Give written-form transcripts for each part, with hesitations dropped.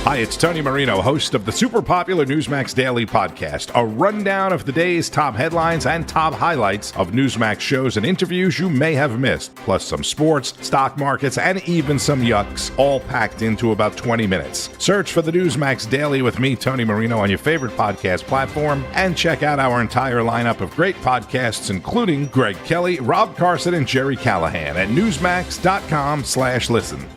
Hi, it's Tony Marino, host of the super popular NEWSMAX Daily Podcast, a rundown of the day's top headlines and top highlights of NEWSMAX shows and interviews you may have missed, plus some sports, stock markets, and even some yucks, all packed into about 20 minutes. Search for the NEWSMAX Daily with me, Tony Marino, on your favorite podcast platform, and check out our entire lineup of great podcasts, including Greg Kelly, Rob Carson, and Jerry Callahan at newsmax.com/listen.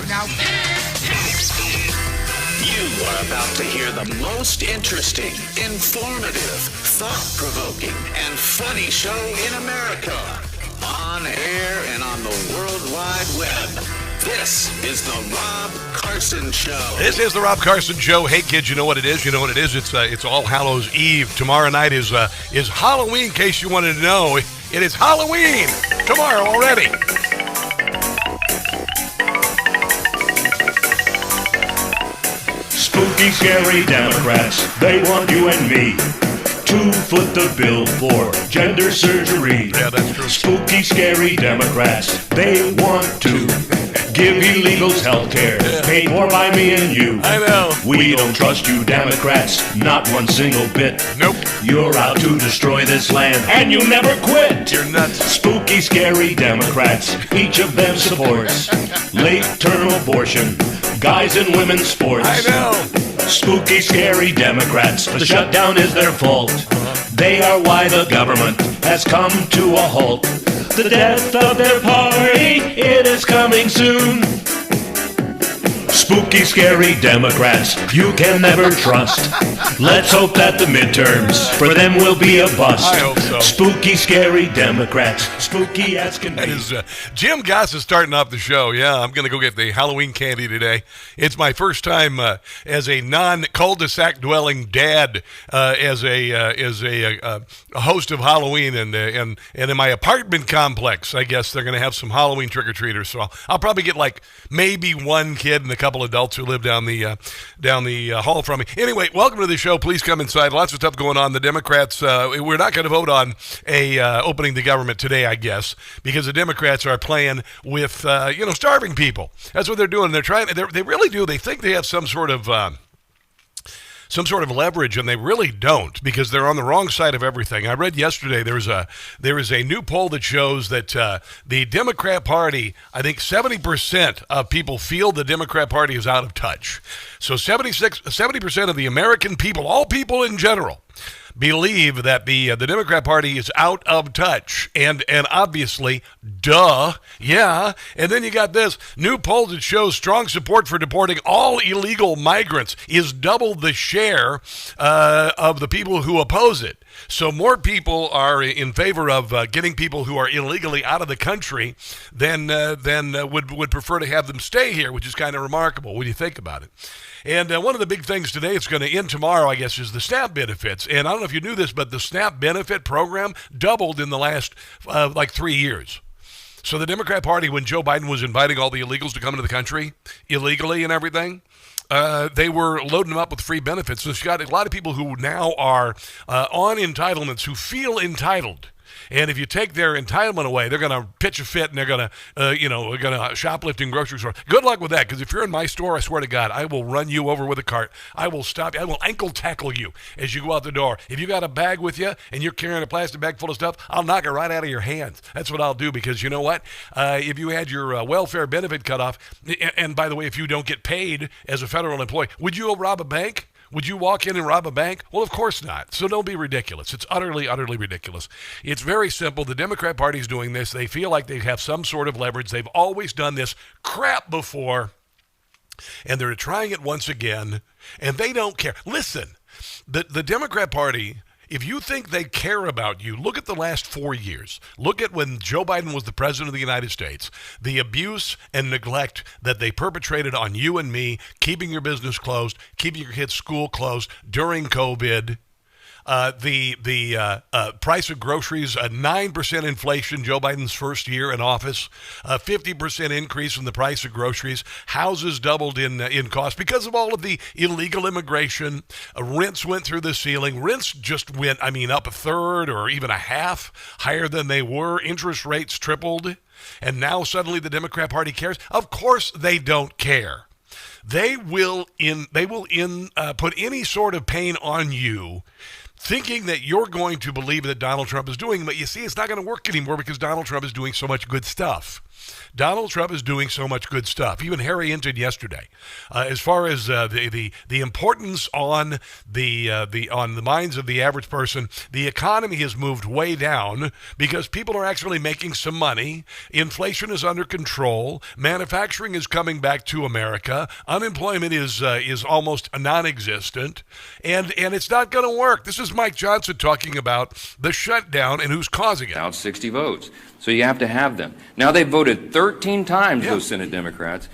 Now. You are about to hear the most interesting, informative, thought-provoking, and funny show in America. On air and on the World Wide Web. This is the Rob Carson Show. This is the Rob Carson Show. Hey, kids, you know what it is? You know what it is? It's All Hallows Eve. Tomorrow night is Halloween, in case you wanted to know. It is Halloween tomorrow already. Spooky, scary Democrats, they want you and me to foot the bill for gender surgery. Yeah, that's true. Spooky, scary Democrats, they want to give illegals health care, paid for by me and you. I know. We don't trust you Democrats, not one single bit. Nope. You're out to destroy this land, and you never quit. You're nuts. Spooky, scary Democrats, each of them supports late-term abortion, guys and women's sports. I know. Spooky, scary Democrats, the shutdown is their fault. They are why the government has come to a halt. The death of their party, it is coming soon. Spooky, scary Democrats, you can never trust. Let's hope that the midterms for them will be a bust. I hope so. Spooky, scary Democrats, spooky as can be. That is, Jim Goss is starting off the show. Yeah, I'm going to go get the Halloween candy today. It's my first time as a non-cul-de-sac dwelling dad, as a host of Halloween, and in my apartment complex, I guess they're going to have some Halloween trick-or-treaters. So I'll probably get like maybe one kid and a couple adults who live down the hall from me. Anyway, welcome to the show. Please come inside. Lots of stuff going on. The Democrats, we're not going to vote on opening the government today, I guess, because the Democrats are playing with starving people. That's what they're doing. They're trying. They really do. They think they have some sort of leverage, and they really don't, because they're on the wrong side of everything. I read yesterday there is a new poll that shows that the Democrat Party, I think 70% of people feel the Democrat Party is out of touch. So 70% of the American people, all people in general, believe that the Democrat Party is out of touch, and obviously, duh, yeah. And then you got this new poll that shows strong support for deporting all illegal migrants is double the share of the people who oppose it. So more people are in favor of getting people who are illegally out of the country than would prefer to have them stay here, which is kind of remarkable when you think about it. And one of the big things today, it's going to end tomorrow, I guess, is the SNAP benefits. And I don't know if you knew this, but the SNAP benefit program doubled in the last 3 years. So the Democrat Party, when Joe Biden was inviting all the illegals to come into the country illegally and everything, they were loading them up with free benefits. So you've got a lot of people who now are on entitlements, who feel entitled. And if you take their entitlement away, they're going to pitch a fit, and they're going to, shoplift in grocery store. Good luck with that, because if you're in my store, I swear to God, I will run you over with a cart. I will stop you. I will ankle tackle you as you go out the door. If you got a bag with you and you're carrying a plastic bag full of stuff, I'll knock it right out of your hands. That's what I'll do, because you know what? If you had your welfare benefit cut off, and by the way, if you don't get paid as a federal employee, would you go rob a bank? Would you walk in and rob a bank? Well, of course not. So don't be ridiculous. It's utterly, utterly ridiculous. It's very simple. The Democrat Party is doing this. They feel like they have some sort of leverage. They've always done this crap before, and they're trying it once again, and they don't care. Listen, the Democrat Party, if you think they care about you, look at the last 4 years. Look at when Joe Biden was the president of the United States. The abuse and neglect that they perpetrated on you and me, keeping your business closed, keeping your kids' school closed during COVID. The price of groceries, a 9% inflation, Joe Biden's first year in office, a 50% increase in the price of groceries. Houses doubled in cost because of all of the illegal immigration. Rents went through the ceiling. Rents just went, up a third or even a half higher than they were. Interest rates tripled. And now suddenly the Democrat Party cares. Of course they don't care. They will put any sort of pain on you, thinking that you're going to believe that Donald Trump is doing. But you see, it's not going to work anymore because Donald Trump is doing so much good stuff. Donald Trump is doing so much good stuff. Even Harry hinted yesterday, as far as the importance on the minds of the average person, the economy has moved way down because people are actually making some money. Inflation is under control. Manufacturing is coming back to America. Unemployment is almost non-existent, and it's not going to work. This is Mike Johnson talking about the shutdown and who's causing it. Out 60 votes. So you have to have them. Now they voted 13 times, those Senate Democrats,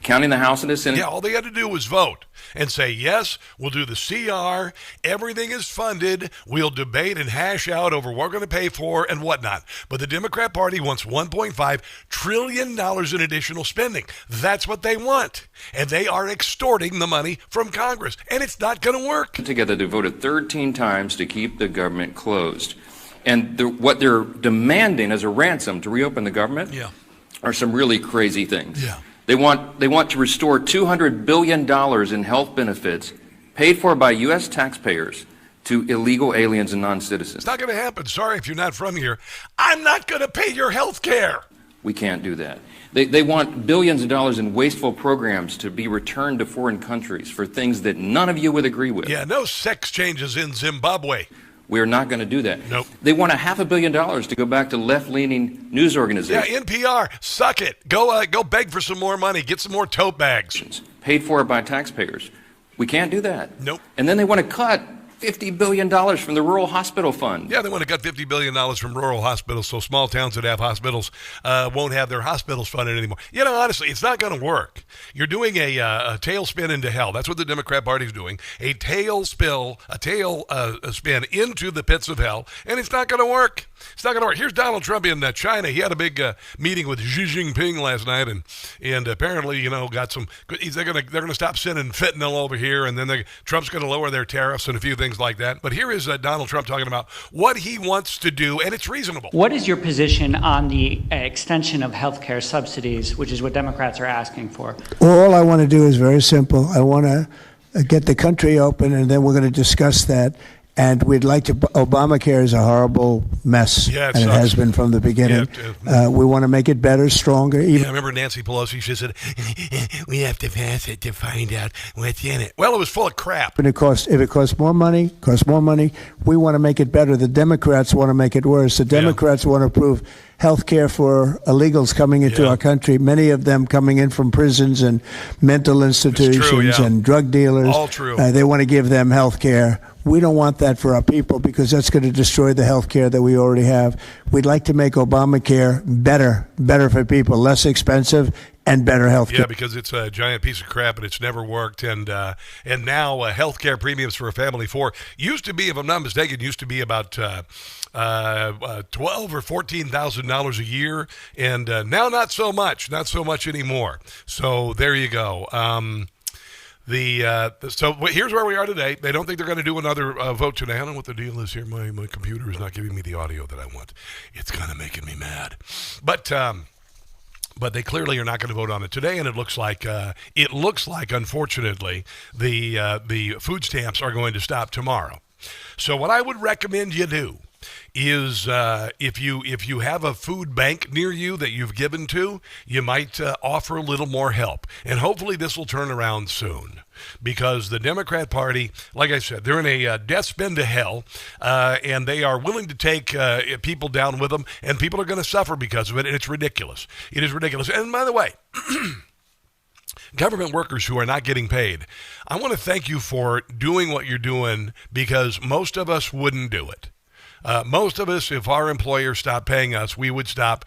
counting the House and the Senate. Yeah, all they had to do was vote and say, yes, we'll do the CR. Everything is funded. We'll debate and hash out over what we're going to pay for and whatnot. But the Democrat Party wants $1.5 trillion in additional spending. That's what they want. And they are extorting the money from Congress. And it's not going to work. Together, they voted 13 times to keep the government closed. And what they're demanding as a ransom to reopen the government are some really crazy things. Yeah. They want to restore $200 billion in health benefits paid for by U.S. taxpayers to illegal aliens and non-citizens. It's not going to happen. Sorry if you're not from here. I'm not going to pay your health care. We can't do that. They want billions of dollars in wasteful programs to be returned to foreign countries for things that none of you would agree with. Yeah, no sex changes in Zimbabwe. We're not going to do that. Nope. They want $500 million to go back to left-leaning news organizations. Yeah, NPR, suck it. Go beg for some more money. Get some more tote bags. Paid for by taxpayers. We can't do that. Nope. And then they want to cut $50 billion from the Rural Hospital Fund. Yeah, they want to cut $50 billion from rural hospitals so small towns that have hospitals won't have their hospitals funded anymore. Honestly, it's not going to work. You're doing a tailspin into hell. That's what the Democrat Party is doing. A tailspin into the pits of hell, and it's not going to work. It's not going to work. Here's Donald Trump in China. He had a big meeting with Xi Jinping last night, and apparently, got some. They're going to stop sending fentanyl over here, and then Trump's going to lower their tariffs and a few things like that. But here is Donald Trump talking about what he wants to do, and it's reasonable. What is your position on the extension of health care subsidies, which is what Democrats are asking for? All I want to do is very simple. I want to get the country open, and then we're going to discuss that. And we'd like to. Obamacare is a horrible mess, and it has been from the beginning. We want to make it better, stronger. I remember Nancy Pelosi. She said, "We have to pass it to find out what's in it." Well, it was full of crap. And if it costs more money, we want to make it better. The Democrats want to make it worse. The Democrats want to approve health care for illegals coming into our country, many of them coming in from prisons and mental institutions and drug dealers. All true. They want to give them health care. We don't want that for our people because that's going to destroy the health care that we already have. We'd like to make Obamacare better for people, less expensive and better health care. Yeah, because it's a giant piece of crap and it's never worked. And now health care premiums for a family of four used to be, if I'm not mistaken, about $12,000 or $14,000 a year, and now not so much anymore. So there you go. So here's where we are today. They don't think they're going to do another vote today. I don't know what the deal is here. My computer is not giving me the audio that I want. It's kind of making me mad. But they clearly are not going to vote on it today, and it looks like unfortunately the food stamps are going to stop tomorrow. So what I would recommend you do is if you have a food bank near you that you've given to, you might offer a little more help. And hopefully this will turn around soon. Because the Democrat Party, like I said, they're in a death spin to hell, and they are willing to take people down with them, and people are going to suffer because of it, and it's ridiculous. It is ridiculous. And by the way, government workers who are not getting paid, I want to thank you for doing what you're doing because most of us wouldn't do it. Most of us, if our employer stopped paying us, we would stop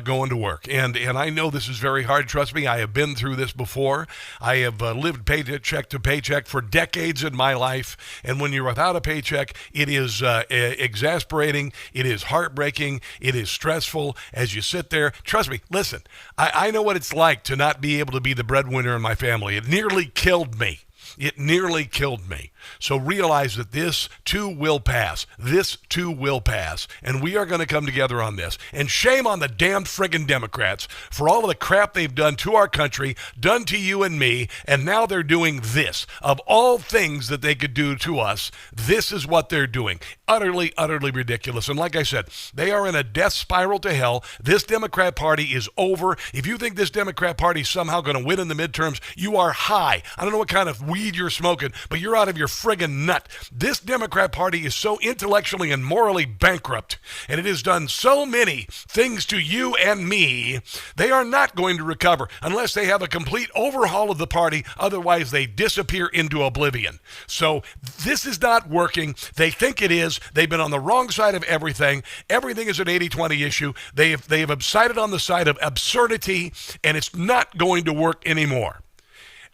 going to work. And I know this is very hard. Trust me, I have been through this before. I have lived paycheck to paycheck for decades in my life. And when you're without a paycheck, it is exasperating. It is heartbreaking. It is stressful as you sit there. Trust me, listen, I know what it's like to not be able to be the breadwinner in my family. It nearly killed me. It nearly killed me. So realize that this too will pass. This too will pass. And we are going to come together on this. And shame on the damn friggin' Democrats for all of the crap they've done to our country, done to you and me, and now they're doing this. Of all things that they could do to us, this is what they're doing. Utterly, utterly ridiculous. And like I said, they are in a death spiral to hell. This Democrat Party is over. If you think this Democrat Party is somehow going to win in the midterms, you are high. I don't know what kind of weed you're smoking, but you're out of your friggin' nut. This Democrat Party is so intellectually and morally bankrupt, and it has done so many things to you and me, they are not going to recover unless they have a complete overhaul of the party. Otherwise, they disappear into oblivion. So this is not working. They think it is. They've been on the wrong side of everything. Everything is an 80-20 issue. They have sided on the side of absurdity, and it's not going to work anymore.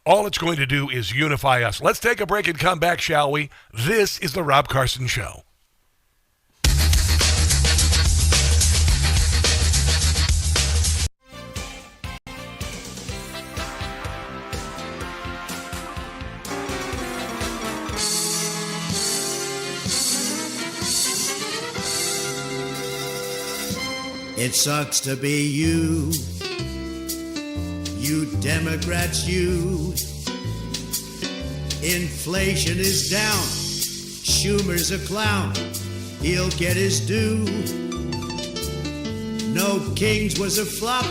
All it's going to do is unify us. Let's take a break and come back, shall we? This is the Rob Carson Show. It sucks to be you. You Democrats, you. Inflation is down. Schumer's a clown. He'll get his due. No Kings was a flop.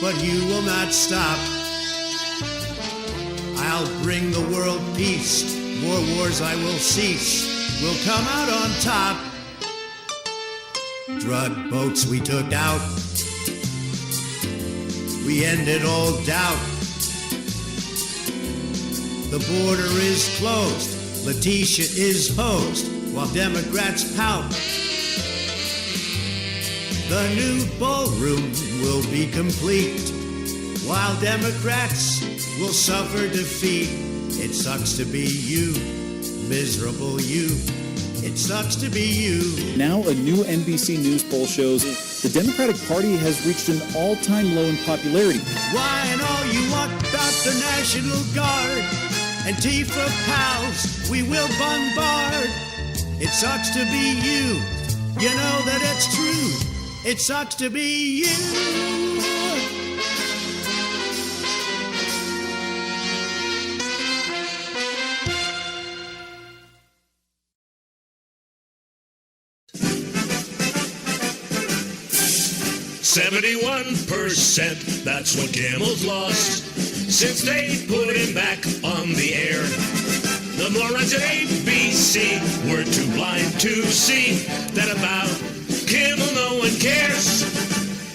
But you will not stop. I'll bring the world peace. More wars I will cease. We'll come out on top. Drug boats we took out. We ended all doubt. The border is closed. Letitia is hosed while Democrats pout. The new ballroom will be complete while Democrats will suffer defeat. It sucks to be you, miserable you. It sucks to be you. Now a new NBC News poll shows the Democratic Party has reached an all-time low in popularity. Why and all you want about the National Guard and Antifa pals we will bombard. It sucks to be you. You know that it's true. It sucks to be you. 71%, that's what Kimmel's lost since they put him back on the air. The morons at ABC were too blind to see that about Kimmel no one cares.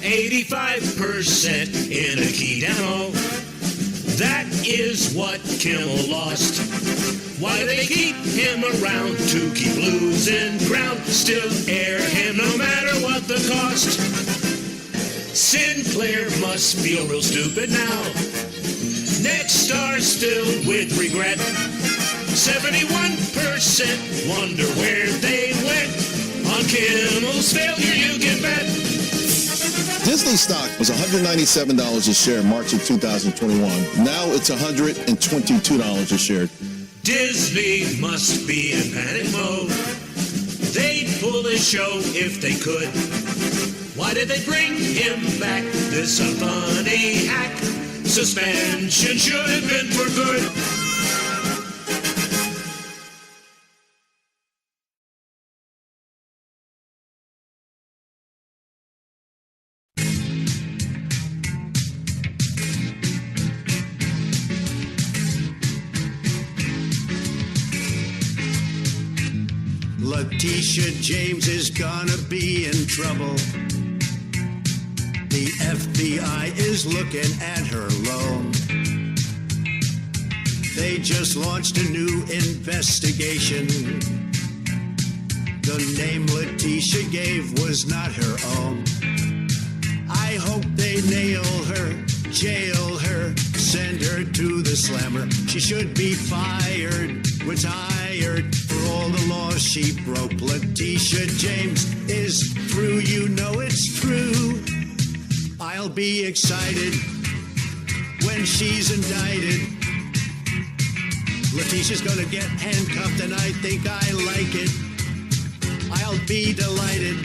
85% in a key demo. That is what Kimmel lost. Why do they keep him around? To keep losing ground. Still air him no matter what the cost. Sinclair must feel real stupid now. Next star still with regret. 71% wonder where they went. On Kimmel's failure you can bet. Disney stock was $197 a share in March of 2021. Now it's $122 a share. Disney must be in panic mode. They'd pull this show if they could. Why did they bring him back? This a funny hack. Suspension should have been for good. Letitia James is gonna be in trouble. The FBI is looking at her loan. They just launched a new investigation The name Letitia gave was not her own. I hope they nail her, jail her, send her to the slammer. She should be fired, retired for all the laws she broke. Letitia James is through, you know it's true. I'll be excited when she's indicted. Letitia's gonna get handcuffed and I think I like it. I'll be delighted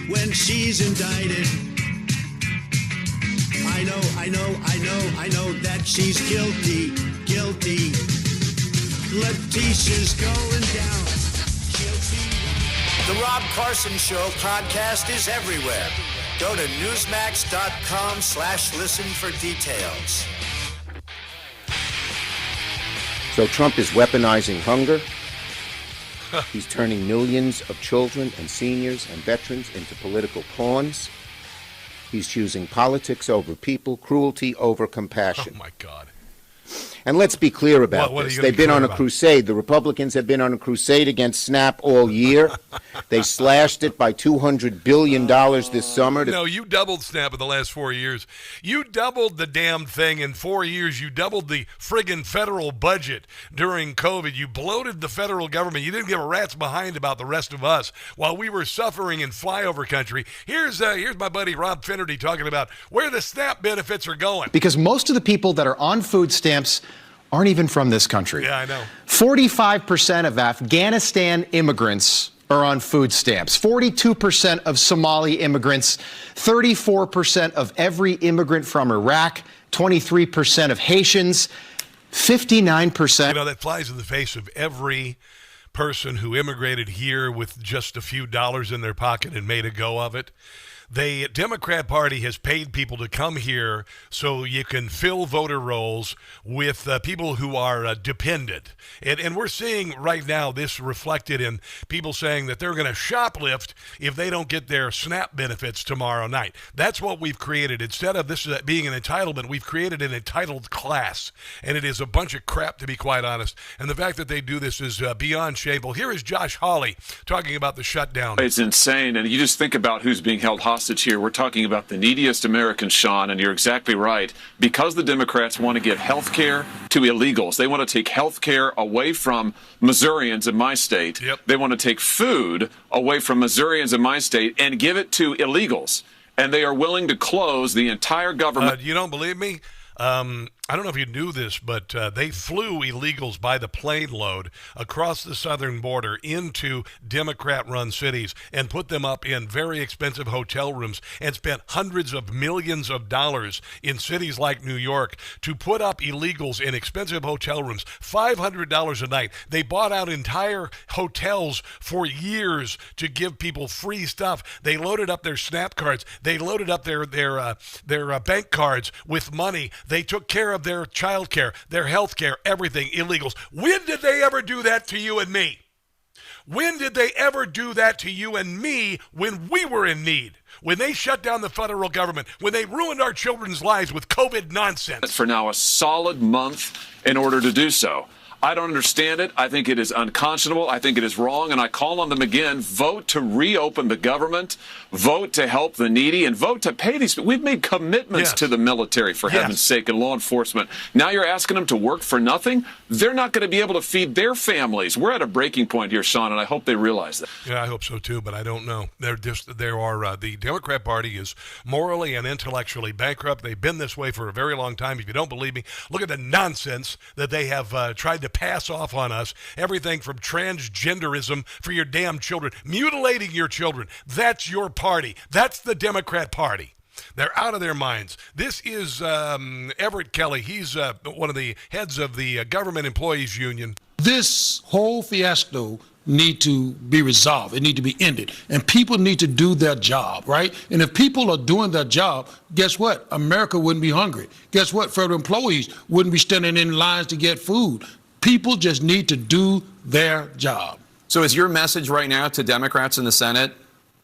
when she's indicted. I know that she's guilty. Letitia's going down. The Rob Carson Show podcast is everywhere. Go to newsmax.com/listen for details. So Trump is weaponizing hunger. He's turning millions of children and seniors and veterans into political pawns. He's choosing politics over people, cruelty over compassion. Oh, my God. And let's be clear about this. They've been on a crusade. The Republicans have been on a crusade against SNAP all year. They slashed it by $200 billion this summer. No, you doubled SNAP in the last 4 years. You doubled the damn thing in 4 years. You doubled the friggin' federal budget during COVID. You bloated the federal government. You didn't give a rat's behind about the rest of us while we were suffering in flyover country. Here's my buddy Rob Finnerty talking about where the SNAP benefits are going. Because most of the people that are on food stamps aren't even from this country. Yeah, I know. 45% of Afghanistan immigrants are on food stamps. 42% of Somali immigrants, 34% of every immigrant from Iraq, 23% of Haitians, 59%. You know, that flies in the face of every person who immigrated here with just a few dollars in their pocket and made a go of it. The Democrat Party has paid people to come here so you can fill voter rolls with people who are dependent. And we're seeing right now this reflected in people saying that they're going to shoplift if they don't get their SNAP benefits tomorrow night. That's what we've created. Instead of this being an entitlement, we've created an entitled class. And it is a bunch of crap, to be quite honest. And the fact that they do this is beyond shameful. Here is Josh Hawley talking about the shutdown. It's insane. And you just think about who's being held hostage here. We're talking about the neediest Americans, Sean, and you're exactly right. Because the Democrats want to give health care to illegals, they want to take health care away from Missourians in my state. Yep. They want to take food away from Missourians in my state and give it to illegals. And they are willing to close the entire government. You don't believe me? I don't know if you knew this, but they flew illegals by the plane load across the southern border into Democrat-run cities and put them up in very expensive hotel rooms and spent hundreds of millions of dollars in cities like New York to put up illegals in expensive hotel rooms, $500 a night. They bought out entire hotels for years to give people free stuff. They loaded up their SNAP cards. They loaded up their bank cards with money. They took care of their child care, their health care, everything, illegals. When did they ever do that to you and me? When did they ever do that to you and me when we were in need? When they shut down the federal government, when they ruined our children's lives with COVID nonsense. For now a solid month in order to do so. I don't understand it. I think it is unconscionable. I think it is wrong. And I call on them again, vote to reopen the government, vote to help the needy, and vote to pay these people. We've made commitments to the military, for heaven's sake, and law enforcement. Now you're asking them to work for nothing? They're not going to be able to feed their families. We're at a breaking point here, Sean, and I hope they realize that. Yeah, I hope so too, but I don't know. The Democrat Party is morally and intellectually bankrupt. They've been this way for a very long time. If you don't believe me, look at the nonsense that they have tried to pass off on us. Everything from transgenderism for your damn children, mutilating your children. That's your party. That's the Democrat Party. They're out of their minds. This is Everett Kelly. He's one of the heads of the Government Employees Union. This whole fiasco need to be resolved. It need to be ended. And people need to do their job, right? And if people are doing their job, guess what? America wouldn't be hungry. Guess what? Federal employees wouldn't be standing in lines to get food. People just need to do their job. So is your message right now to Democrats in the Senate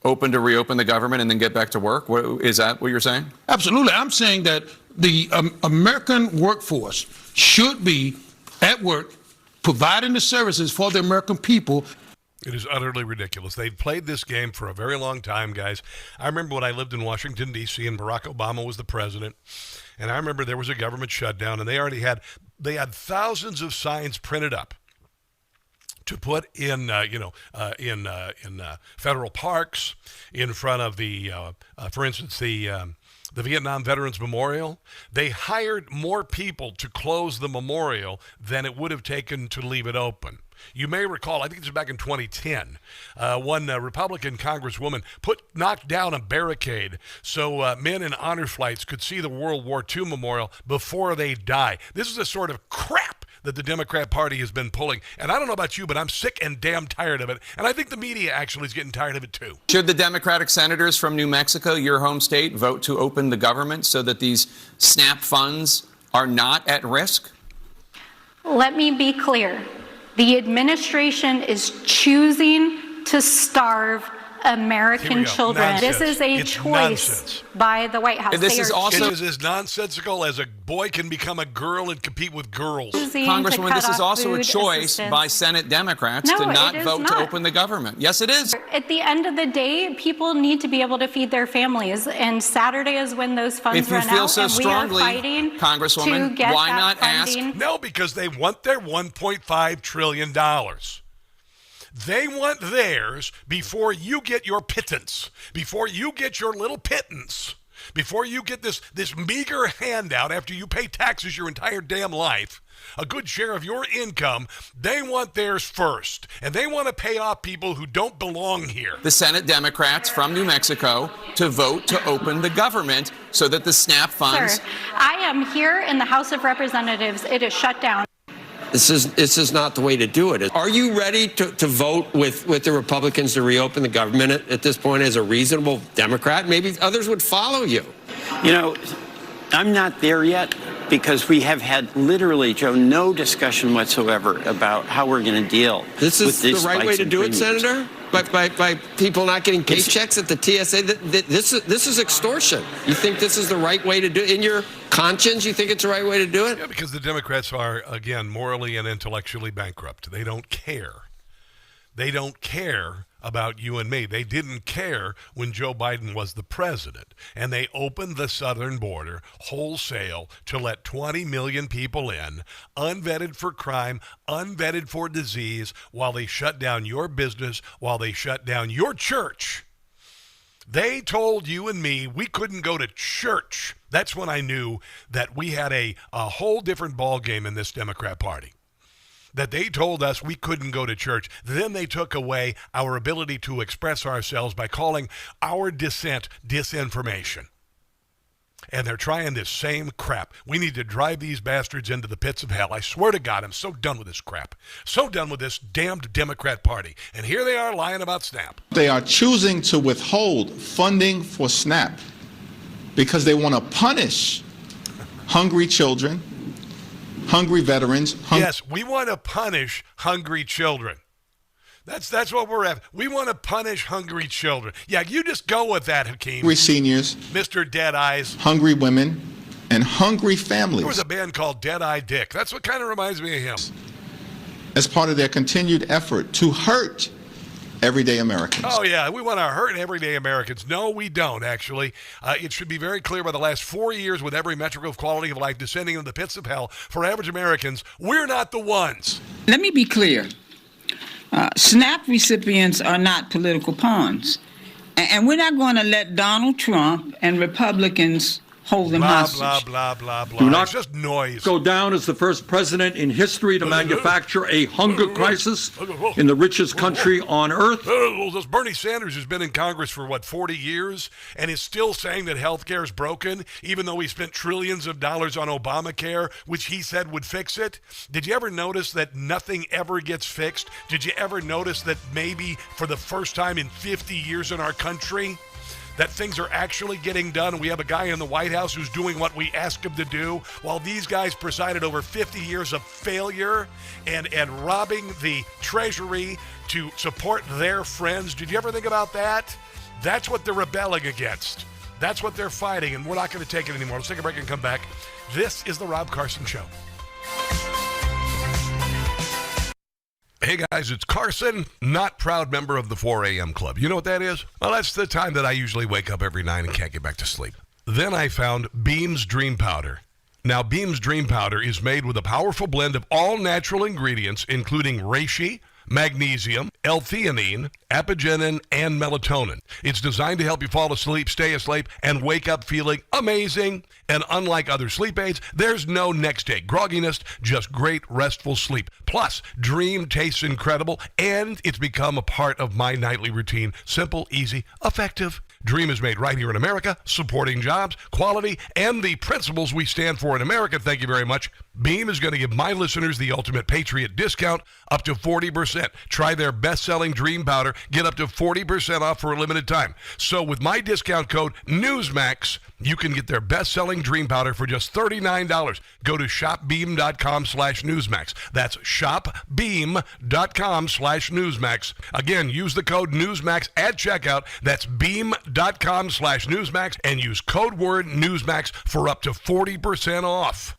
open to reopen the government and then get back to work? Is that what you're saying? Absolutely. I'm saying that the American workforce should be at work providing the services for the American people. It is utterly ridiculous. They've played this game for a very long time, guys. I remember when I lived in Washington, D.C., and Barack Obama was the president, and I remember there was a government shutdown, and they had thousands of signs printed up to put in, federal parks, in front of the, for instance, the Vietnam Veterans Memorial. They hired more people to close the memorial than it would have taken to leave it open. You may recall, I think this was back in 2010, one Republican congresswoman knocked down a barricade so men in honor flights could see the World War II memorial before they die. This is the sort of crap that the Democrat Party has been pulling. And I don't know about you, but I'm sick and damn tired of it. And I think the media actually is getting tired of it too. Should the Democratic senators from New Mexico, your home state, vote to open the government so that these SNAP funds are not at risk? Let me be clear. The administration is choosing to starve American children. Nonsense. This is a It's choice nonsense. by the White House. And this is also It is as nonsensical as a boy can become a girl and compete with girls. Congresswoman, this is also a choice by Senate Democrats to not vote to open the government. Yes, it is. At the end of the day, people need to be able to feed their families, and Saturday is when those funds run out. If you feel so and strongly, we are fighting Congresswoman, to get why that not funding. ask? No, because they want their $1.5 trillion. They want theirs before you get your pittance, before you get your little pittance, before you get this meager handout after you pay taxes your entire damn life, a good share of your income. They want theirs first, and they want to pay off people who don't belong here. The Senate Democrats from New Mexico to vote to open the government so that the SNAP funds... Sir, I am here in the House of Representatives. It is shut down. This is not the way to do it. Are you ready to vote with the Republicans to reopen the government at this point as a reasonable Democrat? Maybe others would follow you. You know, I'm not there yet because we have had literally, Joe, no discussion whatsoever about how we're going to deal with these This is the right way to do it, premiums. Senator? By people not getting paychecks at the TSA? This is extortion. You think this is the right way to do it? In your conscience, you think it's the right way to do it? Yeah, because the Democrats are, again, morally and intellectually bankrupt. They don't care. They don't care about you and me. They didn't care when Joe Biden was the president, and they opened the southern border wholesale to let 20 million people in, unvetted for crime, unvetted for disease, while they shut down your business, while they shut down your church. They told you and me we couldn't go to church. That's when I knew that we had a whole different ball game in this Democrat Party. That they told us we couldn't go to church. Then they took away our ability to express ourselves by calling our dissent disinformation. And they're trying this same crap. We need to drive these bastards into the pits of hell. I swear to God, I'm so done with this crap. So done with this damned Democrat Party. And here they are lying about SNAP. They are choosing to withhold funding for SNAP because they want to punish hungry children, hungry veterans. Yes, we want to punish hungry children. That's what we're at. We want to punish hungry children. Yeah, you just go with that, Hakeem. Hungry seniors, Mr. Dead Eyes. hungry women, and hungry families. There was a band called Dead Eye Dick. That's what kind of reminds me of him. As part of their continued effort to hurt everyday Americans. Oh, yeah, we want to hurt everyday Americans. No, we don't, actually. It should be very clear by the last 4 years, with every metric of quality of life descending into the pits of hell for average Americans, we're not the ones. Let me be clear. SNAP recipients are not political pawns. And we're not going to let Donald Trump and Republicans hold them hostage. Blah, blah, blah, blah. Do not It's just noise. go down as the first president in history to manufacture a hunger crisis in the richest country on earth. This Bernie Sanders has been in Congress for, 40 years and is still saying that health care is broken, even though he spent trillions of dollars on Obamacare, which he said would fix it. Did you ever notice that nothing ever gets fixed? Did you ever notice that maybe for the first time in 50 years in our country, that things are actually getting done? We have a guy in the White House who's doing what we ask him to do, while these guys presided over 50 years of failure and robbing the Treasury to support their friends. Did you ever think about that? That's what they're rebelling against. That's what they're fighting, and we're not going to take it anymore. Let's take a break and come back. This is the Rob Carson Show. Hey guys, it's Carson, not proud member of the 4 a.m. club. You know what that is? Well, that's the time that I usually wake up every night and can't get back to sleep. Then I found Beam's Dream Powder. Now, Beam's Dream Powder is made with a powerful blend of all natural ingredients, including reishi, magnesium, L-theanine, apigenin, and melatonin. It's designed to help you fall asleep, stay asleep, and wake up feeling amazing. And unlike other sleep aids, there's no next day grogginess, just great restful sleep. Plus, Dream tastes incredible, and it's become a part of my nightly routine. Simple, easy, effective. Dream is made right here in America, supporting jobs, quality, and the principles we stand for in America. Thank you very much. Beam is going to give my listeners the ultimate Patriot discount, up to 40%. Try their best-selling Dream Powder. Get up to 40% off for a limited time. So with my discount code NEWSMAX, you can get their best-selling Dream Powder for just $39. Go to shopbeam.com/NEWSMAX. That's shopbeam.com/NEWSMAX. Again, use the code NEWSMAX at checkout. That's beam.com/NEWSMAX and use code word NEWSMAX for up to 40% off.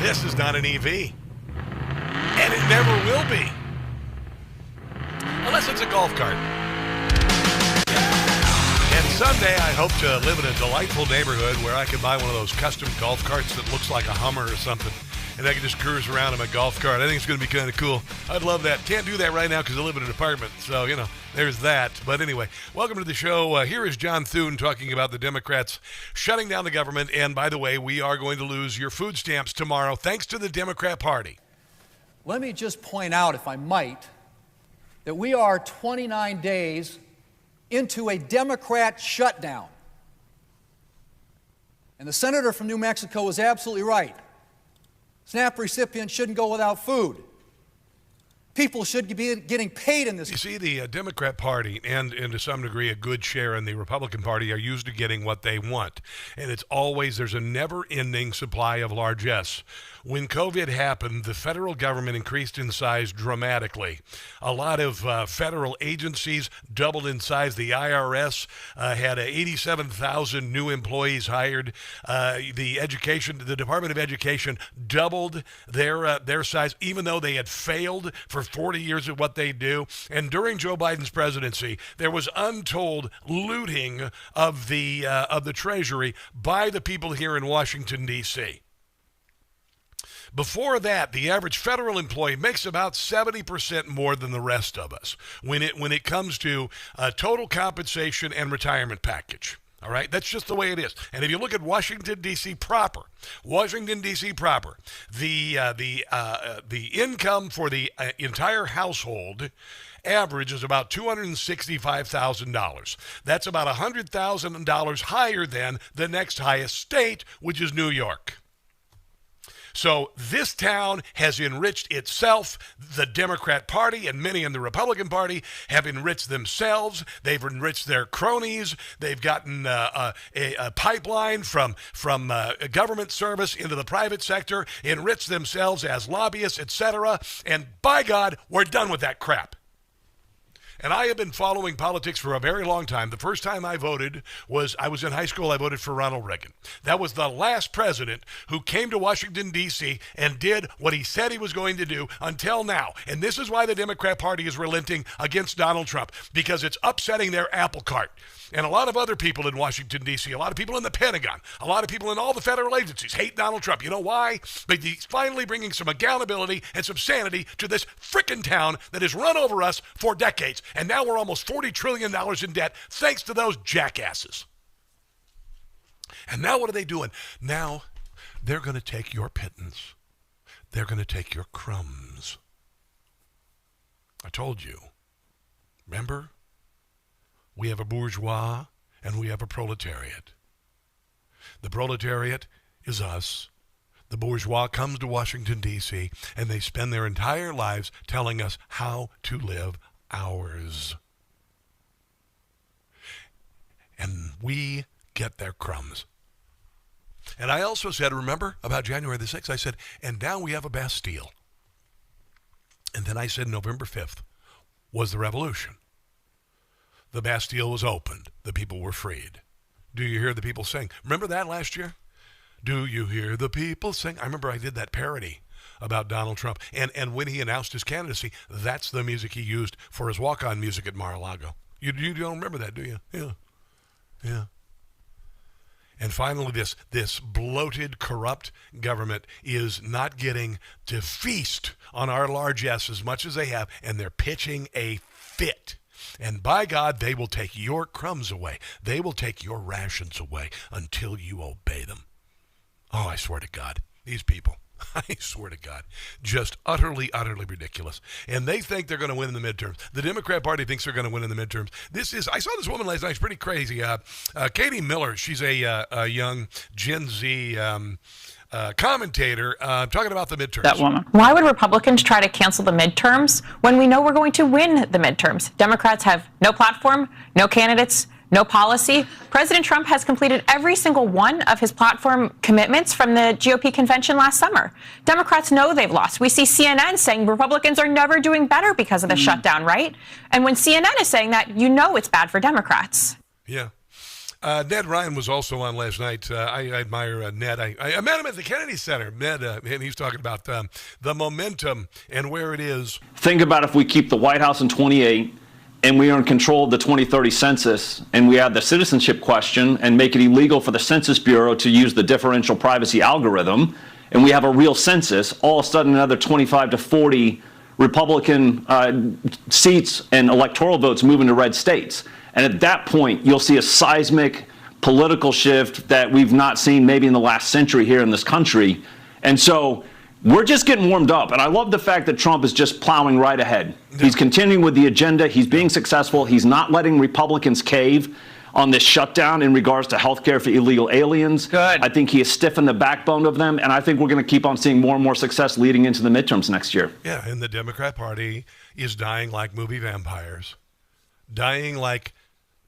This is not an EV. And it never will be. Unless it's a golf cart. And someday I hope to live in a delightful neighborhood where I can buy one of those custom golf carts that looks like a Hummer or something. And I can just cruise around in my golf cart. I think it's going to be kind of cool. I'd love that. Can't do that right now because I live in an apartment. So, there's that. But anyway, welcome to the show. Here is John Thune talking about the Democrats shutting down the government. And by the way, we are going to lose your food stamps tomorrow thanks to the Democrat Party. Let me just point out, if I might, that we are 29 days into a Democrat shutdown. And the senator from New Mexico was absolutely right. SNAP recipients shouldn't go without food. People should be getting paid in this. You see, the Democrat Party and to some degree a good share in the Republican Party are used to getting what they want. And it's always, there's a never-ending supply of largesse. When COVID happened, the federal government increased in size dramatically. A lot of federal agencies doubled in size. The IRS had 87,000 new employees hired. The Department of Education doubled their size, even though they had failed for 40 years at what they do. And during Joe Biden's presidency, there was untold looting of the Treasury by the people here in Washington, D.C. Before that, the average federal employee makes about 70% more than the rest of us when it comes to total compensation and retirement package. All right, that's just the way it is. And if you look at Washington D.C. proper, the income for the entire household average is about $265,000. That's about $100,000 higher than the next highest state, which is New York. So this town has enriched itself. The Democrat Party and many in the Republican Party have enriched themselves. They've enriched their cronies. They've gotten a pipeline from government service into the private sector, enriched themselves as lobbyists, etc. And by God, we're done with that crap. And I have been following politics for a very long time. The first time I voted I was in high school. I voted for Ronald Reagan. That was the last president who came to Washington, D.C. and did what he said he was going to do until now. And this is why the Democrat Party is relenting against Donald Trump, because it's upsetting their apple cart. And a lot of other people in Washington, D.C., a lot of people in the Pentagon, a lot of people in all the federal agencies hate Donald Trump. You know why? But he's finally bringing some accountability and some sanity to this frickin' town that has run over us for decades. And now we're almost $40 trillion in debt thanks to those jackasses. And now what are they doing? Now they're going to take your pittance. They're going to take your crumbs. I told you. Remember? We have a bourgeois and we have a proletariat. The proletariat is us. The bourgeois comes to Washington, D.C., and they spend their entire lives telling us how to live ours. And we get their crumbs. And I also said, remember, about January the 6th, I said, and now we have a Bastille. And then I said November 5th was the revolution. The Bastille was opened. The people were freed. Do you hear the people sing? Remember that last year? Do you hear the people sing? I remember I did that parody about Donald Trump. And when he announced his candidacy, that's the music he used for his walk-on music at Mar-a-Lago. You don't remember that, do you? Yeah. And finally, this bloated, corrupt government is not getting to feast on our largesse as much as they have, and they're pitching a fit. And by God, they will take your crumbs away. They will take your rations away until you obey them. Oh, I swear to God, these people, I swear to God, just utterly, utterly ridiculous. And they think they're going to win in the midterms. The Democrat Party thinks they're going to win in the midterms. I saw this woman last night. It's pretty crazy. Katie Miller, she's a young Gen Z commentator talking about the midterms. That woman. Why would Republicans try to cancel the midterms when we know we're going to win the midterms? Democrats have no platform, no candidates, no policy. President Trump has completed every single one of his platform commitments from the GOP convention last summer. Democrats know they've lost. We see CNN saying Republicans are never doing better because of the shutdown, right? And when CNN is saying that, you know it's bad for Democrats. Yeah. Ned Ryan was also on last night. I admire Ned. I met him at the Kennedy Center. Ned, and he's talking about the momentum and where it is. Think about if we keep the White House in 28 and we are in control of the 2030 census and we add the citizenship question and make it illegal for the Census Bureau to use the differential privacy algorithm, and we have a real census, all of a sudden another 25 to 40 Republican seats and electoral votes move into red states. And at that point, you'll see a seismic political shift that we've not seen maybe in the last century here in this country. And so we're just getting warmed up. And I love the fact that Trump is just plowing right ahead. He's continuing with the agenda. He's being successful. He's not letting Republicans cave on this shutdown in regards to health care for illegal aliens. Good. I think he has stiffened the backbone of them. And I think we're going to keep on seeing more and more success leading into the midterms next year. Yeah, and the Democrat Party is dying like movie vampires. Dying like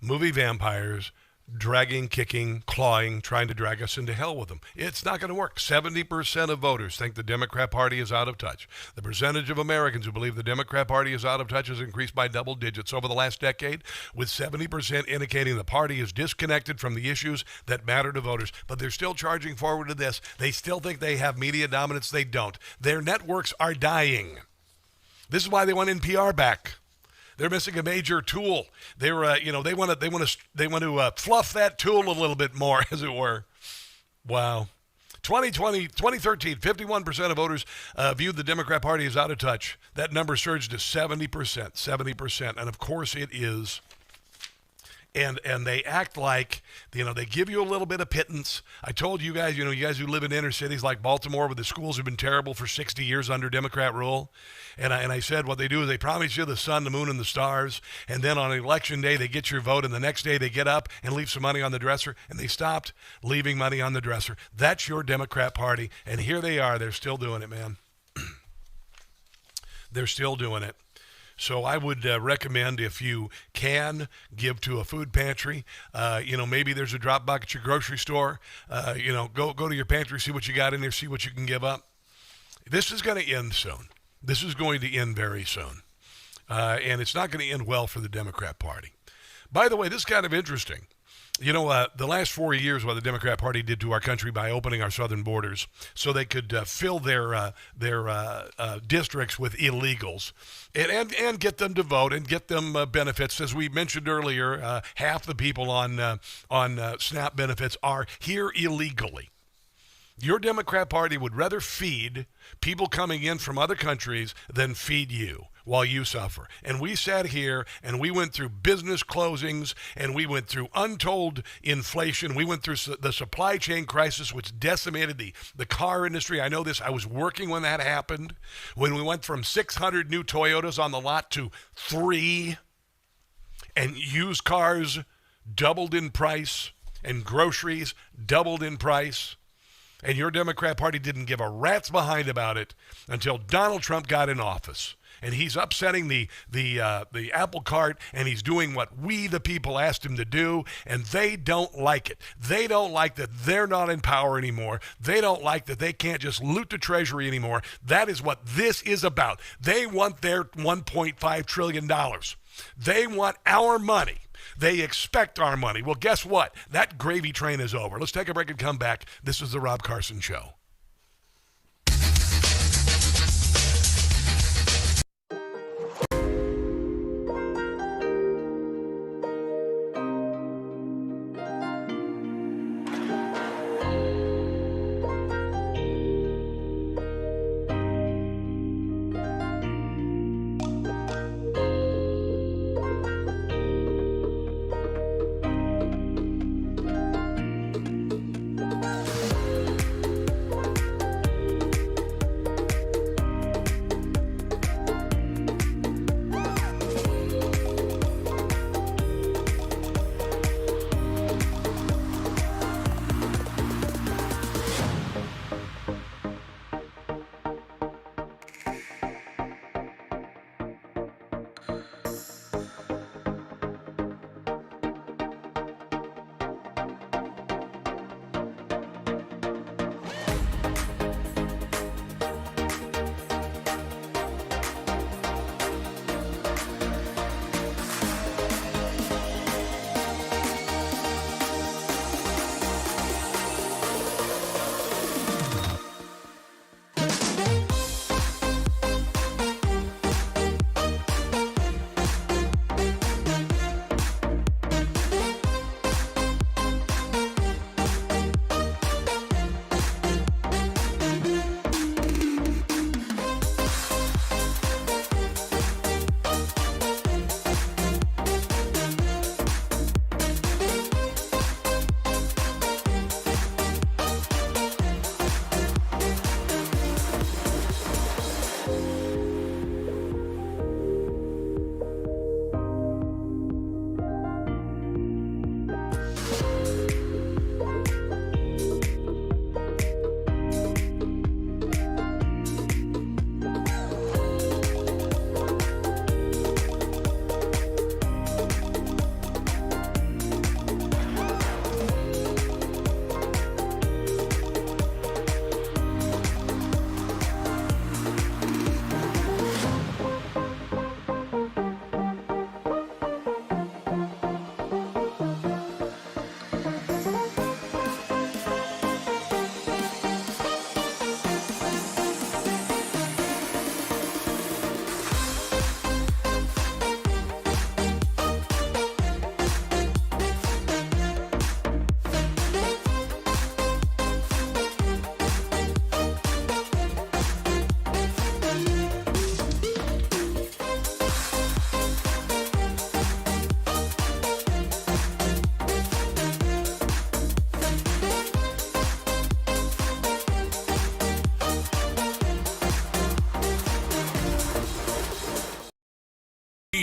movie vampires, dragging, kicking, clawing, trying to drag us into hell with them. It's not going to work. 70% of voters think the Democrat Party is out of touch. The percentage of Americans who believe the Democrat Party is out of touch has increased by double digits over the last decade, with 70% indicating the party is disconnected from the issues that matter to voters. But they're still charging forward to this. They still think they have media dominance. They don't. Their networks are dying. This is why they want NPR back. They're missing a major tool. They want to fluff that tool a little bit more, as it were. Wow. 2013, 51% of voters viewed the Democrat Party as out of touch. That number surged to 70%. And of course it is. And they act like, they give you a little bit of pittance. I told you guys, you guys who live in inner cities like Baltimore, where the schools have been terrible for 60 years under Democrat rule. And I said what they do is they promise you the sun, the moon, and the stars. And then on election day, they get your vote. And the next day, they get up and leave some money on the dresser. And they stopped leaving money on the dresser. That's your Democrat Party. And here they are. They're still doing it, man. They're still doing it. So I would recommend, if you can, give to a food pantry. Maybe there's a drop box at your grocery store. Go to your pantry, see what you got in there, see what you can give up. This is going to end soon. This is going to end very soon. And it's not going to end well for the Democrat Party. By the way, this is kind of interesting. The last 4 years, what the Democrat Party did to our country by opening our southern borders so they could fill their districts with illegals and get them to vote and get them benefits. As we mentioned earlier, half the people on SNAP benefits are here illegally. Your Democrat Party would rather feed people coming in from other countries than feed you while you suffer. And we sat here and we went through business closings and we went through untold inflation. We went through the supply chain crisis, which decimated the car industry. I know this. I was working when that happened, when we went from 600 new Toyotas on the lot to 3, and used cars doubled in price and groceries doubled in price. And your Democrat Party didn't give a rat's behind about it until Donald Trump got in office. And he's upsetting the apple cart, and he's doing what we, the people, asked him to do, and they don't like it. They don't like that they're not in power anymore. They don't like that they can't just loot the Treasury anymore. That is what this is about. They want their $1.5 trillion. They want our money. They expect our money. Well, guess what? That gravy train is over. Let's take a break and come back. This is the Rob Carson Show.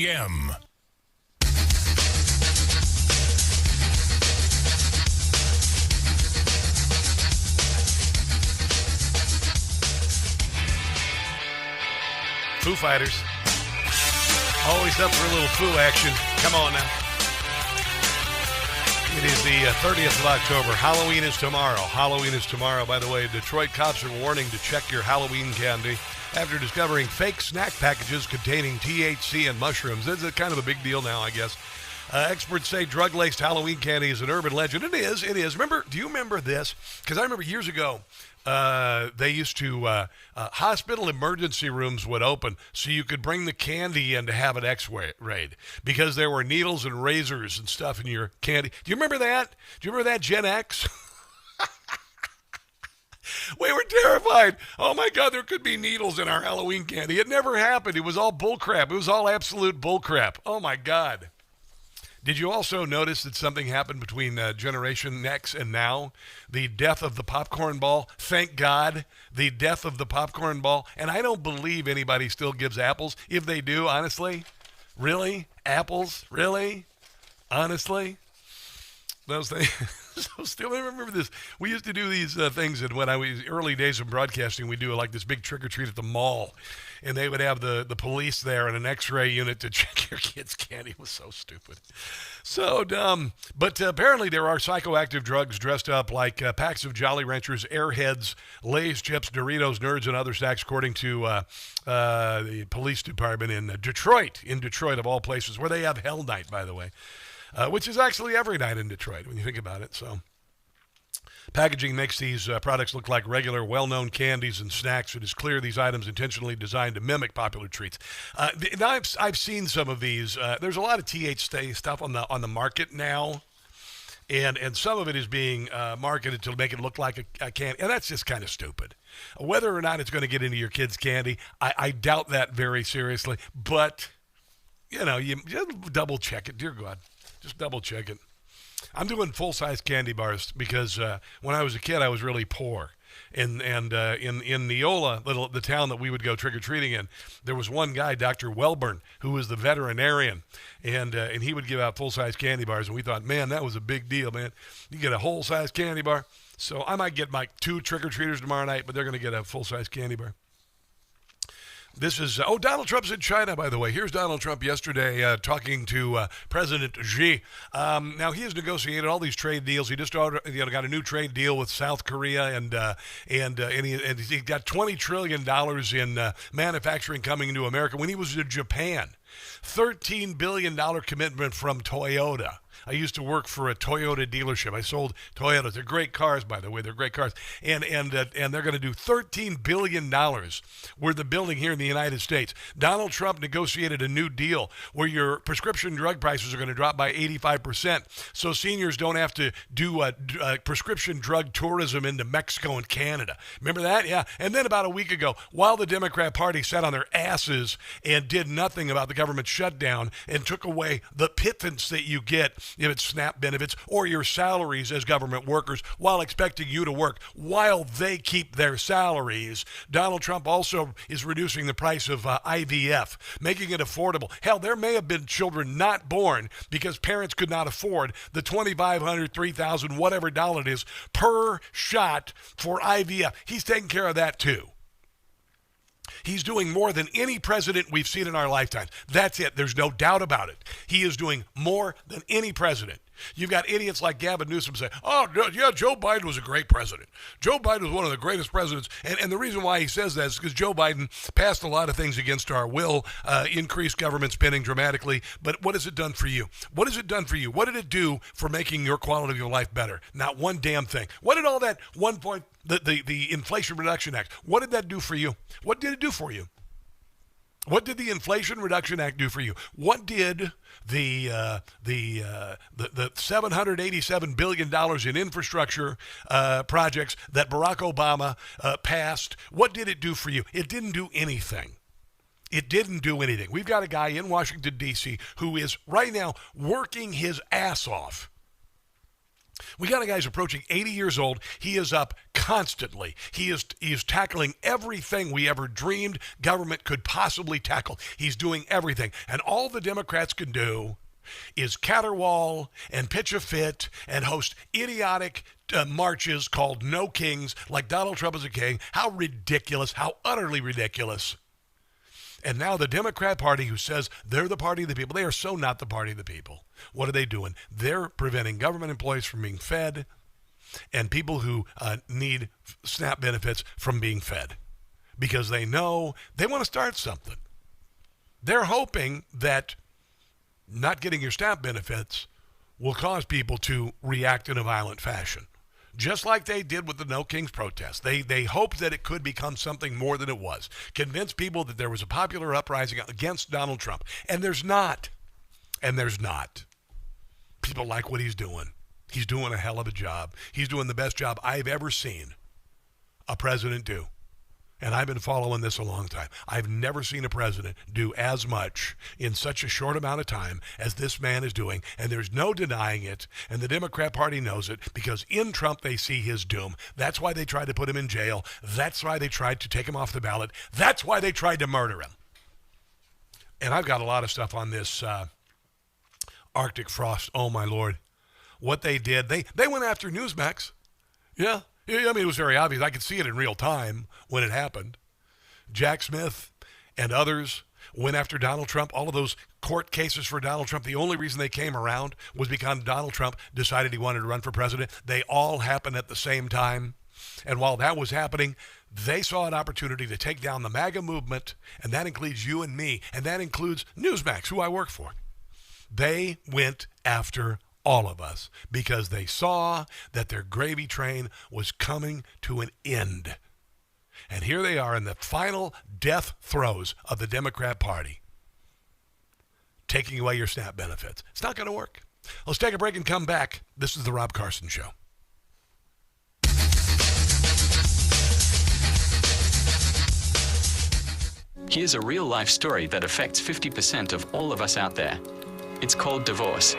p.m. Foo Fighters. Always up for a little Foo action. Come on now. It is the 30th of October. Halloween is tomorrow. Halloween is tomorrow. By the way, Detroit cops are warning to check your Halloween candy after discovering fake snack packages containing THC and mushrooms. This is kind of a big deal now, I guess. Experts say drug-laced Halloween candy is an urban legend. It is. Do you remember this? Because I remember years ago, they used to, hospital emergency rooms would open so you could bring the candy in to have an X-rayed because there were needles and razors and stuff in your candy. Do you remember that? Do you remember that, Gen X? We were terrified. Oh, my God, there could be needles in our Halloween candy. It never happened. It was all bullcrap. It was all absolute bullcrap. Oh, my God. Did you also notice that something happened between Generation X and now? The death of the popcorn ball. Thank God, the death of the popcorn ball. And I don't believe anybody still gives apples. If they do, honestly, really? Apples? Really? Honestly? Those things. So still, I remember this. We used to do these things, and when I was early days of broadcasting, we'd do like this big trick-or-treat at the mall. And they would have the police there and an X-ray unit to check your kids' candy. It was so stupid. So dumb. But apparently there are psychoactive drugs dressed up like packs of Jolly Ranchers, Airheads, Lay's chips, Doritos, Nerds, and other snacks, according to the police department in Detroit, of all places, where they have Hell Night, by the way, which is actually every night in Detroit when you think about it. So packaging makes these products look like regular, well-known candies and snacks. It is clear these items intentionally designed to mimic popular treats. Now I've seen some of these. There's a lot of THC stuff on the market now, and some of it is being marketed to make it look like a candy, and that's just kind of stupid. Whether or not it's going to get into your kids' candy, I doubt that very seriously. But you just double check it, dear God, just double check it. I'm doing full-size candy bars because when I was a kid, I was really poor. And in Neola, the town that we would go trick-or-treating in, there was one guy, Dr. Welburn, who was the veterinarian, and he would give out full-size candy bars. And we thought, man, that was a big deal, man. You get a whole-size candy bar. So I might get my 2 trick-or-treaters tomorrow night, but they're going to get a full-size candy bar. This is, Donald Trump's in China, by the way. Here's Donald Trump yesterday talking to President Xi. Now, he has negotiated all these trade deals. He just got a new trade deal with South Korea, and he got $20 trillion in manufacturing coming into America when he was in Japan. $13 billion commitment from Toyota. I used to work for a Toyota dealership. I sold Toyotas. They're great cars, by the way. They're great cars. And they're going to do $13 billion worth of building here in the United States. Donald Trump negotiated a new deal where your prescription drug prices are going to drop by 85%, so seniors don't have to do prescription drug tourism into Mexico and Canada. Remember that? Yeah. And then about a week ago, while the Democrat Party sat on their asses and did nothing about the government shutdown and took away the pittance that you get if it's SNAP benefits or your salaries as government workers while expecting you to work while they keep their salaries, Donald Trump also is reducing the price of IVF, making it affordable. Hell, there may have been children not born because parents could not afford the $2,500, $3,000, whatever dollar it is per shot for IVF. He's taking care of that too. He's doing more than any president we've seen in our lifetimes. That's it. There's no doubt about it. He is doing more than any president. You've got idiots like Gavin Newsom say, oh, yeah, Joe Biden was a great president. Joe Biden was one of the greatest presidents. And the reason why he says that is because Joe Biden passed a lot of things against our will, increased government spending dramatically. But what has it done for you? What has it done for you? What did it do for making your quality of your life better? Not one damn thing. What did all that the Inflation Reduction Act, what did that do for you? What did it do for you? What did the Inflation Reduction Act do for you? What did the $787 billion in infrastructure projects that Barack Obama passed, what did it do for you? It didn't do anything. It didn't do anything. We've got a guy in Washington, D.C. who is right now working his ass off We got a guy who's approaching 80 years old. He is up constantly. He is tackling everything we ever dreamed government could possibly tackle. He's doing everything. And all the Democrats can do is caterwaul and pitch a fit and host idiotic marches called No Kings, like Donald Trump is a king. How ridiculous, how utterly ridiculous. And now the Democrat Party, who says they're the party of the people, they are so not the party of the people. What are they doing? They're preventing government employees from being fed and people who need SNAP benefits from being fed because they know they want to start something. They're hoping that not getting your SNAP benefits will cause people to react in a violent fashion, just like they did with the No Kings protest. They hoped that it could become something more than it was, convince people that there was a popular uprising against Donald Trump. And there's not. And there's not. People like what he's doing. He's doing a hell of a job. He's doing the best job I've ever seen a president do. And I've been following this a long time. I've never seen a president do as much in such a short amount of time as this man is doing, and there's no denying it, and the Democrat Party knows it, because in Trump they see his doom. That's why they tried to put him in jail. That's why they tried to take him off the ballot. That's why they tried to murder him. And I've got a lot of stuff on this Arctic frost. Oh, my Lord. What they did, they went after Newsmax. Yeah. I mean, it was very obvious. I could see it in real time when it happened. Jack Smith and others went after Donald Trump. All of those court cases for Donald Trump, the only reason they came around was because Donald Trump decided he wanted to run for president. They all happened at the same time. And while that was happening, they saw an opportunity to take down the MAGA movement, and that includes you and me, and that includes Newsmax, who I work for. They went after all of us, because they saw that their gravy train was coming to an end. And here they are in the final death throes of the Democrat Party, taking away your SNAP benefits. It's not going to work. Let's take a break and come back. This is the Rob Carson Show. Here's a real-life story that affects 50% of all of us out there. It's called divorce.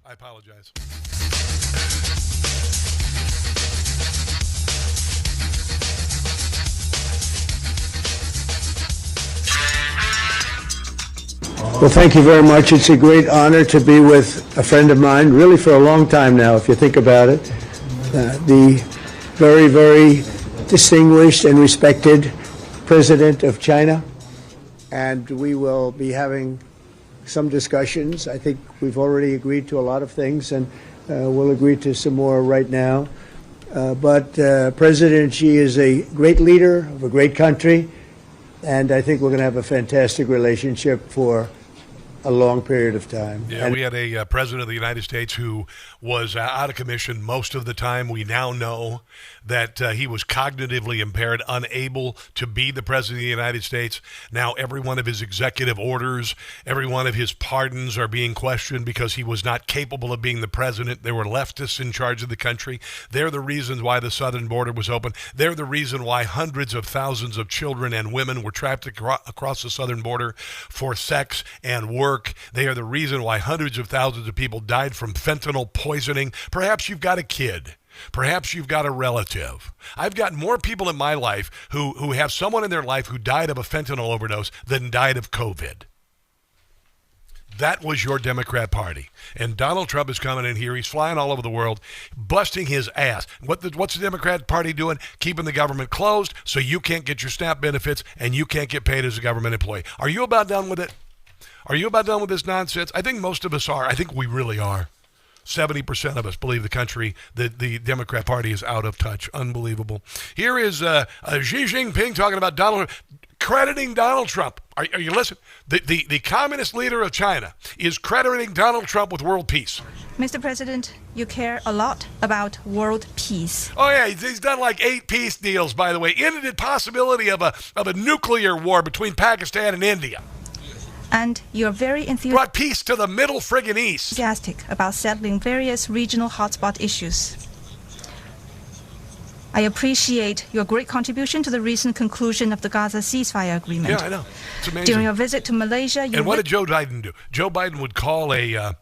I apologize. Well, thank you very much. It's a great honor to be with a friend of mine, really for a long time now, if you think about it. The very, very distinguished and respected president of China. And we will be having some discussions. I think we've already agreed to a lot of things, and we'll agree to some more right now. But President Xi is a great leader of a great country, and I think we're going to have a fantastic relationship for a long period of time. Yeah, we had a president of the United States who was out of commission most of the time. We now know that he was cognitively impaired, unable to be the president of the United States. Now every one of his executive orders, every one of his pardons are being questioned because he was not capable of being the president. There were leftists in charge of the country. They're the reasons why the southern border was open. They're the reason why hundreds of thousands of children and women were trapped across the southern border for sex and work. They are the reason why hundreds of thousands of people died from fentanyl poisoning. Perhaps you've got a kid. Perhaps you've got a relative. I've got more people in my life who have someone in their life who died of a fentanyl overdose than died of COVID. That was your Democrat Party. And Donald Trump is coming in here. He's flying all over the world, busting his ass. What's the Democrat Party doing? Keeping the government closed so you can't get your SNAP benefits and you can't get paid as a government employee. Are you about done with it? Are you about done with this nonsense? I think most of us are. I think we really are. 70% of us believe the Democrat Party is out of touch. Unbelievable. Here is Xi Jinping talking about crediting Donald Trump. Are you listening? The communist leader of China is crediting Donald Trump with world peace. Mr. President, you care a lot about world peace. Oh, yeah, he's done like 8 peace deals, by the way. Ended the possibility of a nuclear war between Pakistan and India. And you're very brought peace to the Middle friggin' East. Enthusiastic about settling various regional hotspot issues. I appreciate your great contribution to the recent conclusion of the Gaza ceasefire agreement. Yeah, I know. It's amazing. During your visit to Malaysia, and what did Joe Biden do? Joe Biden would call a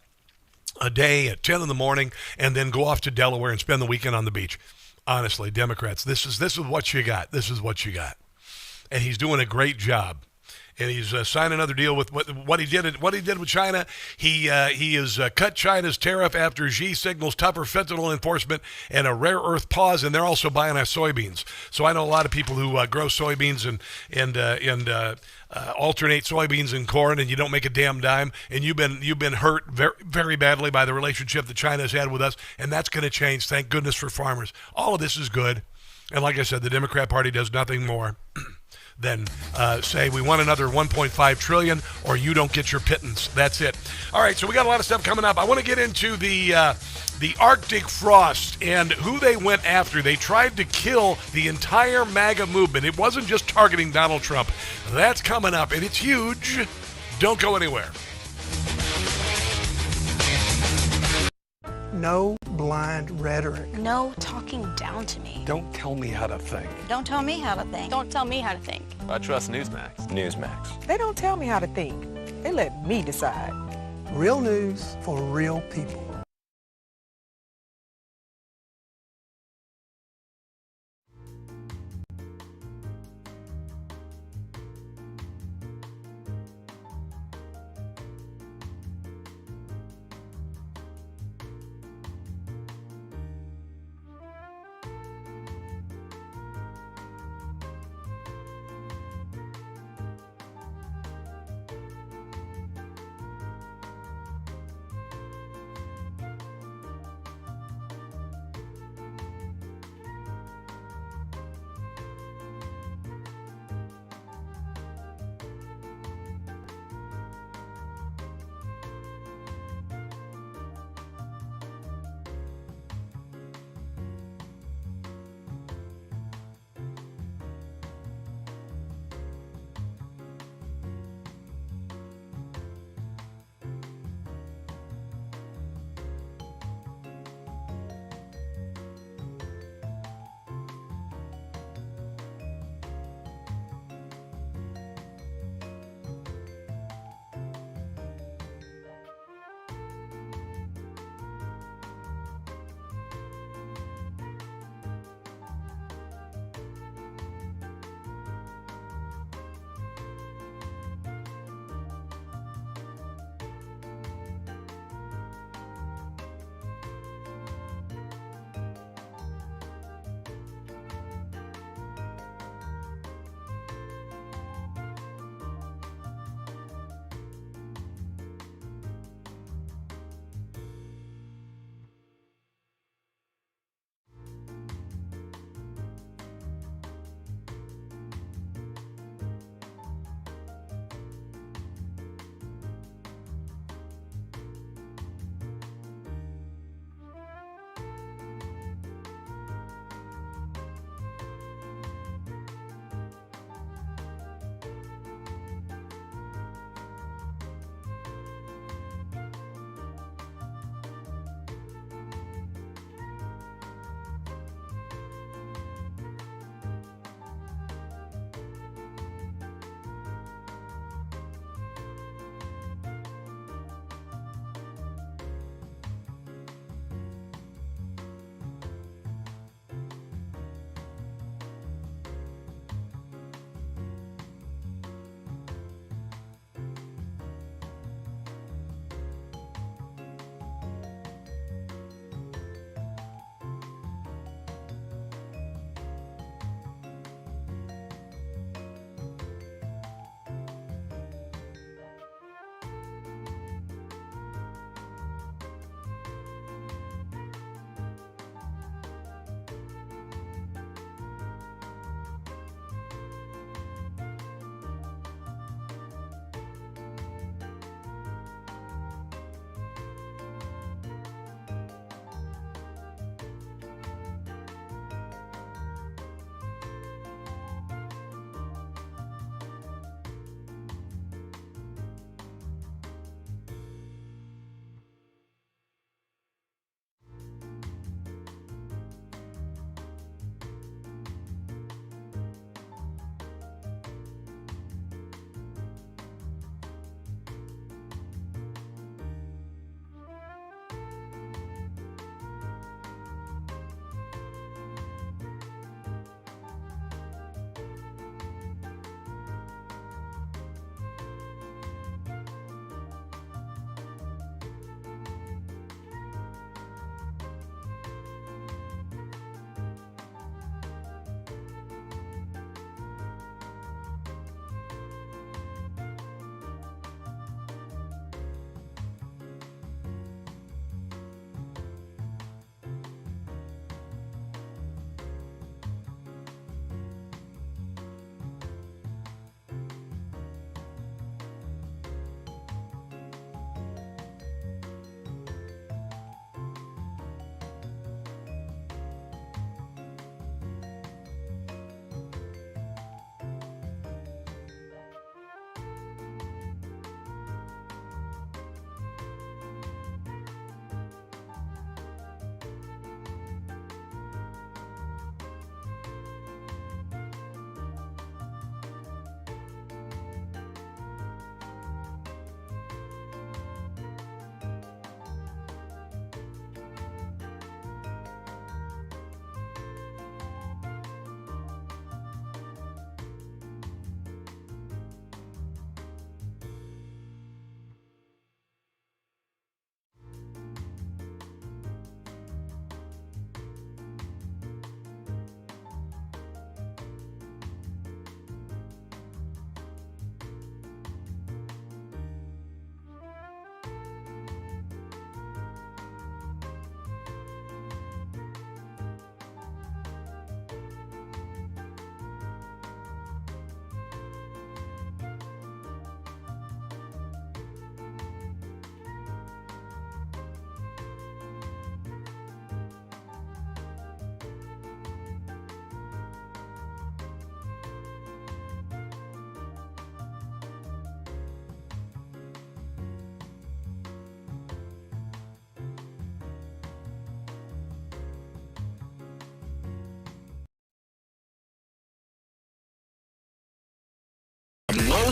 day at 10 in the morning and then go off to Delaware and spend the weekend on the beach. Honestly, Democrats, this is what you got. This is what you got. And he's doing a great job. And he's signed another deal with what he did with China. He has cut China's tariff after Xi signals tougher fentanyl enforcement and a rare earth pause, and they're also buying our soybeans. So I know a lot of people who grow soybeans and alternate soybeans and corn, and you don't make a damn dime. And you've been hurt very, very badly by the relationship that China's had with us, and that's going to change. Thank goodness for farmers. All of this is good, and like I said, the Democrat Party does nothing more than say we want another $1.5 trillion or you don't get your pittance. That's it. All right, so we got a lot of stuff coming up. I want to get into the Arctic frost and who they went after. They tried to kill the entire MAGA movement. It wasn't just targeting Donald Trump. That's coming up, and it's huge. Don't go anywhere. No blind rhetoric. No talking down to me. Don't tell me how to think. Don't tell me how to think. Don't tell me how to think. I trust NEWSMAX. NEWSMAX. They don't tell me how to think. They let me decide. Real news for real people.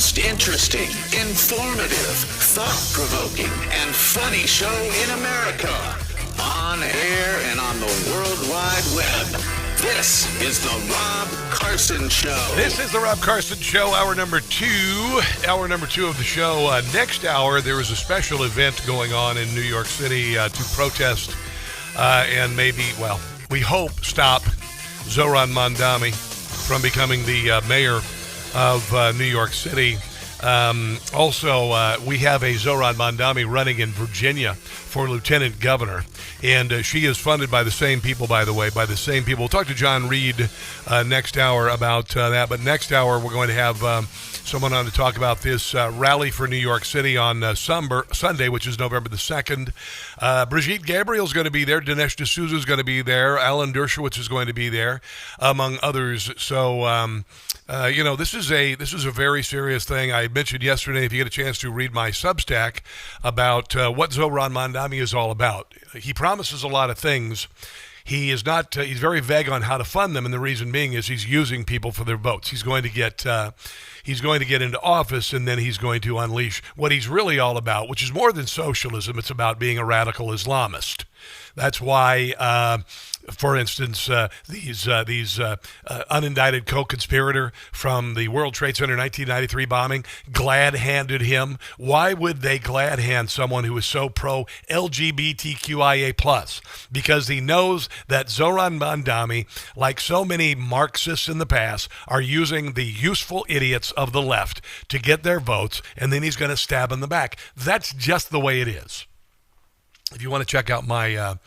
most interesting, informative, thought-provoking, and funny show in America. On air and on the World Wide Web. This is the Rob Carson Show. This is the Rob Carson Show, hour number two of the show. Next hour, there is a special event going on in New York City to protest and maybe, well, we hope stop Zohran Mamdani from becoming the mayor of New York City. Also, we have a Zohran Mamdani running in Virginia for lieutenant governor. And she is funded by the same people, by the way, We'll talk to John Reed next hour about that. But next hour, we're going to have someone on to talk about this rally for New York City on Sunday, which is November the 2nd. Brigitte Gabriel's going to be there. Dinesh D'Souza is going to be there. Alan Dershowitz is going to be there, among others. So, this is a very serious thing. I mentioned yesterday, if you get a chance to read my Substack about what Zohran Mamdani is all about. He promises a lot of things. He is not. He's very vague on how to fund them, and the reason being is he's using people for their votes. He's going to get into office, and then he's going to unleash what he's really all about, which is more than socialism. It's about being a radical Islamist. That's why, for instance, these unindicted co-conspirator from the World Trade Center 1993 bombing glad-handed him. Why would they glad-hand someone who is so pro-LGBTQIA+? Because he knows that Zohran Mamdani, like so many Marxists in the past, are using the useful idiots of the left to get their votes, and then he's going to stab in the back. That's just the way it is. If you want to check out my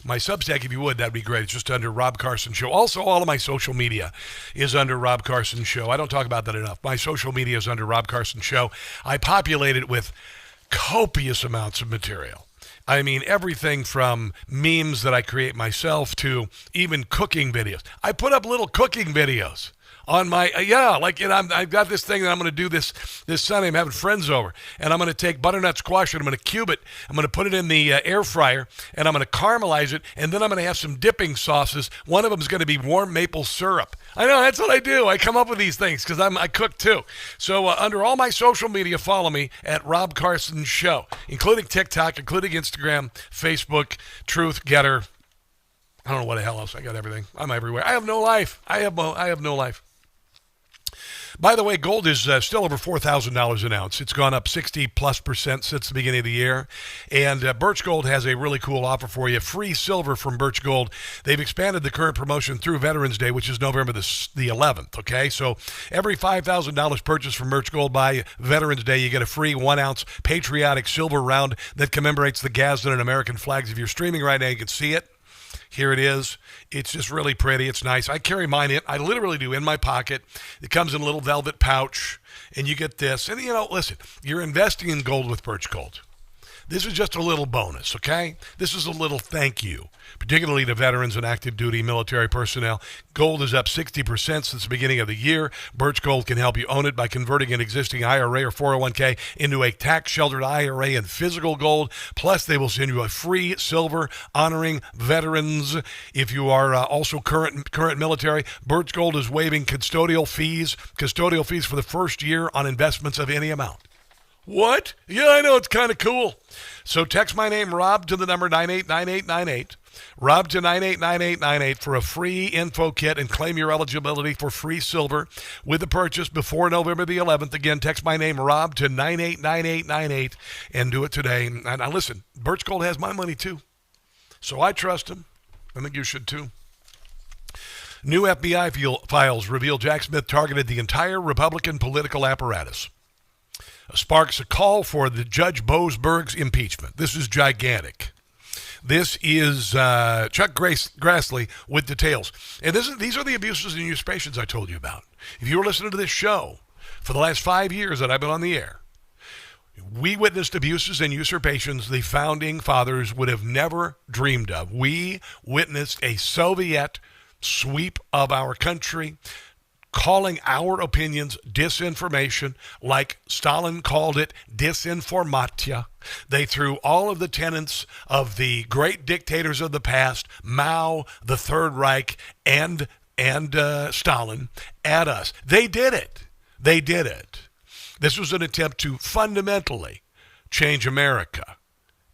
Substack, if you would, that'd be great. It's just under Rob Carson Show. Also, all of my social media is under Rob Carson Show. I don't talk about that enough. My social media is under Rob Carson Show. I populate it with copious amounts of material. I mean, everything from memes that I create myself to even cooking videos. I put up little cooking videos on my, I've got this thing that I'm going to do this Sunday. I'm having friends over, and I'm going to take butternut squash, and I'm going to cube it. I'm going to put it in the air fryer, and I'm going to caramelize it, and then I'm going to have some dipping sauces. One of them is going to be warm maple syrup. I know, that's what I do. I come up with these things because I cook too. So under all my social media, follow me at Rob Carson Show, including TikTok, including Instagram, Facebook, Truth, Getter. I don't know what the hell else. I got everything. I'm everywhere. I have no life. I have no life. By the way, gold is still over $4,000 an ounce. It's gone up 60+% since the beginning of the year. And Birch Gold has a really cool offer for you. Free silver from Birch Gold. They've expanded the current promotion through Veterans Day, which is November the 11th, okay? So every $5,000 purchase from Birch Gold by Veterans Day, you get a free 1-ounce patriotic silver round that commemorates the Gadsden and American flags. If you're streaming right now, you can see it. Here it is. It's just really pretty. It's nice. I carry mine in. I literally do in my pocket. It comes in a little velvet pouch, and you get this. And, listen, you're investing in gold with Birch Gold. This is just a little bonus, okay? This is a little thank you, particularly to veterans and active duty military personnel. Gold is up 60% since the beginning of the year. Birch Gold can help you own it by converting an existing IRA or 401k into a tax-sheltered IRA in physical gold. Plus, they will send you a free silver honoring veterans. If you are also current military, Birch Gold is waiving custodial fees for the first year on investments of any amount. What? Yeah, I know. It's kind of cool. So text my name, Rob, to the number 989898. Rob to 989898 for a free info kit and claim your eligibility for free silver with the purchase before November the 11th. Again, text my name, Rob, to 989898 and do it today. And now listen, Birch Gold has my money too. So I trust him. I think you should too. New FBI files reveal Jack Smith targeted the entire Republican political apparatus. Sparks a call for the Judge Boasberg's impeachment. This is gigantic. This is Chuck Grassley with details. And these are the abuses and usurpations I told you about. If you were listening to this show for the last 5 years that I've been on the air, we witnessed abuses and usurpations the founding fathers would have never dreamed of. We witnessed a Soviet sweep of our country, calling our opinions disinformation, like Stalin called it disinformatia. They threw all of the tenets of the great dictators of the past, Mao, the Third Reich, and Stalin, at us. They did it. This was an attempt to fundamentally change America,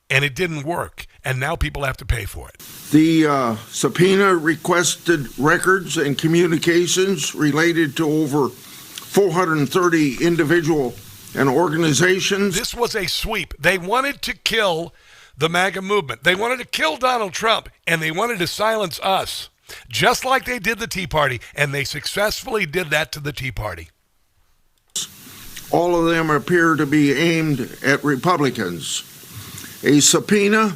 and it didn't work, and now people have to pay for it. The subpoena requested records and communications related to over 430 individual and organizations. This was a sweep. They wanted to kill the MAGA movement. They wanted to kill Donald Trump, and they wanted to silence us, just like they did the Tea Party, and they successfully did that to the Tea Party. All of them appear to be aimed at Republicans. A subpoena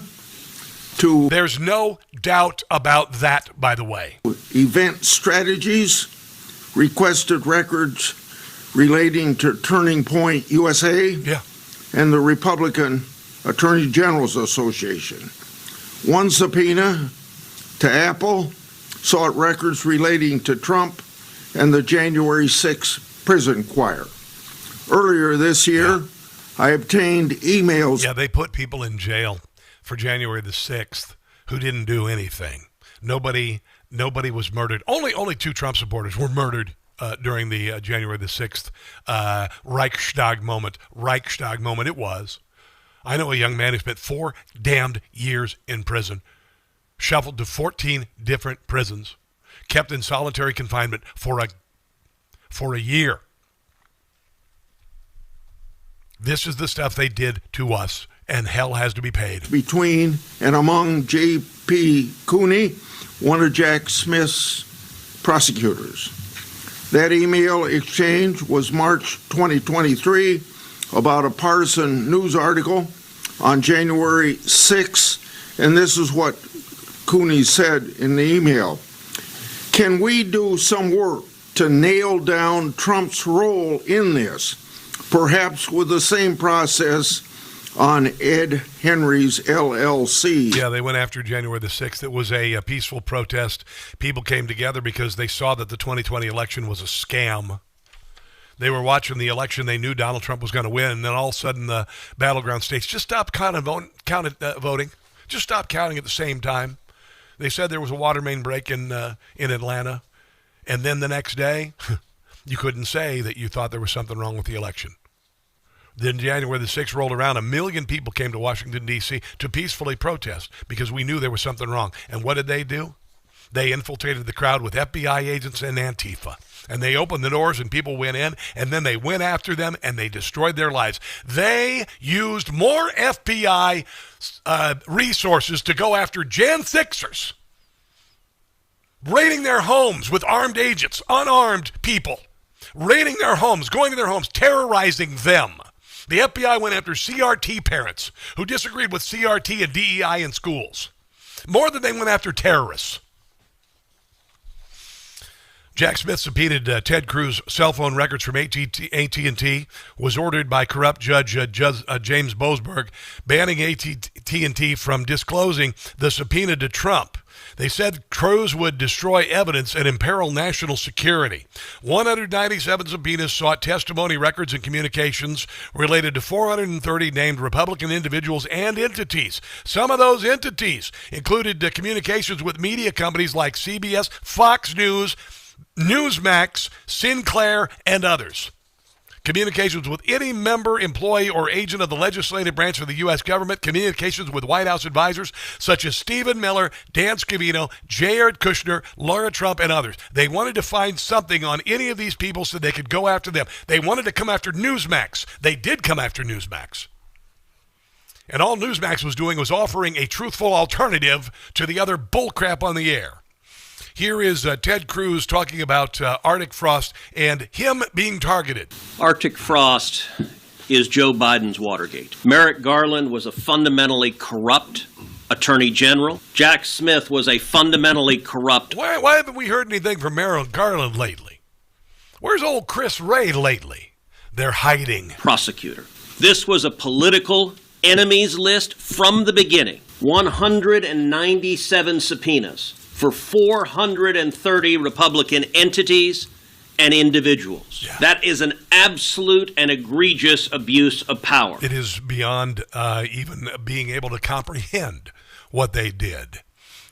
to... There's no doubt about that, by the way. Event strategies, requested records relating to Turning Point USA and the Republican Attorney General's Association. One subpoena to Apple sought records relating to Trump and the January 6th prison choir. Earlier this year, I obtained emails. Yeah, they put people in jail for January the 6th who didn't do anything. Nobody was murdered. Only 2 Trump supporters were murdered during the January the 6th Reichstag moment. It was. I know a young man who spent 4 damned years in prison, shuffled to 14 different prisons, kept in solitary confinement for a year. This is the stuff they did to us, and hell has to be paid. Between and among J.P. Cooney, one of Jack Smith's prosecutors. That email exchange was March 2023 about a partisan news article on January 6th, and this is what Cooney said in the email. Can we do some work to nail down Trump's role in this? Perhaps with the same process on Ed Henry's LLC. Yeah, they went after January the 6th. It was a peaceful protest. People came together because they saw that the 2020 election was a scam. They were watching the election. They knew Donald Trump was going to win, and then all of a sudden the battleground states just stopped voting. Just stopped counting at the same time. They said there was a water main break in Atlanta, and then the next day, you couldn't say that you thought there was something wrong with the election. Then January the 6th rolled around. 1 million people came to Washington, D.C. to peacefully protest because we knew there was something wrong. And what did they do? They infiltrated the crowd with FBI agents and Antifa. And they opened the doors and people went in, and then they went after them and they destroyed their lives. They used more FBI resources to go after Jan 6ers, raiding their homes with armed agents, unarmed people, raiding their homes, going to their homes, terrorizing them. The FBI went after CRT parents who disagreed with CRT and DEI in schools, more than they went after terrorists. Jack Smith subpoenaed Ted Cruz cell phone records from AT&T, was ordered by corrupt Judge James Boasberg, banning AT&T from disclosing the subpoena to Trump. They said Cruz would destroy evidence and imperil national security. 197 subpoenas sought testimony, records, and communications related to 430 named Republican individuals and entities. Some of those entities included communications with media companies like CBS, Fox News, NEWSMAX, Sinclair, and others. Communications with any member, employee, or agent of the legislative branch of the U.S. government. Communications with White House advisors such as Stephen Miller, Dan Scavino, Jared Kushner, Laura Trump, and others. They wanted to find something on any of these people so they could go after them. They wanted to come after NEWSMAX. They did come after NEWSMAX. And all NEWSMAX was doing was offering a truthful alternative to the other bullcrap on the air. Here is Ted Cruz talking about Arctic frost and him being targeted. Arctic frost is Joe Biden's Watergate. Merrick Garland was a fundamentally corrupt attorney general. Jack Smith was a fundamentally corrupt... Why haven't we heard anything from Merrick Garland lately? Where's old Chris Wray lately? They're hiding. ...prosecutor. This was a political enemies list from the beginning. 197 subpoenas for 430 Republican entities and individuals. Yeah. That is an absolute and egregious abuse of power. It is beyond even being able to comprehend what they did.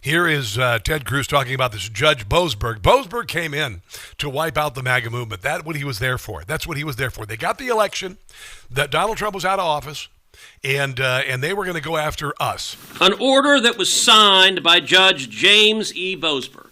Here is Ted Cruz talking about this Judge Boasberg. Boasberg came in to wipe out the MAGA movement. That's what he was there for. That's what he was there for. They got the election. That Donald Trump was out of office, and they were going to go after us. An order that was signed by Judge James E. Boasberg.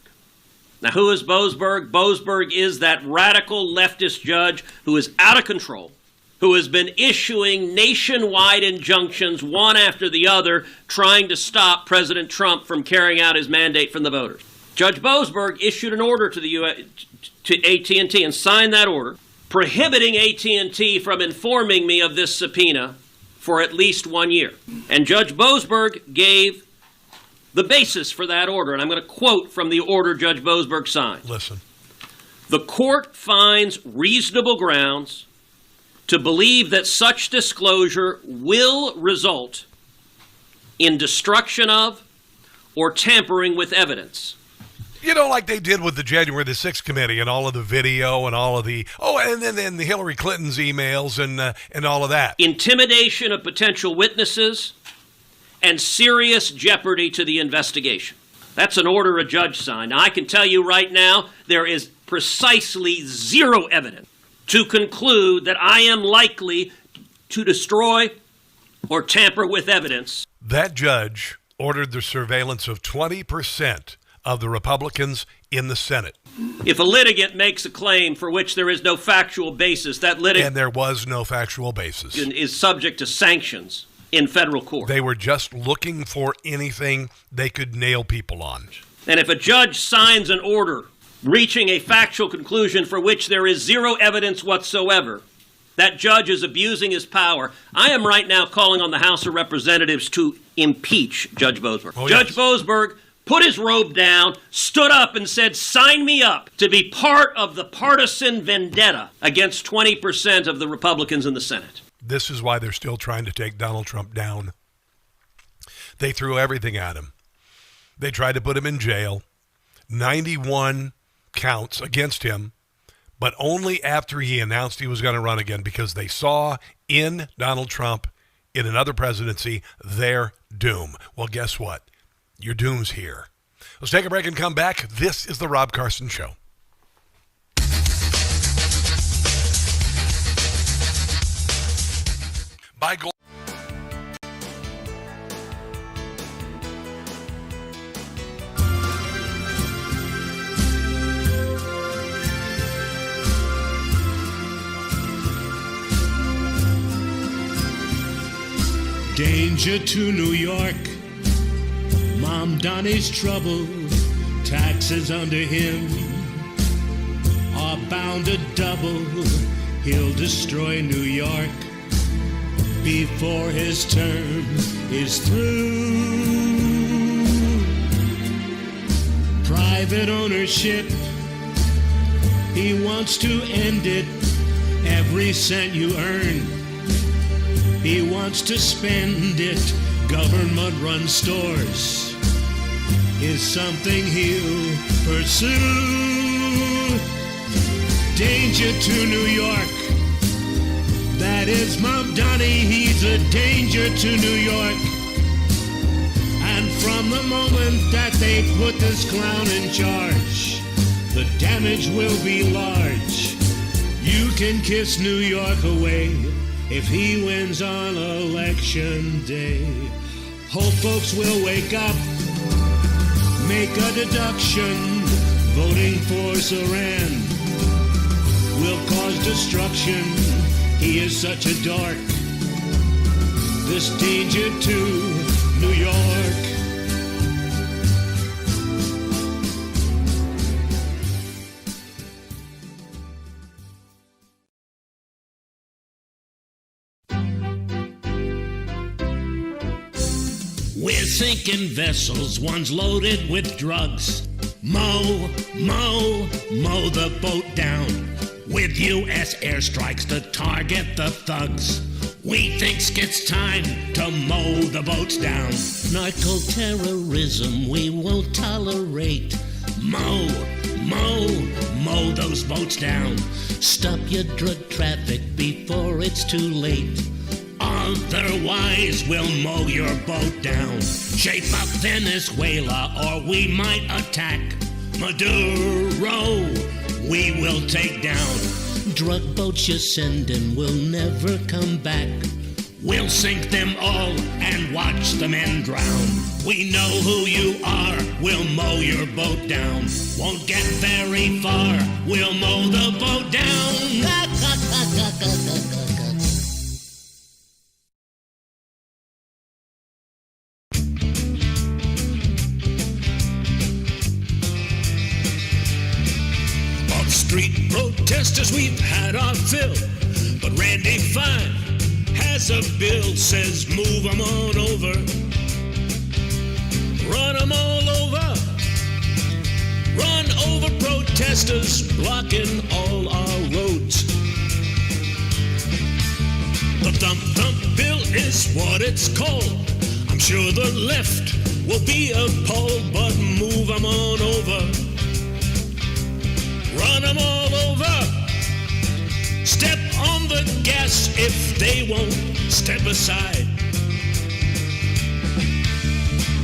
Now, who is Boasberg? Boasberg is that radical leftist judge who is out of control, who has been issuing nationwide injunctions, one after the other, trying to stop President Trump from carrying out his mandate from the voters. Judge Boasberg issued an order to AT&T and signed that order, prohibiting AT&T from informing me of this subpoena for at least 1 year. And Judge Boasberg gave the basis for that order, and I'm going to quote from the order Judge Boasberg signed. Listen. The court finds reasonable grounds to believe that such disclosure will result in destruction of or tampering with evidence. You know, like they did with the January the 6th committee and all of the video and all of the, and then the Hillary Clinton's emails and all of that. Intimidation of potential witnesses and serious jeopardy to the investigation. That's an order a judge signed. Now, I can tell you right now, there is precisely zero evidence to conclude that I am likely to destroy or tamper with evidence. That judge ordered the surveillance of 20% of the Republicans in the Senate. If a litigant makes a claim for which there is no factual basis, that litigant... And there was no factual basis. ...is subject to sanctions in federal court. They were just looking for anything they could nail people on. And if a judge signs an order reaching a factual conclusion for which there is zero evidence whatsoever, that judge is abusing his power. I am right now calling on the House of Representatives to impeach Judge Boasberg. Judge Boasberg put his robe down, stood up and said, sign me up to be part of the partisan vendetta against 20% of the Republicans in the Senate. This is why they're still trying to take Donald Trump down. They threw everything at him. They tried to put him in jail. 91 counts against him, but only after he announced he was going to run again, because they saw in Donald Trump, in another presidency, their doom. Well, guess what? Your doom's here. Let's take a break and come back. This is the Rob Carson Show. By goal. Danger to New York, Mom Donnie's trouble, taxes under him are bound to double. He'll destroy New York before his term is through. Private ownership, he wants to end it, every cent you earn. He wants to spend it. Government-run stores is something he'll pursue. Danger to New York. That is Mom Donnie. He's a danger to New York. And from the moment that they put this clown in charge, the damage will be large. You can kiss New York away if he wins on Election Day. Hope folks will wake up, make a deduction. Voting for Saran will cause destruction. He is such a dork. This danger to New York. We're sinking vessels, one's loaded with drugs. Mow the boat down. With U.S. airstrikes to target the thugs. We think it's time to mow the boats down. Narco-terrorism we won't tolerate. Mow those boats down. Stop your drug traffic before it's too late. Otherwise, we'll mow your boat down. Shape up Venezuela, or we might attack. Maduro, we will take down. Drug boats you're sending will never come back. We'll sink them all and watch the men drown. We know who you are, we'll mow your boat down. Won't get very far, we'll mow the boat down. Of street protesters we've had our fill, but Randy Fine has a bill, says move them on over. Run them all over. Run over protesters blocking all our roads. The Thump Thump bill is what it's called. I'm sure the left will be appalled, but move them on over. Run them all over. Step on the gas if they won't step aside.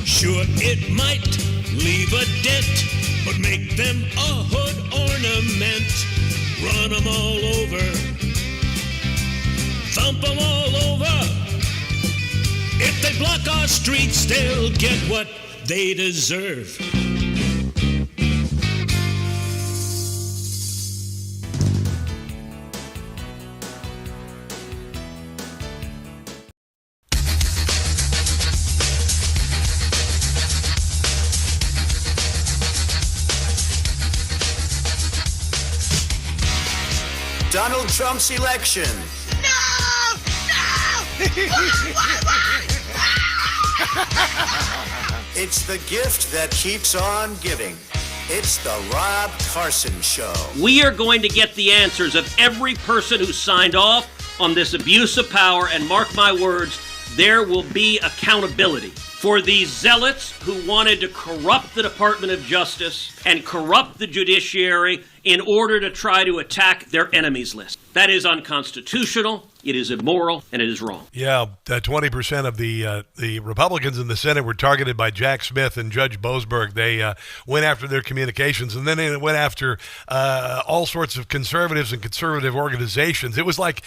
Sure, it might leave a dent, but make them a hood ornament. Run them all over. Thump them all over. If they block our streets, they'll get what they deserve. Donald Trump's election. No! It's the gift that keeps on giving. It's the Rob Carson Show. We are going to get the answers of every person who signed off on this abuse of power, and mark my words, there will be accountability for these zealots who wanted to corrupt the Department of Justice and corrupt the judiciary in order to try to attack their enemies list. That is unconstitutional, it is immoral, and it is wrong. Yeah, 20% of the Republicans in the Senate were targeted by Jack Smith and Judge Boasberg. They went after their communications, and then they went after all sorts of conservatives and conservative organizations. It was like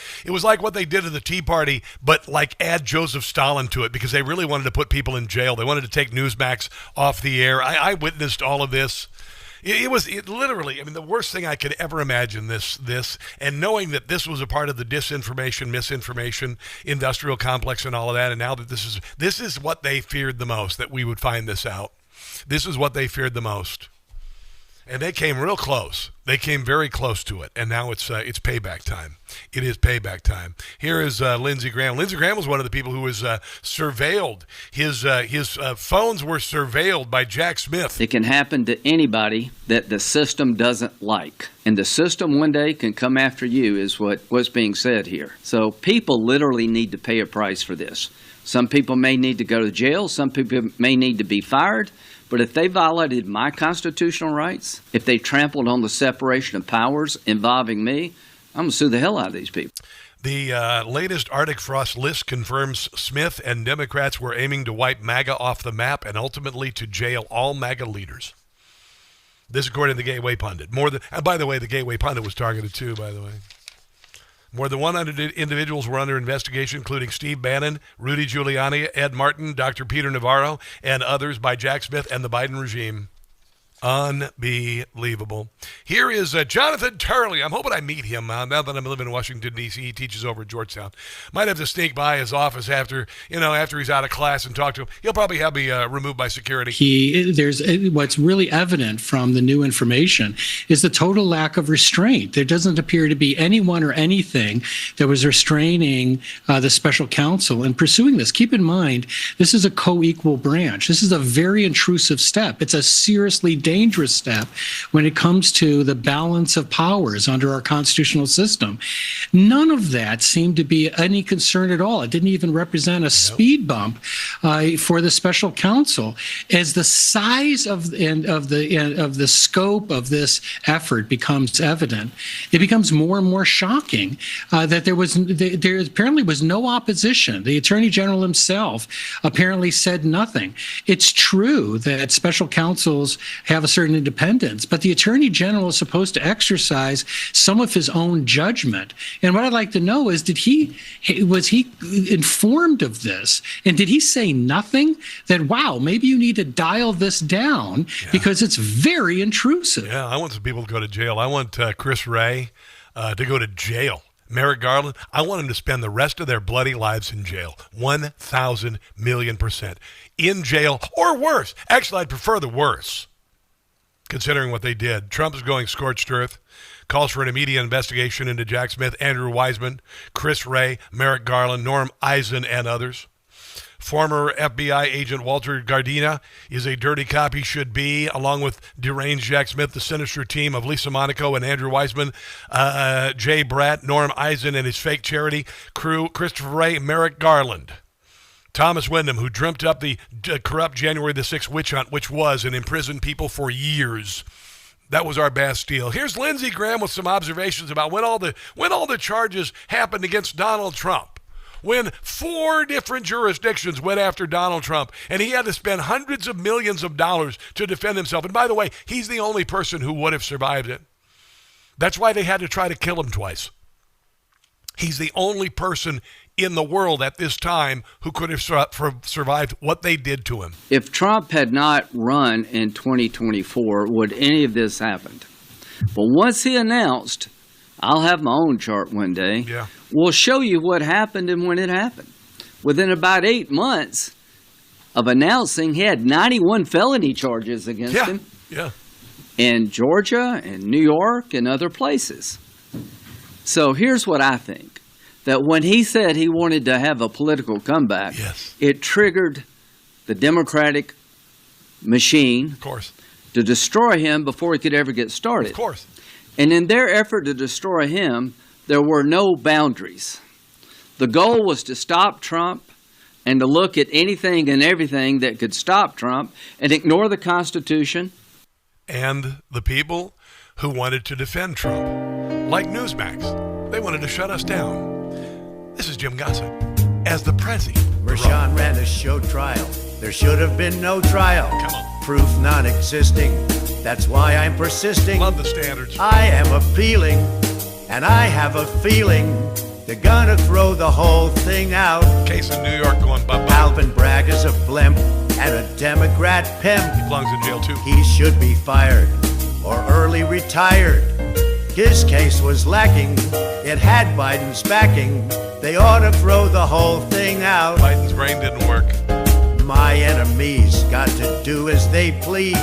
what they did to the Tea Party, but like add Joseph Stalin to it, because they really wanted to put people in jail. They wanted to take Newsmax off the air. I witnessed all of this. It was literally, I mean, the worst thing I could ever imagine, this, and knowing that this was a part of the disinformation, misinformation, industrial complex and all of that, and now that this is what they feared the most, that we would find this out. This is what they feared the most. And they came real close. They came very close to it, and now it's payback time. It is payback time. Here is Lindsey Graham. Lindsey Graham was one of the people who was surveilled. His phones were surveilled by Jack Smith. It can happen to anybody that the system doesn't like. And the system one day can come after you, is what's being said here. So people literally need to pay a price for this. Some people may need to go to jail. Some people may need to be fired. But if they violated my constitutional rights, if they trampled on the separation of powers involving me, I'm going to sue the hell out of these people. The latest Arctic frost list confirms Smith and Democrats were aiming to wipe MAGA off the map and ultimately to jail all MAGA leaders. This according to the Gateway Pundit. By the way, the Gateway Pundit was targeted too, by the way. More than 100 individuals were under investigation, including Steve Bannon, Rudy Giuliani, Ed Martin, Dr. Peter Navarro, and others by Jack Smith and the Biden regime. Unbelievable. Here is Jonathan Turley. I'm hoping I meet him now that I'm living in Washington, D.C. He teaches over at Georgetown. Might have to sneak by his office after he's out of class and talk to him. He'll probably have me removed by security. What's really evident from the new information is the total lack of restraint. There doesn't appear to be anyone or anything that was restraining the special counsel in pursuing this. Keep in mind, this is a co-equal branch. This is a very intrusive step. It's a seriously dangerous step when it comes to the balance of powers under our constitutional system. None of that seemed to be any concern at all. It didn't even represent a speed bump for the special counsel. As the size of the scope of this effort becomes evident, it becomes more and more shocking that there apparently was no opposition. The Attorney General himself apparently said nothing. It's true that special counsels have a certain independence, but the Attorney General is supposed to exercise some of his own judgment. And what I'd like to know is, was he informed of this? And did he say nothing? That, wow, maybe you need to dial this down because it's very intrusive. Yeah, I want some people to go to jail. I want Chris Wray to go to jail. Merrick Garland, I want him to spend the rest of their bloody lives in jail. 1,000,000,000% in jail or worse. Actually, I'd prefer the worse, considering what they did. Trump is going scorched earth, calls for an immediate investigation into Jack Smith, Andrew Weissman, Chris Wray, Merrick Garland, Norm Eisen, and others. Former FBI agent Walter Gardina is a dirty cop he should be, along with deranged Jack Smith, the sinister team of Lisa Monaco and Andrew Weissman, Jay Bratt, Norm Eisen and his fake charity crew, Christopher Wray, Merrick Garland. Thomas Wyndham, who dreamt up the corrupt January the 6th witch hunt, which was and imprisoned people for years. That was our Bastille. Here's Lindsey Graham with some observations about when all the charges happened against Donald Trump. When 4 different jurisdictions went after Donald Trump, and he had to spend hundreds of millions of dollars to defend himself. And by the way, he's the only person who would have survived it. That's why they had to try to kill him twice. He's the only person in the world at this time who could have survived what they did to him. If Trump had not run in 2024, would any of this happened? But once he announced, I'll have my own chart one day, we'll show you what happened and when it happened. Within about 8 months of announcing, he had 91 felony charges against him in Georgia and New York and other places. So here's what I think, that when he said he wanted to have a political comeback, it triggered the Democratic machine to destroy him before he could ever get started. Of course. And in their effort to destroy him, there were no boundaries. The goal was to stop Trump and to look at anything and everything that could stop Trump and ignore the Constitution. And the people who wanted to defend Trump, like Newsmax, they wanted to shut us down. This is Jim Gossett as the Prezi. Mershon ran a show trial. There should have been no trial. Come on. Proof non-existing. That's why I'm persisting. Love the standards. I am appealing, and I have a feeling they're gonna throw the whole thing out. Case in New York going bye-bye. Alvin Bragg is a blimp and a Democrat pimp. He belongs in jail too. He should be fired or early retired. His case was lacking. It had Biden's backing. They ought to throw the whole thing out. Biden's brain didn't work. My enemies got to do as they please.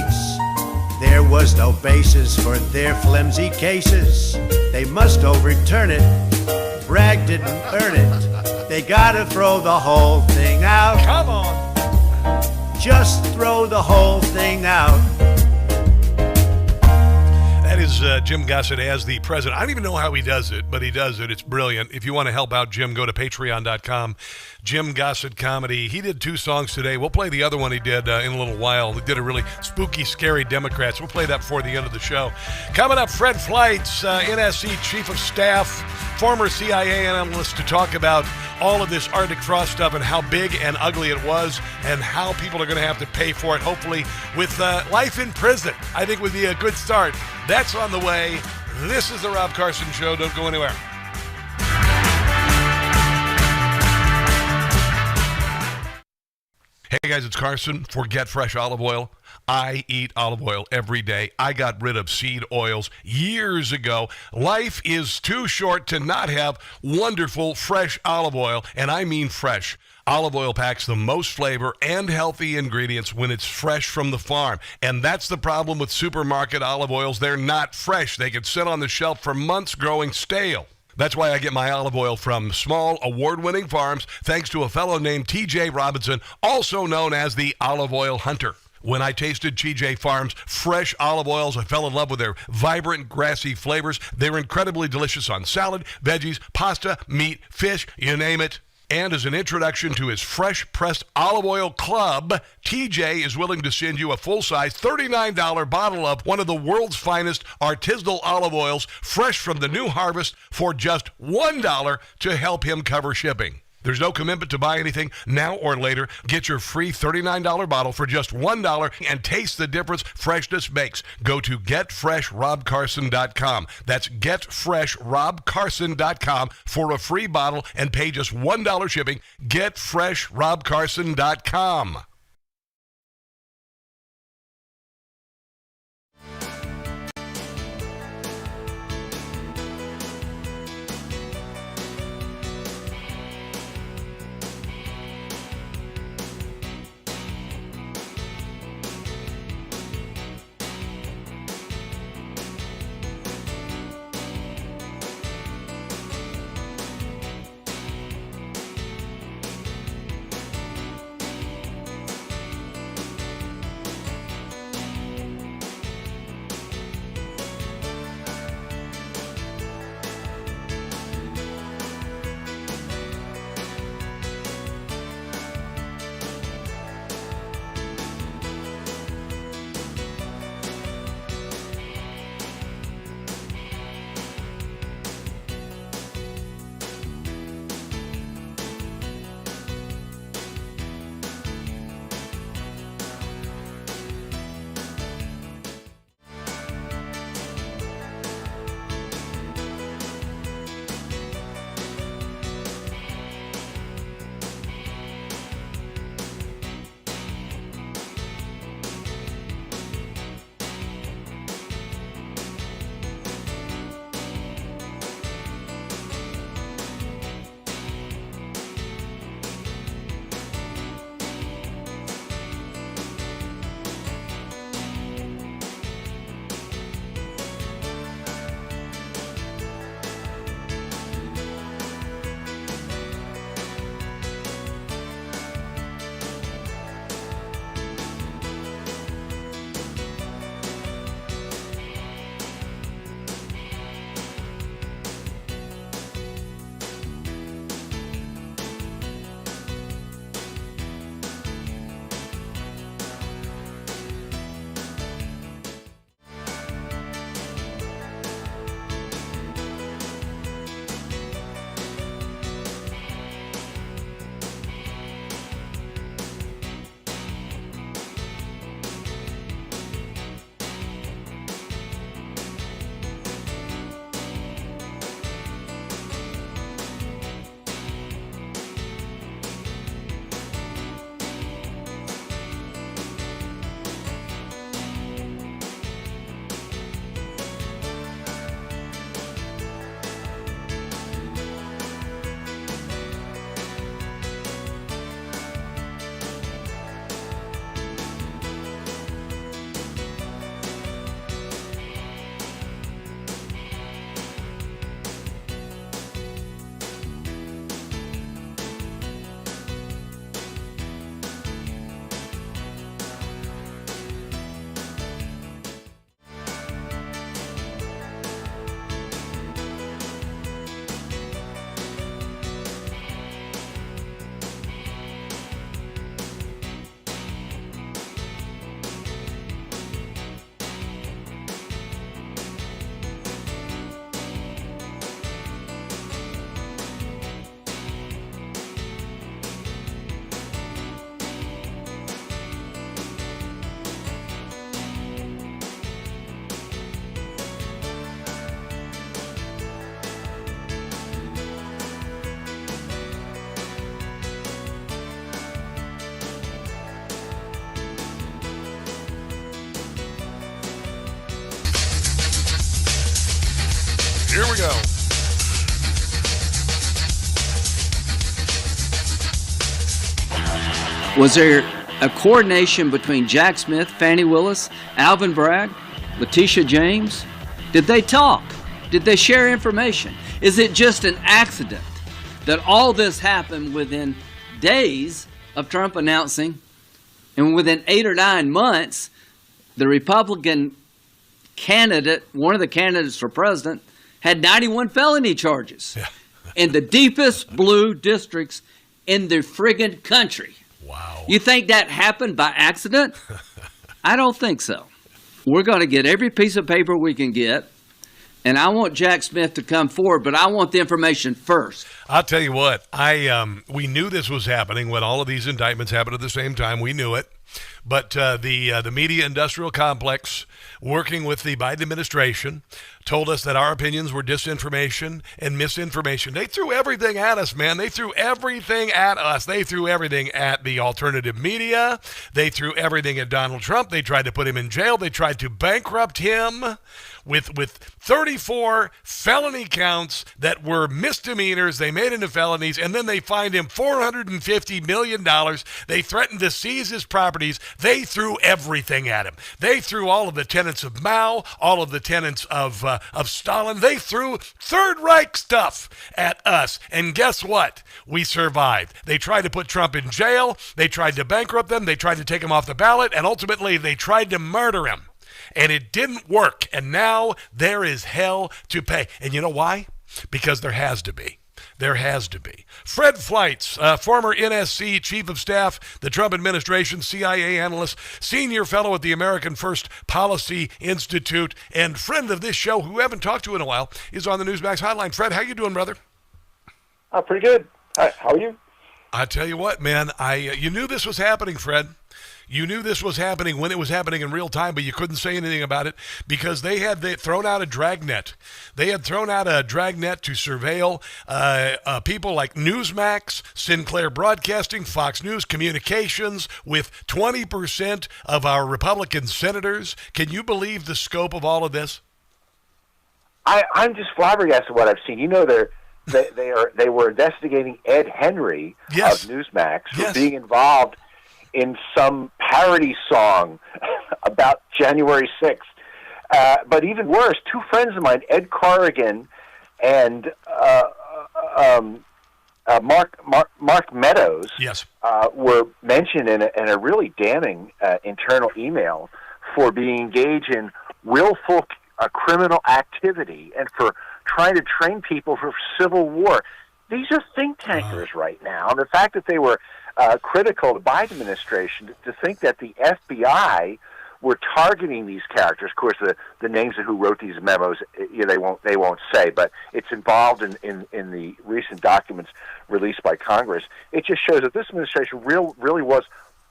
There was no basis for their flimsy cases. They must overturn it. Bragg didn't earn it. They gotta throw the whole thing out. Come on. Just throw the whole thing out. That is Jim Gossett as the president. I don't even know how he does it, but he does it. It's brilliant. If you want to help out Jim, go to patreon.com. Jim Gossett Comedy. He did 2 songs today. We'll play the other one he did in a little while. He did a really spooky, scary Democrats. We'll play that before the end of the show. Coming up, Fred Fleitz, NSC Chief of Staff, former CIA analyst, to talk about all of this Arctic frost stuff and how big and ugly it was and how people are going to have to pay for it, hopefully with life in prison. I think would be a good start. That's on the way. This is the Rob Carson Show. Don't go anywhere. Hey guys, it's Carson. Forget fresh olive oil. I eat olive oil every day. I got rid of seed oils years ago. Life is too short to not have wonderful fresh olive oil, and I mean fresh. Olive oil packs the most flavor and healthy ingredients when it's fresh from the farm. And that's the problem with supermarket olive oils. They're not fresh. They can sit on the shelf for months growing stale. That's why I get my olive oil from small, award-winning farms, thanks to a fellow named T.J. Robinson, also known as the Olive Oil Hunter. When I tasted TJ Farms fresh olive oils, I fell in love with their vibrant, grassy flavors. They're incredibly delicious on salad, veggies, pasta, meat, fish, you name it. And as an introduction to his fresh pressed olive oil club, TJ is willing to send you a full-size $39 bottle of one of the world's finest artisanal olive oils, fresh from the new harvest, for just $1 to help him cover shipping. There's no commitment to buy anything now or later. Get your free $39 bottle for just $1 and taste the difference freshness makes. Go to GetFreshRobCarson.com. That's GetFreshRobCarson.com for a free bottle and pay just $1 shipping. GetFreshRobCarson.com. Here we go. Was there a coordination between Jack Smith, Fannie Willis, Alvin Bragg, Letitia James? Did they talk? Did they share information? Is it just an accident that all this happened within days of Trump announcing And within 8 or 9 months, the Republican candidate, one of the candidates for president, had 91 felony charges in the deepest blue districts in the friggin' country. Wow. You think that happened by accident? I don't think so. We're going to get every piece of paper we can get, and I want Jack Smith to come forward, but I want the information first. I'll tell you what, we knew this was happening when all of these indictments happened at the same time. We knew it. But the media industrial complex, working with the Biden administration, told us that our opinions were disinformation and misinformation. They threw everything at us, man. They threw everything at us. They threw everything at the alternative media. They threw everything at Donald Trump. They tried to put him in jail. They tried to bankrupt him with 34 felony counts that were misdemeanors. They made into felonies, and then they fined him $450 million. They threatened to seize his properties. They threw everything at him. They threw all of the tenets of Mao, all of the tenets of Stalin. They threw Third Reich stuff at us. And guess what? We survived. They tried to put Trump in jail. They tried to bankrupt him. They tried to take him off the ballot. And ultimately, they tried to murder him. And it didn't work. And now there is hell to pay. And you know why? Because there has to be. There has to be. Fred Fleitz, former NSC Chief of Staff, the Trump administration, CIA analyst, senior fellow at the American First Policy Institute, and friend of this show who we haven't talked to in a while, is on the NEWSMAX hotline. Fred, how you doing, brother? Pretty good. Hi, how are you? I tell you what, man, you knew this was happening, Fred. You knew this was happening when it was happening in real time, but you couldn't say anything about it because they had thrown out a dragnet. They had thrown out a dragnet to surveil people like NEWSMAX, Sinclair Broadcasting, Fox News Communications, with 20% of our Republican senators. Can you believe the scope of all of this? I'm just flabbergasted what I've seen. You know, they were investigating Ed Henry of NEWSMAX for being involved in some parody song about January 6th. But even worse, two friends of mine, Ed Corrigan and Mark Meadows, were mentioned in a really damning internal email for being engaged in willful criminal activity and for trying to train people for civil war. These are think tankers right now. And the fact that they were critical to Biden administration, to think that the FBI were targeting these characters. Of course, the names of who wrote these memos, they won't say, but it's involved in the recent documents released by Congress. It just shows that this administration really was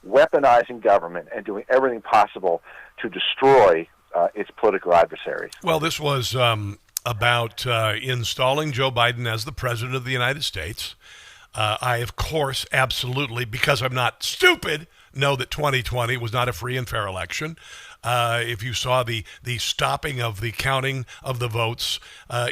weaponizing government and doing everything possible to destroy its political adversaries. Well, this was about installing Joe Biden as the president of the United States. I, of course, absolutely, because I'm not stupid, know that 2020 was not a free and fair election. If you saw the stopping of the counting of the votes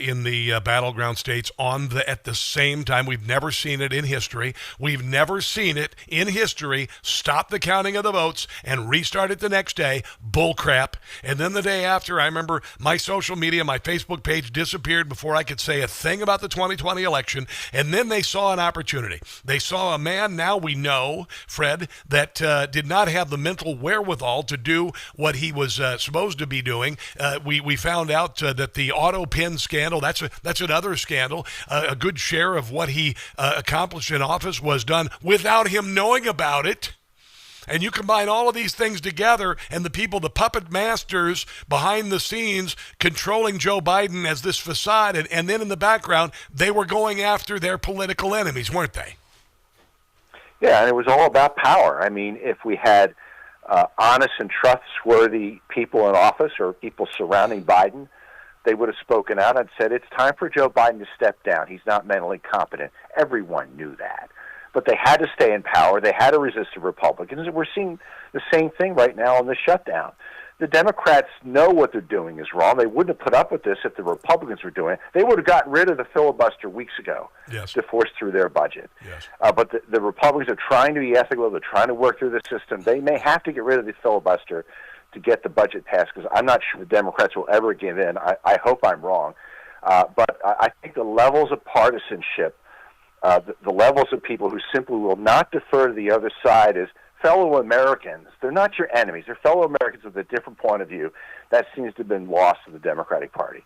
in the battleground states at the same time, we've never seen it in history. We've never seen it in history. Stop the counting of the votes and restart it the next day. Bull crap. And then the day after, I remember my social media, my Facebook page disappeared before I could say a thing about the 2020 election. And then they saw an opportunity. They saw a man, now we know, Fred, that did not have the mental wherewithal to do what he was supposed to be doing. We found out that the auto pin scandal, that's another scandal. A good share of what he accomplished in office was done without him knowing about it. And you combine all of these things together, and the puppet masters behind the scenes controlling Joe Biden as this facade, and then in the background, they were going after their political enemies, weren't they? Yeah, and it was all about power. I mean, if we had honest and trustworthy people in office or people surrounding Biden, they would have spoken out and said, it's time for Joe Biden to step down. He's not mentally competent. Everyone knew that. But they had to stay in power. They had to resist the Republicans. And we're seeing the same thing right now in the shutdown. The Democrats know what they're doing is wrong. They wouldn't have put up with this if the Republicans were doing it. They would have gotten rid of the filibuster weeks ago to force through their budget. But the Republicans are trying to be ethical. They're trying to work through the system. They may have to get rid of the filibuster to get the budget passed, because I'm not sure the Democrats will ever give in. I hope I'm wrong. But I think the levels of partisanship, the levels of people who simply will not defer to the other side is fellow Americans. They're not your enemies. They're fellow Americans with a different point of view. That seems to have been lost to the Democratic Party.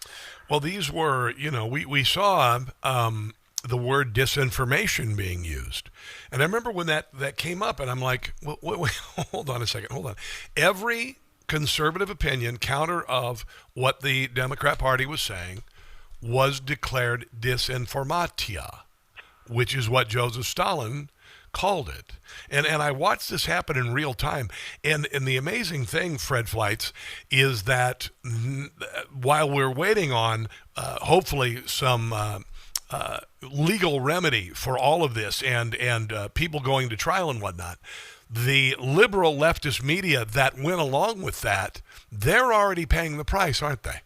Well, these were, we saw the word disinformation being used. And I remember when that came up, and I'm like, wait, hold on a second, hold on. Every conservative opinion counter of what the Democrat Party was saying was declared disinformatia, which is what Joseph Stalin called it. And I watched this happen in real time. And the amazing thing, Fred Fleitz, is that while we're waiting on hopefully some legal remedy for all of this and people going to trial and whatnot, the liberal leftist media that went along with that, they're already paying the price, aren't they?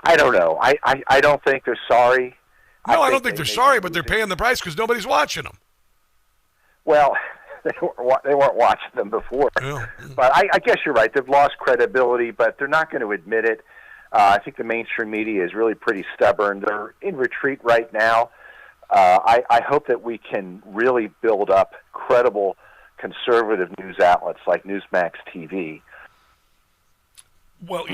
I don't know. I don't think they're sorry. No, I don't think they're sorry, but they're paying the price because nobody's watching them. Well, they weren't watching them before. Yeah. But I guess you're right. They've lost credibility, but they're not going to admit it. I think the mainstream media is really pretty stubborn. They're in retreat right now. I hope that we can really build up credible conservative news outlets like NEWSMAX TV. Well,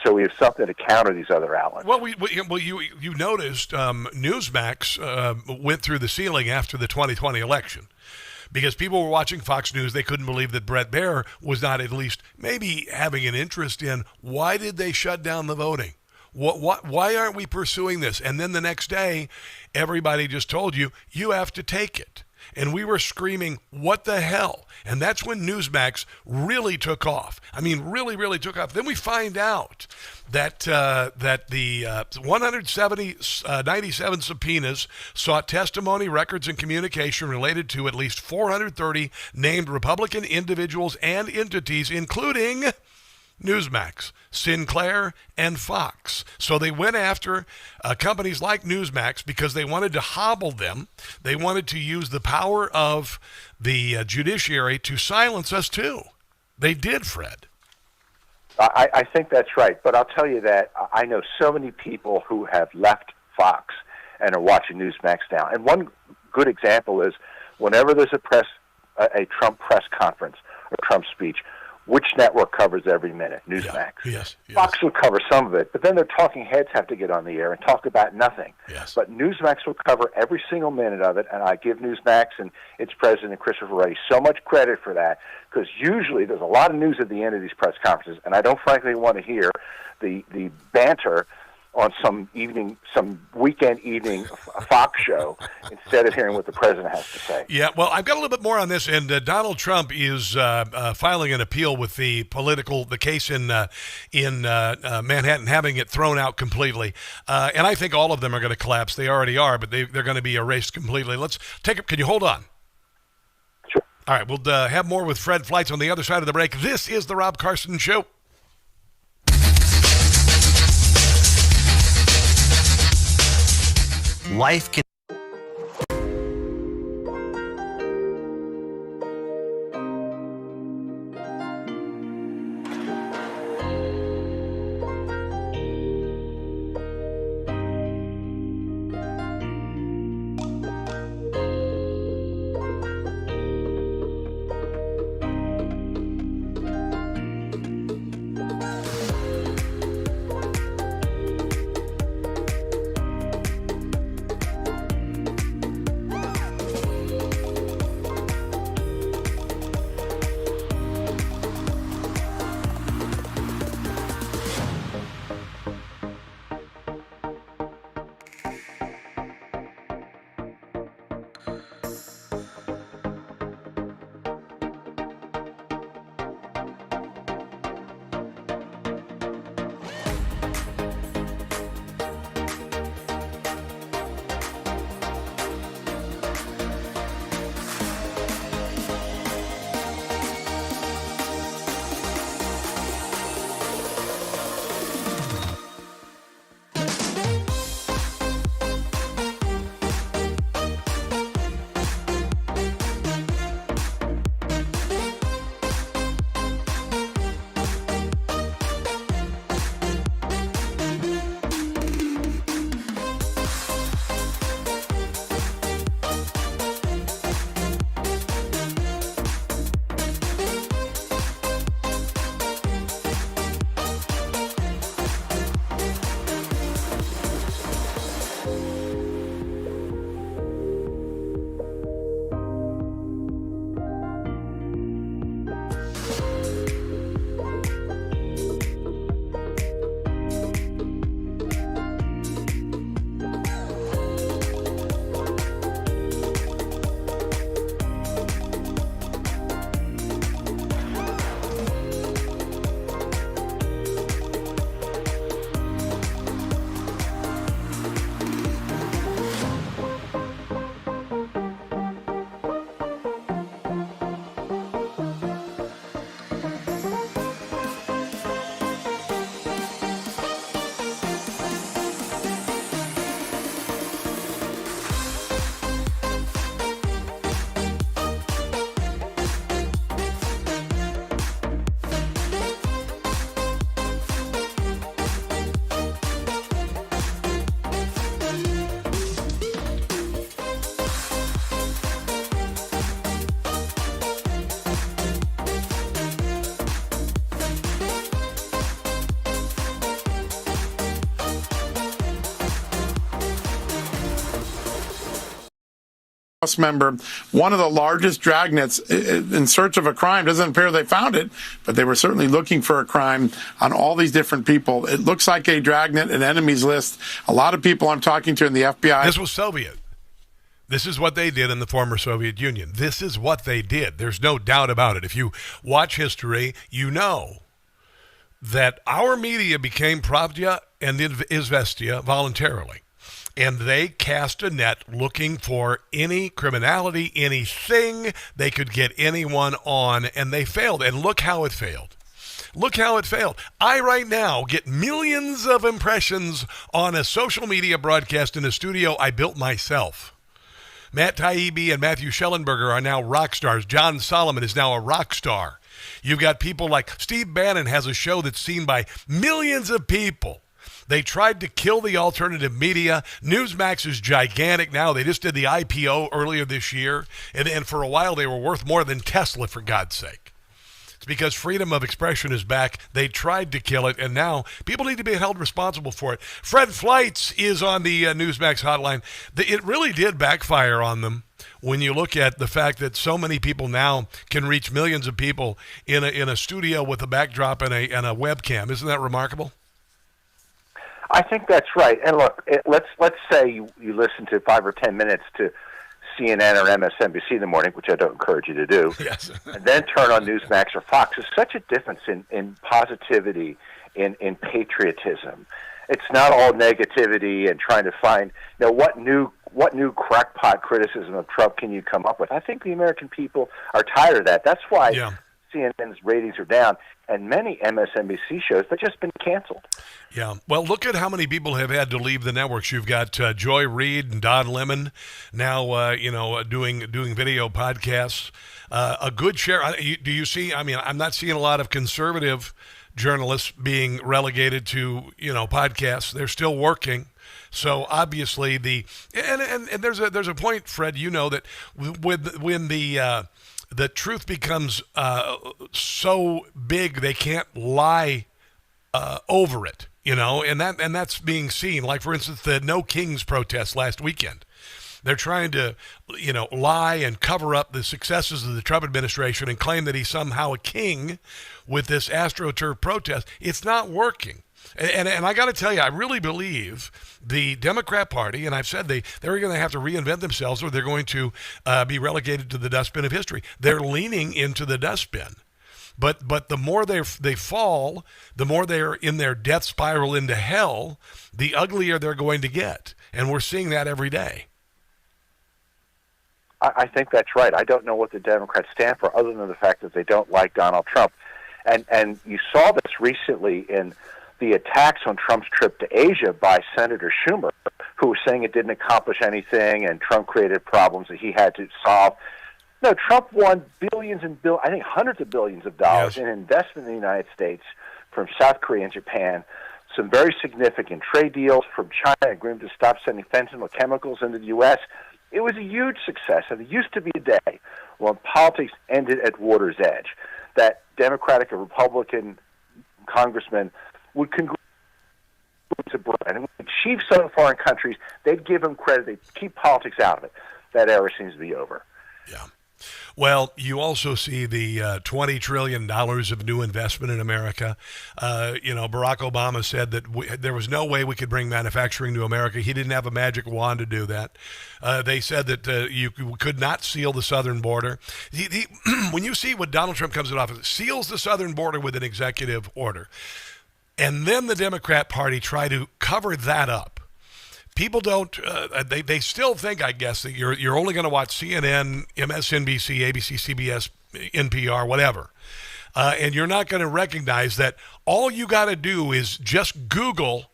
so we have something to counter these other outlets. Well, you noticed NEWSMAX went through the ceiling after the 2020 election because people were watching Fox News. They couldn't believe that Brett Baier was not at least maybe having an interest in why did they shut down the voting? Why aren't we pursuing this? And then the next day, everybody just told you have to take it. And we were screaming, what the hell? And that's when NEWSMAX really took off. I mean, really, really took off. Then we find out that the 197 subpoenas sought testimony, records, and communication related to at least 430 named Republican individuals and entities, including NEWSMAX, Sinclair, and Fox. So they went after companies like NEWSMAX because they wanted to hobble them. They wanted to use the power of the judiciary to silence us too. They did, Fred. I think that's right. But I'll tell you that I know so many people who have left Fox and are watching NEWSMAX now. And one good example is whenever there's a Trump press conference or Trump speech, which network covers every minute? NEWSMAX. Yeah. Yes. Fox will cover some of it, but then their talking heads have to get on the air and talk about nothing. Yes. But NEWSMAX will cover every single minute of it, and I give NEWSMAX and its president, Christopher Wray, so much credit for that, because usually there's a lot of news at the end of these press conferences, and I don't frankly want to hear the banter on some weekend evening Fox show instead of hearing what the president has to say. Yeah, well, I've got a little bit more on this, and Donald Trump is filing an appeal with the case in Manhattan, having it thrown out completely. And I think all of them are going to collapse. They already are, but they're going to be erased completely. Let's take it. Can you hold on? Sure. All right, we'll have more with Fred Fleitz on the other side of the break. This is the Rob Carson Show. Life can House member, one of the largest dragnets in search of a crime. Doesn't appear they found it, but they were certainly looking for a crime on all these different people. It looks like a dragnet, an enemies list. A lot of people I'm talking to in the FBI. This was Soviet. This is what they did in the former Soviet Union. This is what they did. There's no doubt about it. If you watch history, you know that our media became Pravda and Izvestia voluntarily. And they cast a net looking for any criminality, anything they could get anyone on, and they failed. And look how it failed. Look how it failed. I right now get millions of impressions on a social media broadcast in a studio I built myself. Matt Taibbi and Matthew Schellenberger are now rock stars. John Solomon is now a rock star. You've got people like Steve Bannon has a show that's seen by millions of people. They tried to kill the alternative media. NEWSMAX is gigantic now. They just did the IPO earlier this year. And for a while, they were worth more than Tesla, for God's sake. It's because freedom of expression is back. They tried to kill it, and now people need to be held responsible for it. Fred Fleitz is on the NEWSMAX hotline. It really did backfire on them when you look at the fact that so many people now can reach millions of people in a studio with a backdrop and a webcam. Isn't that remarkable? I think that's right. And look, let's say you listen to 5 or 10 minutes to CNN or MSNBC in the morning, which I don't encourage you to do, yes. and then turn on NEWSMAX or Fox. There's such a difference in positivity, in patriotism. It's not all negativity and trying to find, what new crackpot criticism of Trump can you come up with. I think the American people are tired of that. That's why CNN's ratings are down, and many MSNBC shows have just been canceled. Yeah. Well, look at how many people have had to leave the networks. You've got Joy Reid and Don Lemon now, doing video podcasts. A good share. Do you see? I mean, I'm not seeing a lot of conservative journalists being relegated to podcasts. They're still working. So obviously and there's a point, Fred. That when the truth becomes so big they can't lie over it, and that's being seen. Like, for instance, the No Kings protest last weekend. They're trying to, lie and cover up the successes of the Trump administration and claim that he's somehow a king with this AstroTurf protest. It's not working. And I got to tell you, I really believe the Democrat Party, and I've said they're going to have to reinvent themselves or they're going to be relegated to the dustbin of history. They're leaning into the dustbin. But the more they fall, the more they're in their death spiral into hell, the uglier they're going to get. And we're seeing that every day. I think that's right. I don't know what the Democrats stand for other than the fact that they don't like Donald Trump. And you saw this recently in the attacks on Trump's trip to Asia by Senator Schumer, who was saying it didn't accomplish anything and Trump created problems that he had to solve. No, Trump won billions and I think hundreds of billions of dollars in investment in the United States from South Korea and Japan, some very significant trade deals from China, agreement to stop sending fentanyl chemicals into the U.S. It was a huge success, and it used to be a day when politics ended at water's edge, that Democratic and Republican congressmen would congratulate abroad. And when they achieve so in foreign countries, they'd give them credit. They'd keep politics out of it. That era seems to be over. Yeah. Well, you also see the $20 trillion of new investment in America. Barack Obama said that there was no way we could bring manufacturing to America. He didn't have a magic wand to do that. They said that you could not seal the southern border. When you see what Donald Trump comes in office, seals the southern border with an executive order, and then the Democrat Party try to cover that up. People don't, they still think, I guess, that you're only going to watch CNN, MSNBC, ABC, CBS, NPR, whatever. And you're not going to recognize that all you got to do is just Google,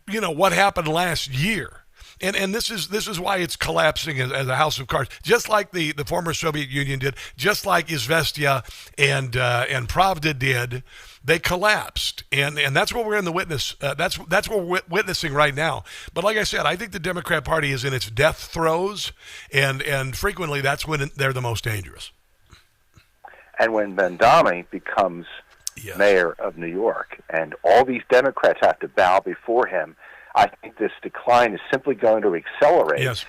what happened last year. And this is why it's collapsing as a house of cards, just like the former Soviet Union did, just like Izvestia and Pravda did. They collapsed, and that's what we're in the witness. That's what we're witnessing right now. But like I said, I think the Democrat Party is in its death throes, and frequently that's when they're the most dangerous. And when Bandami becomes mayor of New York, and all these Democrats have to bow before him, I think this decline is simply going to accelerate. Yes.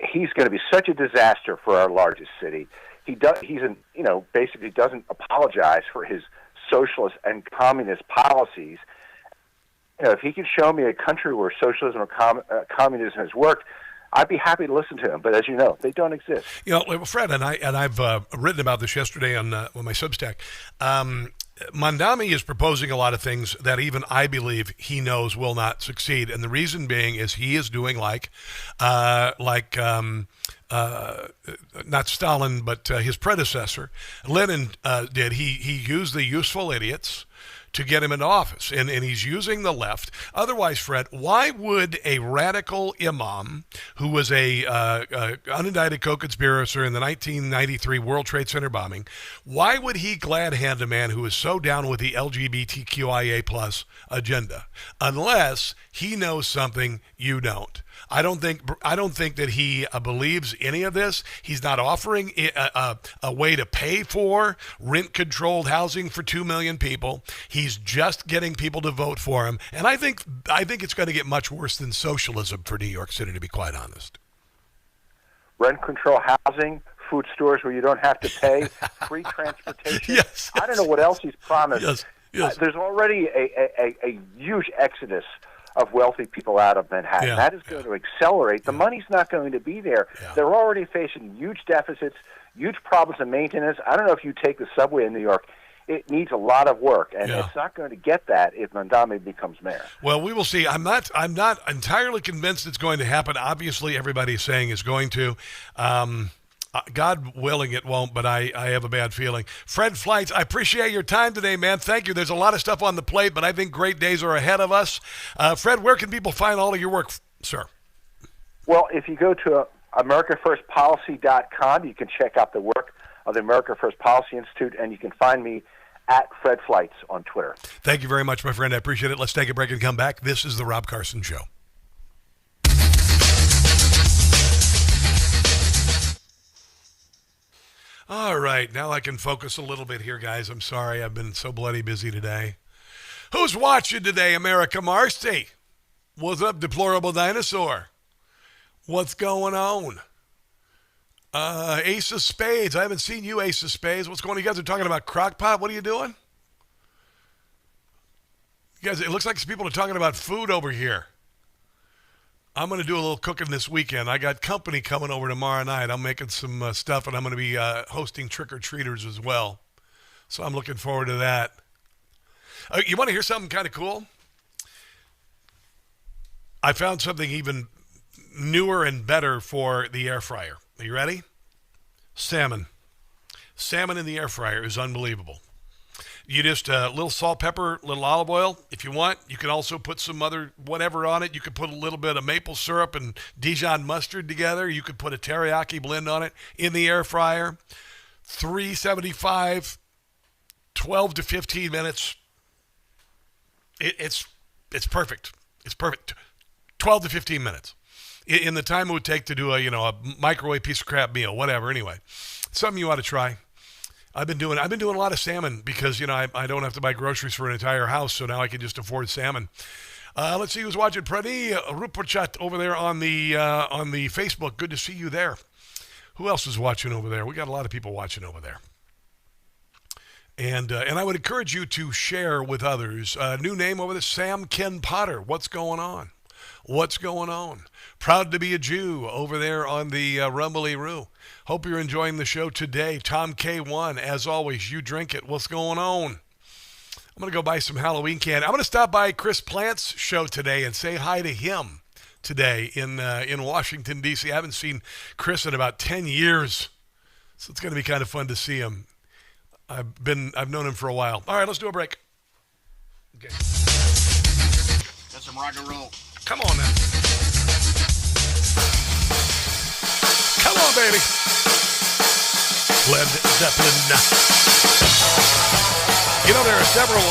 he's going to be such a disaster for our largest city. Basically doesn't apologize for his socialist and communist policies. If he could show me a country where socialism or communism has worked, I'd be happy to listen to him. But as you know, they don't exist. Fred, I've written about this yesterday on my Substack. Mondami is proposing a lot of things that even I believe he knows will not succeed, and the reason being is he is doing not Stalin, but his predecessor, Lenin, did. He used the useful idiots to get him into office, and he's using the left. Otherwise, Fred, why would a radical imam who was a unindicted co-conspirator in the 1993 World Trade Center bombing, why would he glad hand a man who is so down with the LGBTQIA plus agenda, unless he knows something you don't? I don't think that he believes any of this. He's not offering a way to pay for rent-controlled housing for 2 million people. He's just getting people to vote for him. And I think it's going to get much worse than socialism for New York City, to be quite honest. Rent-control housing, food stores where you don't have to pay, free transportation. Yes. I don't know what else he's promised. Yes. There's already a huge exodus of wealthy people out of Manhattan. Yeah. That is going to accelerate. The money's not going to be there. Yeah. They're already facing huge deficits, huge problems in maintenance. I don't know if you take the subway in New York. It needs a lot of work, and it's not going to get that if Mondami becomes mayor. Well, we will see. I'm not entirely convinced it's going to happen. Obviously, everybody's saying it's going to. God willing, it won't, but I have a bad feeling. Fred Fleitz, I appreciate your time today, man. Thank you. There's a lot of stuff on the plate, but I think great days are ahead of us. Fred, where can people find all of your work, sir? Well, if you go to AmericaFirstPolicy.com, you can check out the work of the America First Policy Institute, and you can find me at Fred Fleitz on Twitter. Thank you very much, my friend. I appreciate it. Let's take a break and come back. This is The Rob Carson Show. All right, now I can focus a little bit here, guys. I'm sorry, I've been so bloody busy today. Who's watching today, America Marcy? What's up, Deplorable Dinosaur? What's going on? Ace of Spades. I haven't seen you, Ace of Spades. What's going on? You guys are talking about Crockpot. What are you doing? You guys, it looks like people are talking about food over here. I'm going to do a little cooking this weekend. I got company coming over tomorrow night. I'm making some stuff, and I'm going to be hosting trick-or-treaters as well. So I'm looking forward to that. You want to hear something kind of cool? I found something even newer and better for the air fryer. Are you ready? Salmon. Salmon in the air fryer is unbelievable. You just little salt, pepper, little olive oil. If you want, you can also put some other whatever on it. You could put a little bit of maple syrup and Dijon mustard together. You could put a teriyaki blend on it in the air fryer. 375, 12 to 15 minutes. It's perfect. It's perfect. 12 to 15 minutes. In the time it would take to do a microwave piece of crap meal, whatever. Anyway, something you ought to try. I've been doing a lot of salmon because I don't have to buy groceries for an entire house, so now I can just afford salmon. Let's see who's watching. Prani Rupachat over there on the Facebook. Good to see you there. Who else is watching over there? We got a lot of people watching over there. And I would encourage you to share with others. New name over there, Sam Ken Potter. What's going on? What's going on? Proud to be a Jew over there on the Rumbly Roo. Hope you're enjoying the show today. Tom K1, as always, you drink it. What's going on? I'm going to go buy some Halloween candy. I'm going to stop by Chris Plant's show today and say hi to him today in Washington, D.C. I haven't seen Chris in about 10 years, so it's going to be kind of fun to see him. I've known him for a while. All right, let's do a break. Okay. That's some rock and roll. Come on now. Come on, baby. Led Zeppelin. There are several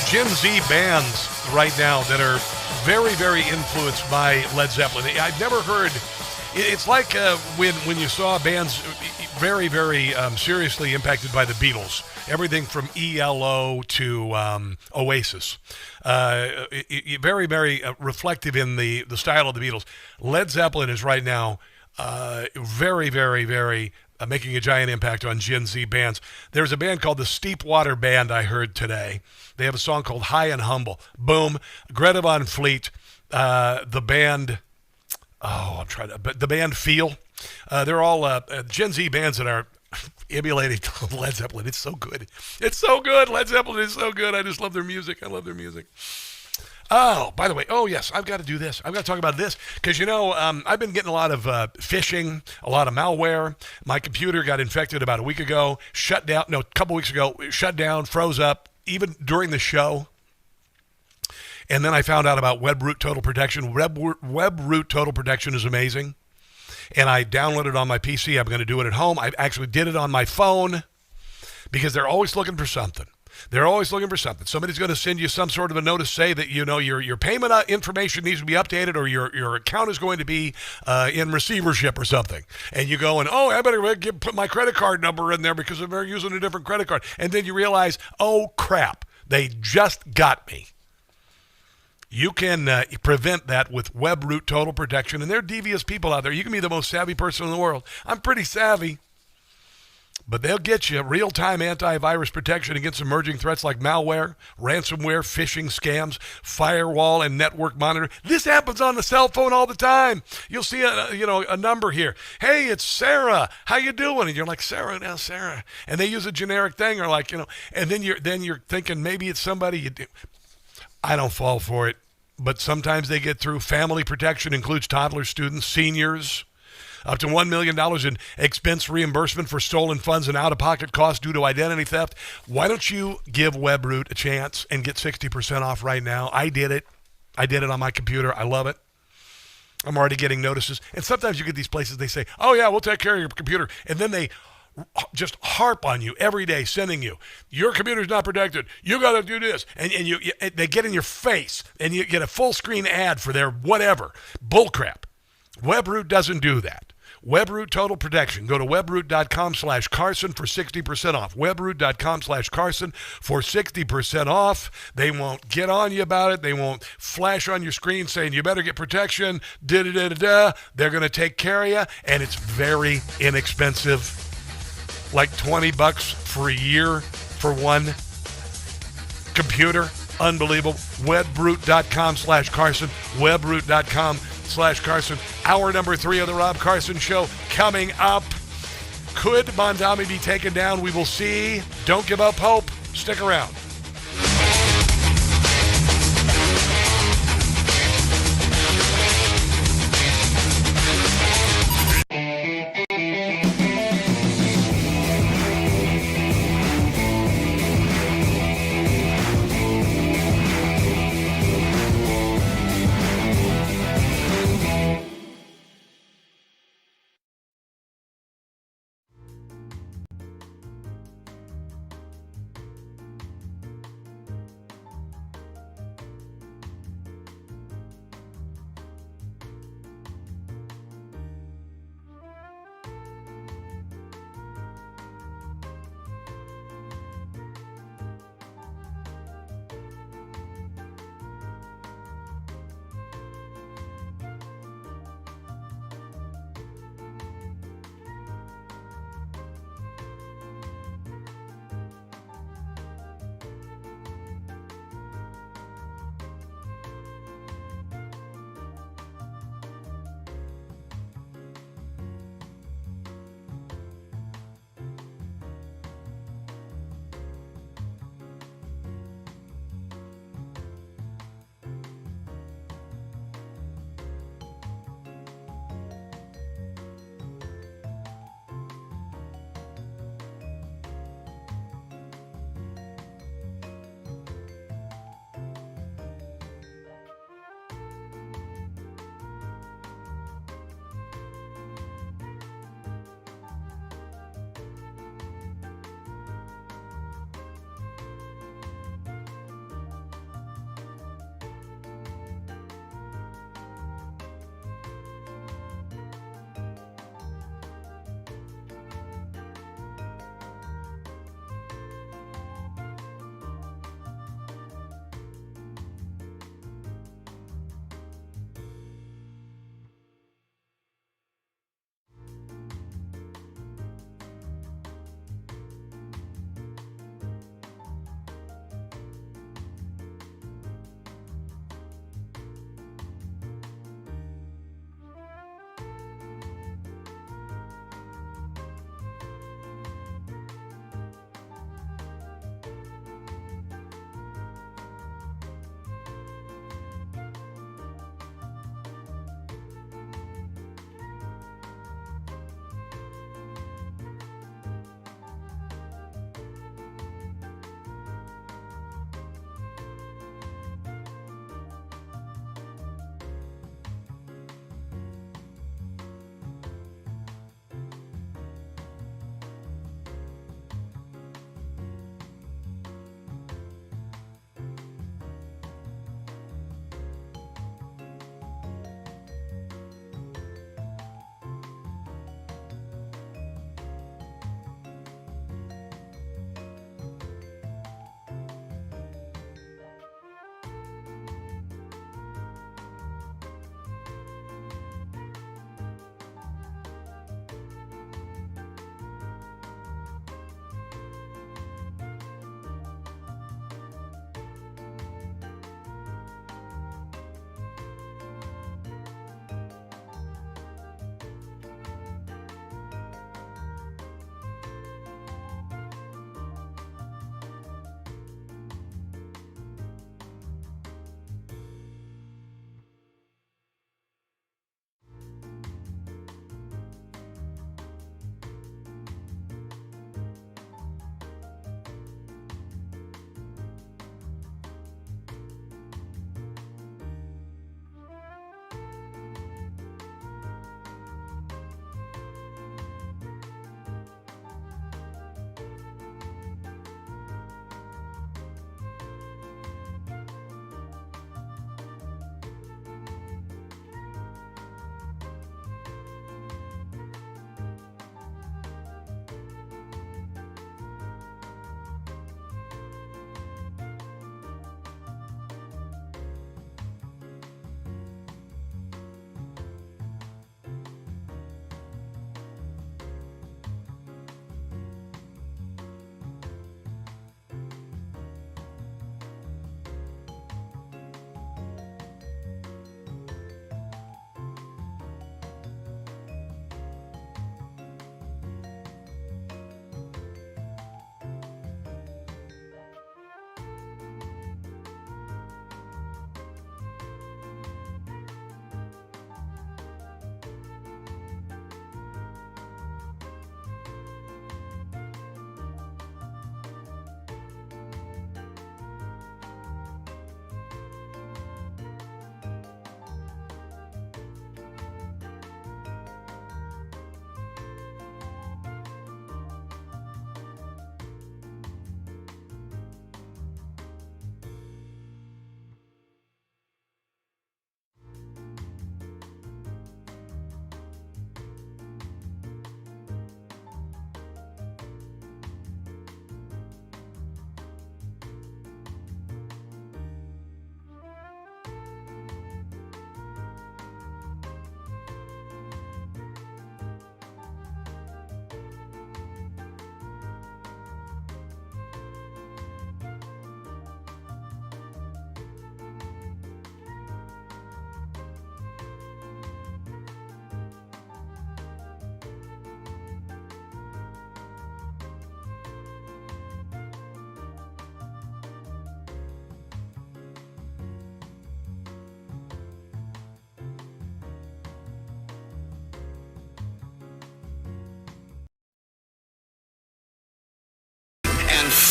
Gen Z bands right now that are very, very influenced by Led Zeppelin. I've never heard. It's like when you saw bands very, very seriously impacted by the Beatles. Everything from ELO to Oasis. Very, very reflective in the style of the Beatles. Led Zeppelin is right now Very, very, very making a giant impact on Gen Z bands. There's a band called the Steepwater Band I heard today. They have a song called High and Humble. Boom. Greta Von Fleet, the band, but the band Feel. They're all Gen Z bands that are emulating Led Zeppelin. It's so good. It's so good. Led Zeppelin is so good. I just love their music. I love their music. Oh, by the way, yes, I've got to do this. I've got to talk about this because, I've been getting a lot of phishing, a lot of malware. My computer got infected about a week ago, a couple weeks ago, shut down, froze up, even during the show. And then I found out about WebRoot Total Protection. WebRoot Total Protection is amazing. And I downloaded it on my PC. I'm going to do it at home. I actually did it on my phone because they're always looking for something. Somebody's going to send you some sort of a notice, say that, your payment information needs to be updated or your account is going to be in receivership or something. And you go I better put my credit card number in there because they're using a different credit card. And then you realize, oh, crap, they just got me. You can prevent that with WebRoot Total Protection. And there are devious people out there. You can be the most savvy person in the world. I'm pretty savvy. But they'll get you real-time antivirus protection against emerging threats like malware, ransomware, phishing scams, firewall, and network monitoring. This happens on the cell phone all the time. You'll see a number here. Hey, it's Sarah. How you doing? And you're like, Sarah. And they use a generic thing, or and then you're thinking maybe it's somebody. I don't fall for it, but sometimes they get through. Family protection includes toddlers, students, seniors. Up to $1 million in expense reimbursement for stolen funds and out-of-pocket costs due to identity theft. Why don't you give WebRoot a chance and get 60% off right now? I did it. On my computer. I love it. I'm already getting notices. And sometimes you get these places, they say, oh, yeah, we'll take care of your computer. And then they just harp on you every day, sending you, your computer's not protected. You got to do this. And they get in your face, and you get a full-screen ad for their whatever. Bullcrap. WebRoot doesn't do that. WebRoot Total Protection. Go to webroot.com/Carson for 60% off. Webroot.com/Carson for 60% off. They won't get on you about it. They won't flash on your screen saying you better get protection. They're going to take care of you, and it's very inexpensive. Like $20 for a year for one computer. Unbelievable. Webroot.com/Carson. Webroot.com/Carson. Hour number 3 of the Rob Carson Show coming up. Could Mondami be taken down? We will see. Don't give up hope. Stick around.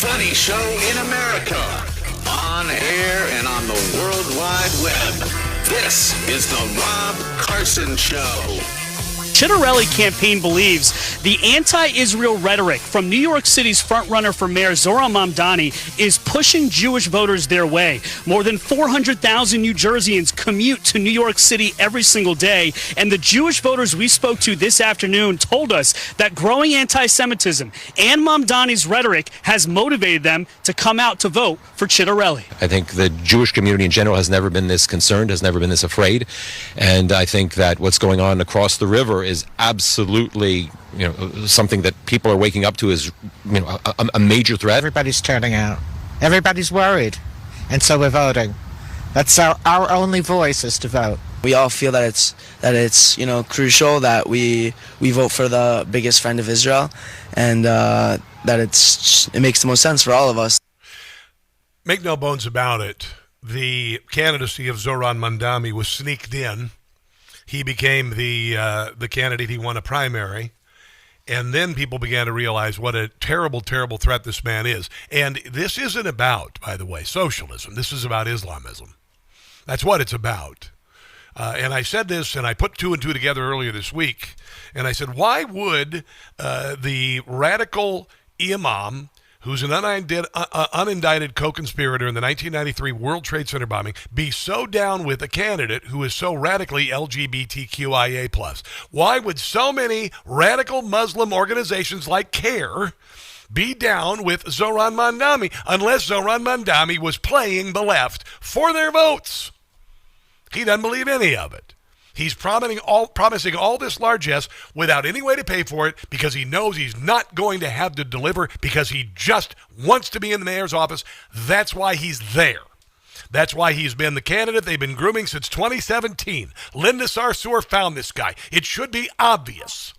funny show in America. On air and on the World Wide Web. This is the Rob Carson Show. Chitterelli campaign believes the anti-Israel rhetoric from New York City's frontrunner for mayor Zohran Mamdani is pushing Jewish voters their way. More than 400,000 New Jerseyans commute to New York City every single day, and the Jewish voters we spoke to this afternoon told us that growing anti-Semitism and Mamdani's rhetoric has motivated them to come out to vote for Chitterelli. I think the Jewish community in general has never been this concerned, has never been this afraid, and I think that what's going on across the river is absolutely, something that people are waking up to as, a major threat. Everybody's turning out. Everybody's worried. And so we're voting. That's our only voice is to vote. We all feel that it's crucial that we vote for the biggest friend of Israel, and that it makes the most sense for all of us. Make no bones about it. The candidacy of Zohran Mamdani was sneaked in. He became the candidate. He won a primary. And then people began to realize what a terrible, terrible threat this man is. And this isn't about, by the way, socialism. This is about Islamism. That's what it's about. And I said this, and I put two and two together earlier this week. And I said, why would the radical imam, who's an unindicted co-conspirator in the 1993 World Trade Center bombing, be so down with a candidate who is so radically LGBTQIA+? Why would so many radical Muslim organizations like CARE be down with Zohran Mamdani unless Zohran Mamdani was playing the left for their votes? He doesn't believe any of it. He's promising all this largesse without any way to pay for it because he knows he's not going to have to deliver because he just wants to be in the mayor's office. That's why he's there. That's why he's been the candidate they've been grooming since 2017. Linda Sarsour found this guy. It should be obvious.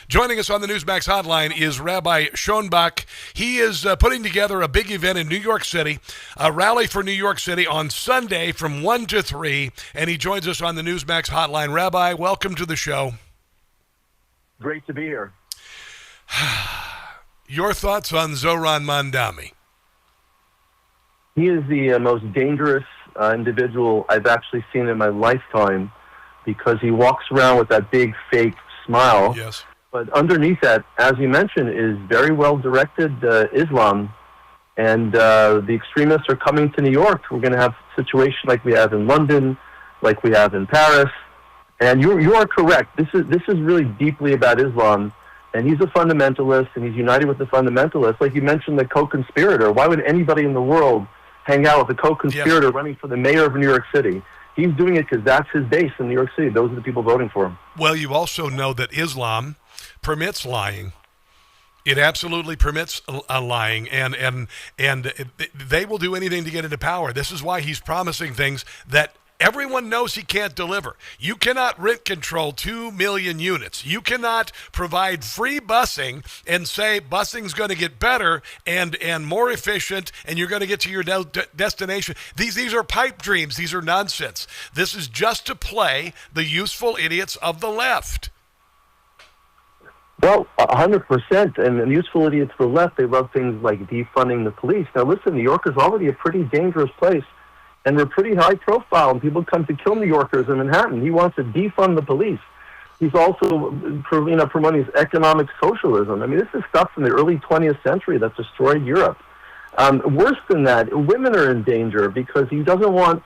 Joining us on the NEWSMAX hotline is Rabbi Schoenbach. He is putting together a big event in New York City, a rally for New York City on Sunday from 1 to 3, and he joins us on the NEWSMAX hotline. Rabbi, welcome to the show. Great to be here. Your thoughts on Zohran Mamdani? He is the most dangerous individual I've actually seen in my lifetime because he walks around with that big fake smile. Yes. But underneath that, as you mentioned, is very well-directed Islam. And the extremists are coming to New York. We're going to have a situation like we have in London, like we have in Paris. And you are correct. This is really deeply about Islam. And he's a fundamentalist, and he's united with the fundamentalists. Like you mentioned, the co-conspirator. Why would anybody in the world hang out with a co-conspirator running for the mayor of New York City? He's doing it because that's his base in New York City. Those are the people voting for him. Well, you also know that Islam permits lying. It absolutely permits lying, and they will do anything to get into power. This is why he's promising things that everyone knows he can't deliver. You cannot rent control 2 million units. You cannot provide free busing and say busing's going to get better and more efficient, and you're going to get to your destination. These are pipe dreams. These are nonsense. This is just to play the useful idiots of the left. Well, 100%. And the useful idiots for the left, they love things like defunding the police. Now, listen, New York is already a pretty dangerous place, and we're pretty high profile, and people come to kill New Yorkers in Manhattan. He wants to defund the police. He's also promoting his economic socialism. I mean, this is stuff from the early 20th century that destroyed Europe. Worse than that, women are in danger because he doesn't want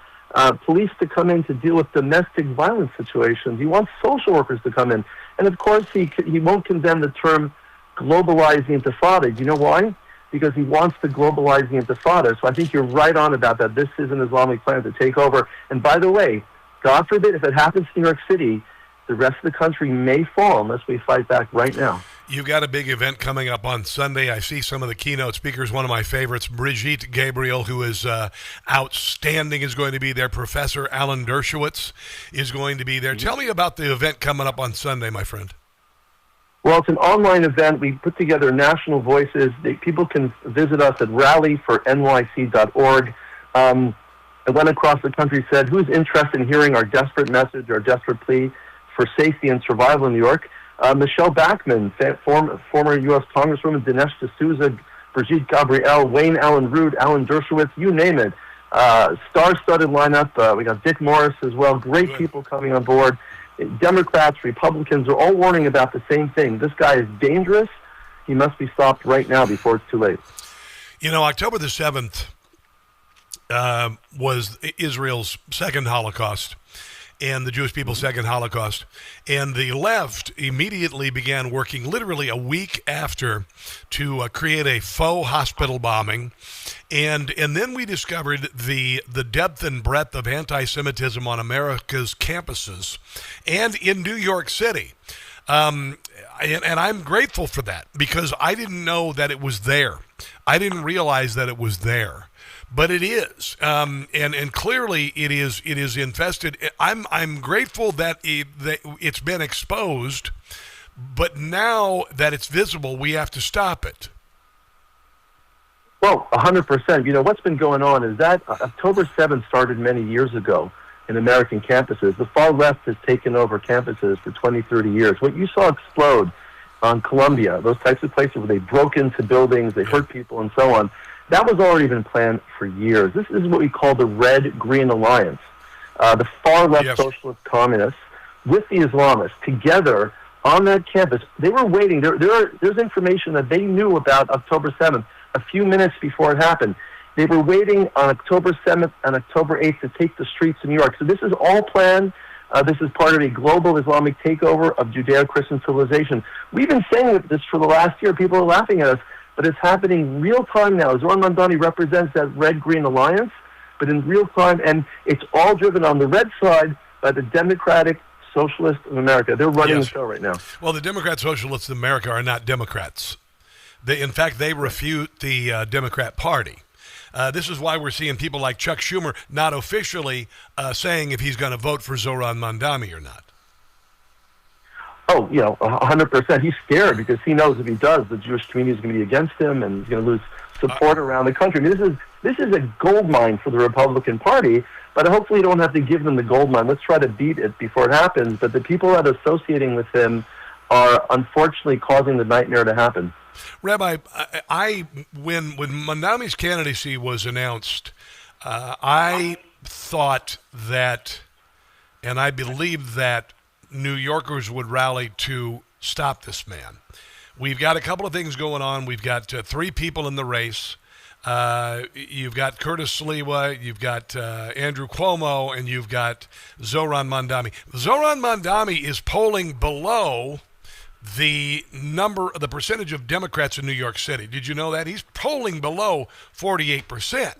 police to come in to deal with domestic violence situations. He wants social workers to come in. And, of course, he won't condemn the term globalize the intifada. Do you know why? Because he wants to globalize the intifada. So I think you're right on about that. This is an Islamic plan to take over. And, by the way, God forbid, if it happens in New York City, the rest of the country may fall unless we fight back right now. You've got a big event coming up on Sunday. I see some of the keynote speakers. One of my favorites, Brigitte Gabriel, who is outstanding, is going to be there. Professor Alan Dershowitz is going to be there. Tell me about the event coming up on Sunday, my friend. Well, it's an online event. We put together national voices. People can visit us at rallyfornyc.org. I went across the country, said, who's interested in hearing our desperate message, our desperate plea for safety and survival in New York? Michelle Bachmann, former U.S. Congresswoman Dinesh D'Souza, Brigitte Gabriel, Wayne Allen Root, Alan Dershowitz, you name it. Star-studded lineup. We got Dick Morris as well. Great people coming on board. Democrats, Republicans are all warning about the same thing. This guy is dangerous. He must be stopped right now before it's too late. You know, October the 7th was Israel's second Holocaust and the Jewish people's second Holocaust. And the left immediately began working literally a week after to create a faux hospital bombing. And then we discovered the depth and breadth of anti-Semitism on America's campuses and in New York City. And I'm grateful for that because I didn't know that it was there. I didn't realize that it was there. But it is, and clearly it is infested. I'm grateful that it's been exposed, but now that it's visible, we have to stop it. Well, 100%. You know, what's been going on is that October 7th started many years ago in American campuses. The far left has taken over campuses for 20, 30 years. What you saw explode on Columbia, those types of places where they broke into buildings, they hurt people, and so on, that was already been planned for years. This is what we call the Red-Green Alliance. The far-left socialist communists with the Islamists together on that campus. They were waiting. There's information that they knew about October 7th a few minutes before it happened. They were waiting on October 7th and October 8th to take the streets of New York. So this is all planned. This is part of a global Islamic takeover of Judeo-Christian civilization. We've been saying this for the last year. People are laughing at us. But it's happening real time now. Zoran Mamdani represents that Red-Green Alliance, but in real time, and it's all driven on the red side by the Democratic Socialists of America. They're running the show right now. Well, the Democrat Socialists of America are not Democrats. In fact, they refute the Democrat Party. This is why we're seeing people like Chuck Schumer not officially saying if he's going to vote for Zoran Mamdani or not. Oh, 100%. He's scared because he knows if he does, the Jewish community is going to be against him, and he's going to lose support around the country. I mean, this is a gold mine for the Republican Party, but hopefully you don't have to give them the gold mine. Let's try to beat it before it happens. But the people that are associating with him are unfortunately causing the nightmare to happen. Rabbi, when Mamdani's candidacy was announced, I thought that, and I believed that, New Yorkers would rally to stop this man. We've got a couple of things going on. We've got three people in the race. You've got Curtis Sliwa, you've got Andrew Cuomo, and you've got Zoran Mamdani. Zoran Mamdani is polling below the percentage of Democrats in New York City. Did you know that? He's polling below 48%.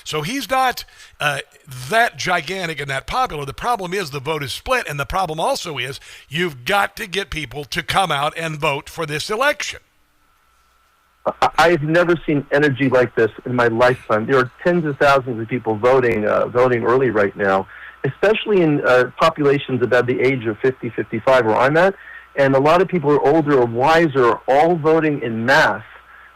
So he's not that gigantic and that popular. The problem is the vote is split, and the problem also is you've got to get people to come out and vote for this election. I've never seen energy like this in my lifetime. There are tens of thousands of people voting early right now, especially in populations about the age of 50, 55, where I'm at. And a lot of people are older or wiser, all voting in mass.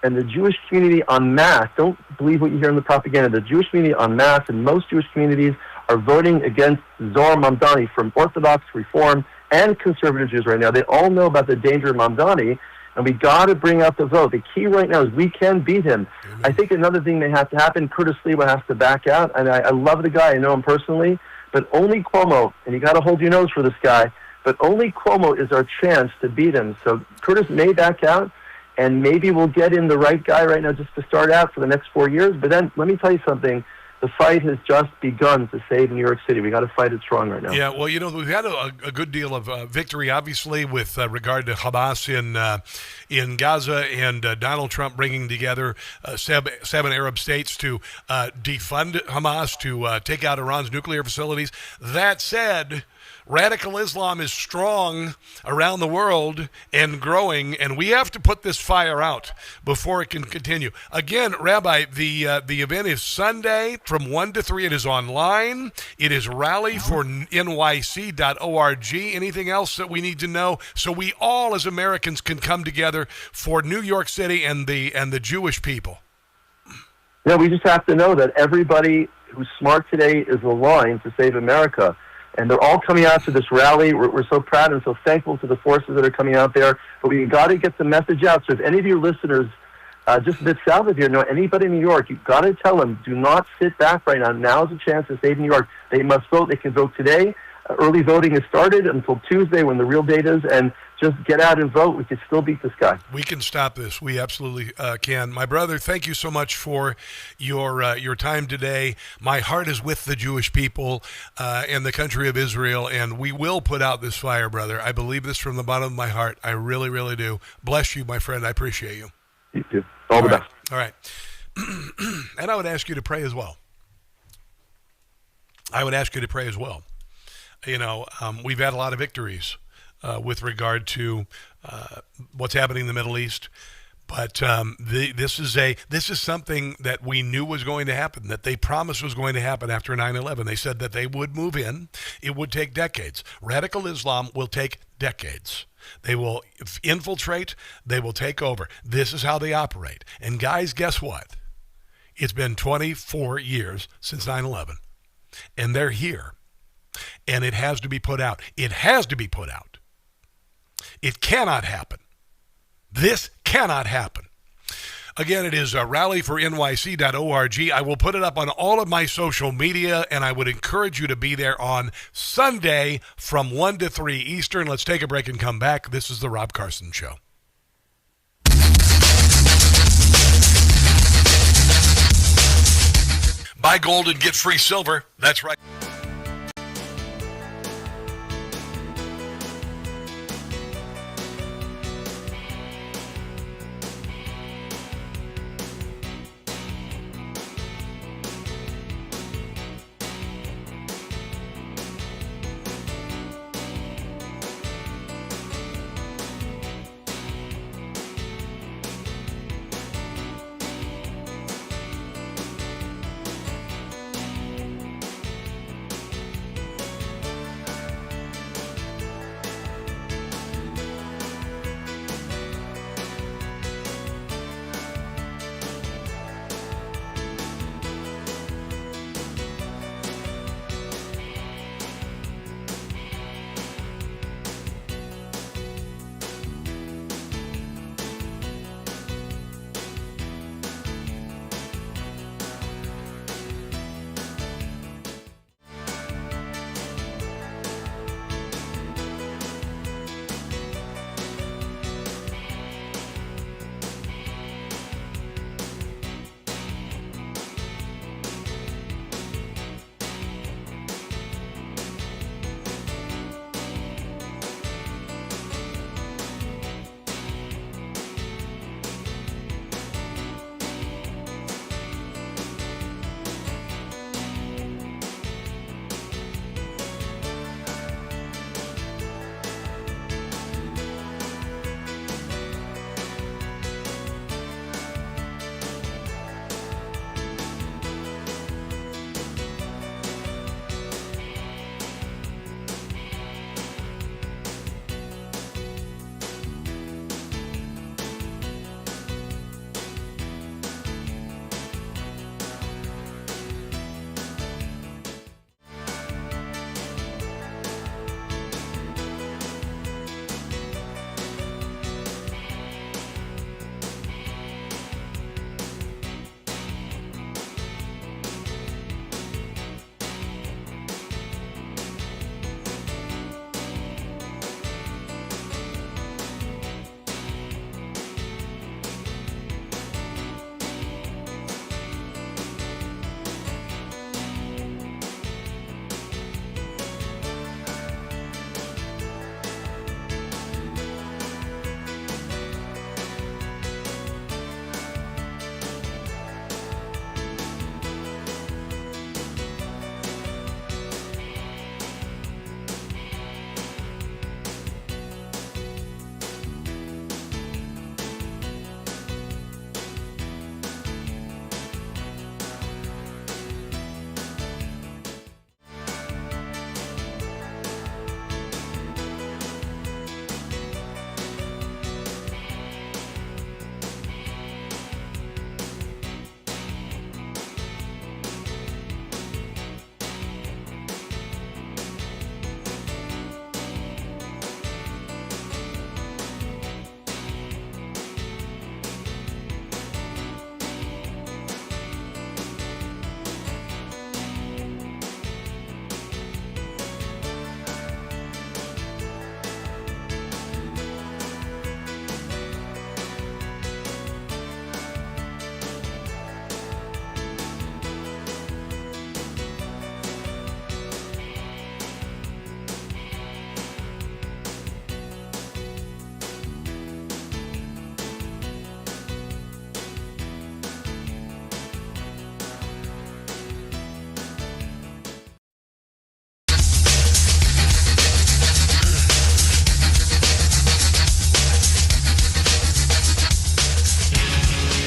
And the Jewish community en masse, don't believe what you hear in the propaganda, the Jewish community en masse and most Jewish communities are voting against Zoran Mamdani, from Orthodox, Reform, and conservative Jews right now. They all know about the danger of Mamdani, and we got to bring out the vote. The key right now is we can beat him. Amen. I think another thing that has to happen, Curtis Sliwa has to back out, and I love the guy, I know him personally, but only Cuomo, and you got to hold your nose for this guy, but only Cuomo is our chance to beat him. So Curtis may back out, and maybe we'll get in the right guy right now just to start out for the next 4 years. But then let me tell you something. The fight has just begun to save New York City. We got to fight it strong right now. Yeah, well, we've had a good deal of victory, obviously, with regard to Hamas in Gaza and Donald Trump bringing together 7 Arab states to defund Hamas, to take out Iran's nuclear facilities. That said, radical Islam is strong around the world and growing, and we have to put this fire out before it can continue. Again, Rabbi, the event is Sunday from 1 to 3. It is online. It is rallyfornyc.org. Anything else that we need to know so we all as Americans can come together for New York City and the Jewish people? Yeah, we just have to know that everybody who's smart today is aligned to save America. And they're all coming out to this rally. We're so proud and so thankful to the forces that are coming out there. But we got to get the message out. So if any of your listeners just a bit south of here. No, anybody in New York, you've got to tell them, do not sit back right now. Now is a chance to save New York. They must vote. They can vote today. Early voting has started until Tuesday when the real date is, and just get out and vote. We can still beat this guy. We can stop this. We absolutely can. My brother, thank you so much for your time today. My heart is with the Jewish people and the country of Israel, and we will put out this fire, brother. I believe this from the bottom of my heart. I really, really do. Bless you, my friend. I appreciate you. You too. All the best. All right. And I would ask you to pray as well. You know, we've had a lot of victories with regard to what's happening in the Middle East, but this is something that we knew was going to happen, that they promised was going to happen after 9/11. They said that they would move in. It would take decades. Radical Islam will take decades. They will infiltrate. They will take over. This is how they operate. And guys, guess what? It's been 24 years since 9/11, and they're here. And it has to be put out. It has to be put out. It cannot happen. This cannot happen. Again, it is rallyfornyc.org. I will put it up on all of my social media, and I would encourage you to be there on Sunday from 1 to 3 Eastern. Let's take a break and come back. This is The Rob Carson Show. Buy gold and get free silver. That's right.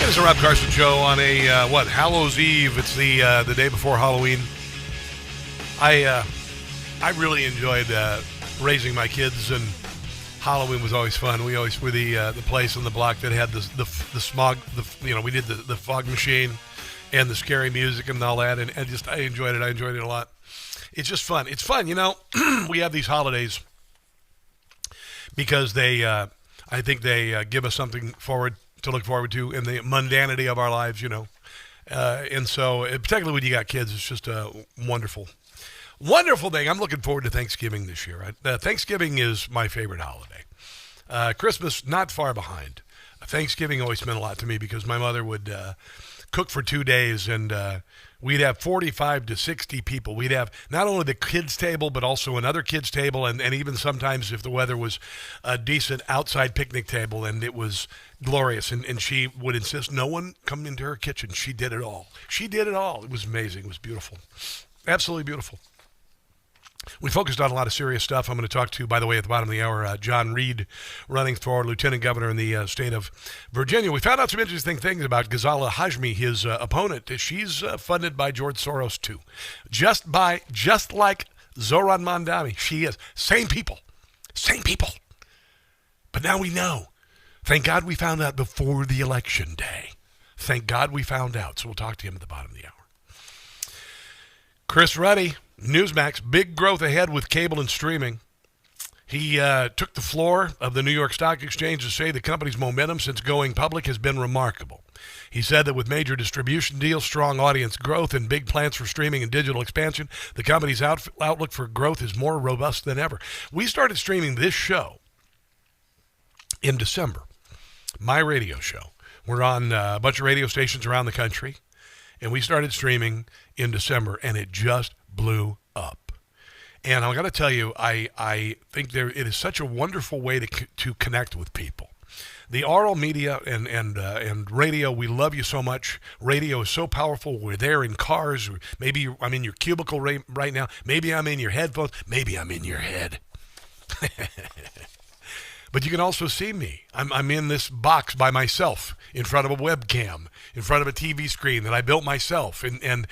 It's the Rob Carson Show on a, Hallows Eve. It's the day before Halloween. I really enjoyed raising my kids, and Halloween was always fun. We always were the place on the block that had the smog, we did the fog machine and the scary music and all that, and I enjoyed it. I enjoyed it a lot. It's just fun. It's fun, we have these holidays because I think they give us something to look forward to in the mundanity of our lives, and so particularly when you got kids, it's just a wonderful thing. I'm looking forward to Thanksgiving this year. Thanksgiving is my favorite holiday. Christmas not far behind. Thanksgiving always meant a lot to me because my mother would cook for 2 days, and we'd have 45 to 60 people. We'd have not only the kids' table, but also another kids' table, and even sometimes, if the weather was a decent, outside picnic table, and it was glorious. And she would insist no one come into her kitchen. She did it all. It was amazing. It was beautiful. Absolutely beautiful. We focused on a lot of serious stuff. I'm going to talk to, by the way, at the bottom of the hour, John Reed, running for lieutenant governor in the state of Virginia. We found out some interesting things about Ghazala Hashmi, his opponent. She's funded by George Soros, too. Just like Zoran Mamdani, she is. Same people. But now we know. Thank God we found out before the election day. Thank God we found out. So we'll talk to him at the bottom of the hour. Chris Ruddy, NEWSMAX, big growth ahead with cable and streaming. He took the floor of the New York Stock Exchange to say the company's momentum since going public has been remarkable. He said that with major distribution deals, strong audience growth, and big plans for streaming and digital expansion, the company's outlook for growth is more robust than ever. We started streaming this show in December, my radio show. We're on a bunch of radio stations around the country, and we started streaming in December, and it just blew up. And I'm going to tell you, I think it is such a wonderful way to connect with people. The oral media and radio, we love you so much. Radio is so powerful. We're there in cars. Maybe I'm in your cubicle right now. Maybe I'm in your headphones. Maybe I'm in your head. But you can also see me. I'm in this box by myself in front of a webcam, in front of a TV screen that I built myself. And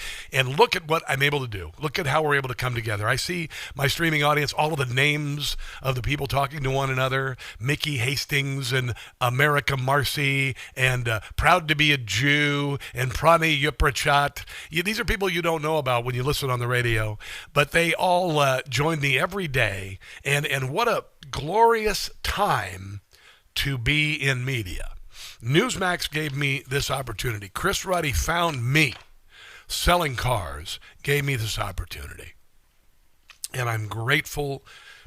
look at what I'm able to do. Look at how we're able to come together. I see my streaming audience, all of the names of the people talking to one another, Mickey Hastings and America Marcy and Proud to be a Jew and Prani Yuprachat. These are people you don't know about when you listen on the radio, but they all join me every day. And what a glorious time to be in media. NEWSMAX gave me this opportunity. Chris Ruddy found me selling cars, gave me this opportunity. And I'm grateful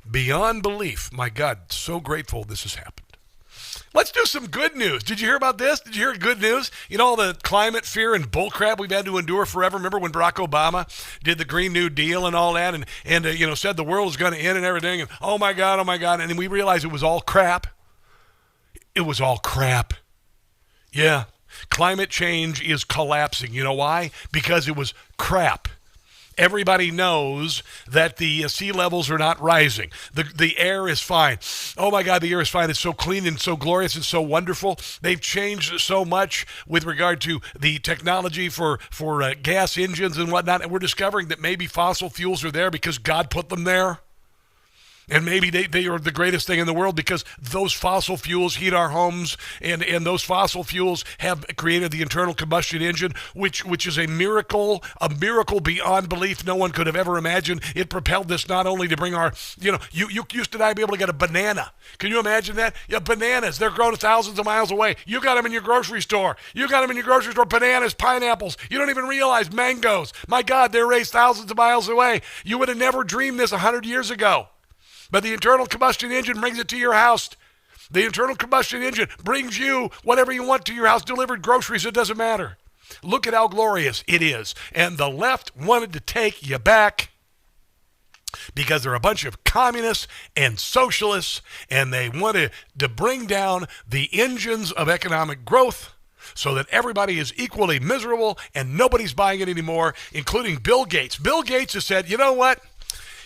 beyond belief. My God, so grateful this has happened. Let's do some good news. Did you hear about this? Did you hear good news? You know, all the climate fear and bullcrap we've had to endure forever. Remember when Barack Obama did the Green New Deal and all that and said the world was going to end and everything. And oh my God. And then we realized it was all crap. It was all crap. Yeah. Climate change is collapsing. You know why? Because it was crap. Everybody knows that the sea levels are not rising. The air is fine. Oh my God, the air is fine. It's so clean and so glorious and so wonderful. They've changed so much with regard to the technology for gas engines and whatnot. And we're discovering that maybe fossil fuels are there because God put them there. And maybe they are the greatest thing in the world because those fossil fuels heat our homes, and those fossil fuels have created the internal combustion engine, which is a miracle beyond belief. No one could have ever imagined. It propelled this not only to bring our, you used to not be able to get a banana. Can you imagine that? Yeah, bananas, they're grown thousands of miles away. You got them in your grocery store. Bananas, pineapples. You don't even realize mangoes. My God, they're raised thousands of miles away. You would have never dreamed this 100 years ago. But the internal combustion engine brings it to your house. The internal combustion engine brings you whatever you want to your house, delivered groceries, it doesn't matter. Look at how glorious it is. And the left wanted to take you back because they're a bunch of communists and socialists, and they wanted to bring down the engines of economic growth so that everybody is equally miserable and nobody's buying it anymore, including Bill Gates. Bill Gates has said, you know what?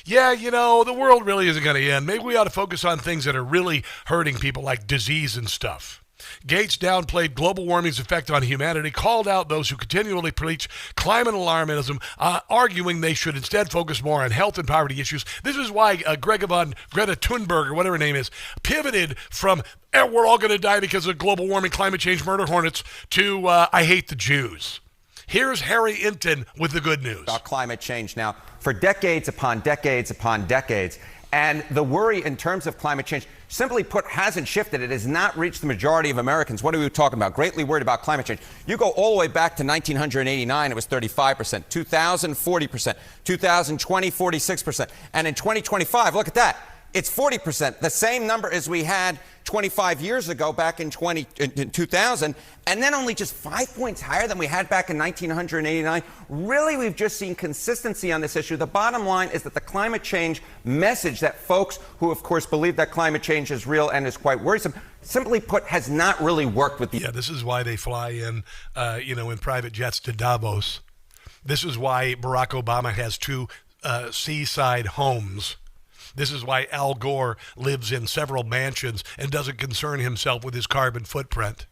Yeah, the world really isn't going to end. Maybe we ought to focus on things that are really hurting people like disease and stuff. Gates downplayed global warming's effect on humanity, called out those who continually preach climate alarmism, arguing they should instead focus more on health and poverty issues. This is why Greta Thunberg, or whatever her name is, pivoted from we're all going to die because of global warming, climate change, murder hornets, to I hate the Jews. Here's Harry Inton with the good news. About climate change now for decades upon decades upon decades. And the worry in terms of climate change, simply put, hasn't shifted. It has not reached the majority of Americans. What are we talking about? Greatly worried about climate change. You go all the way back to 1989, it was 35%. 2000, 40%. 2020, 46%. And in 2025, look at that. It's 40%, the same number as we had 25 years ago back in 2000, and then only just 5 points higher than we had back in 1989. Really, we've just seen consistency on this issue. The bottom line is that the climate change message that folks who, of course, believe that climate change is real and is quite worrisome, simply put, has not really worked with the... Yeah, this is why they fly in, in private jets to Davos. This is why Barack Obama has 2 seaside homes. This is why Al Gore lives in several mansions and doesn't concern himself with his carbon footprint.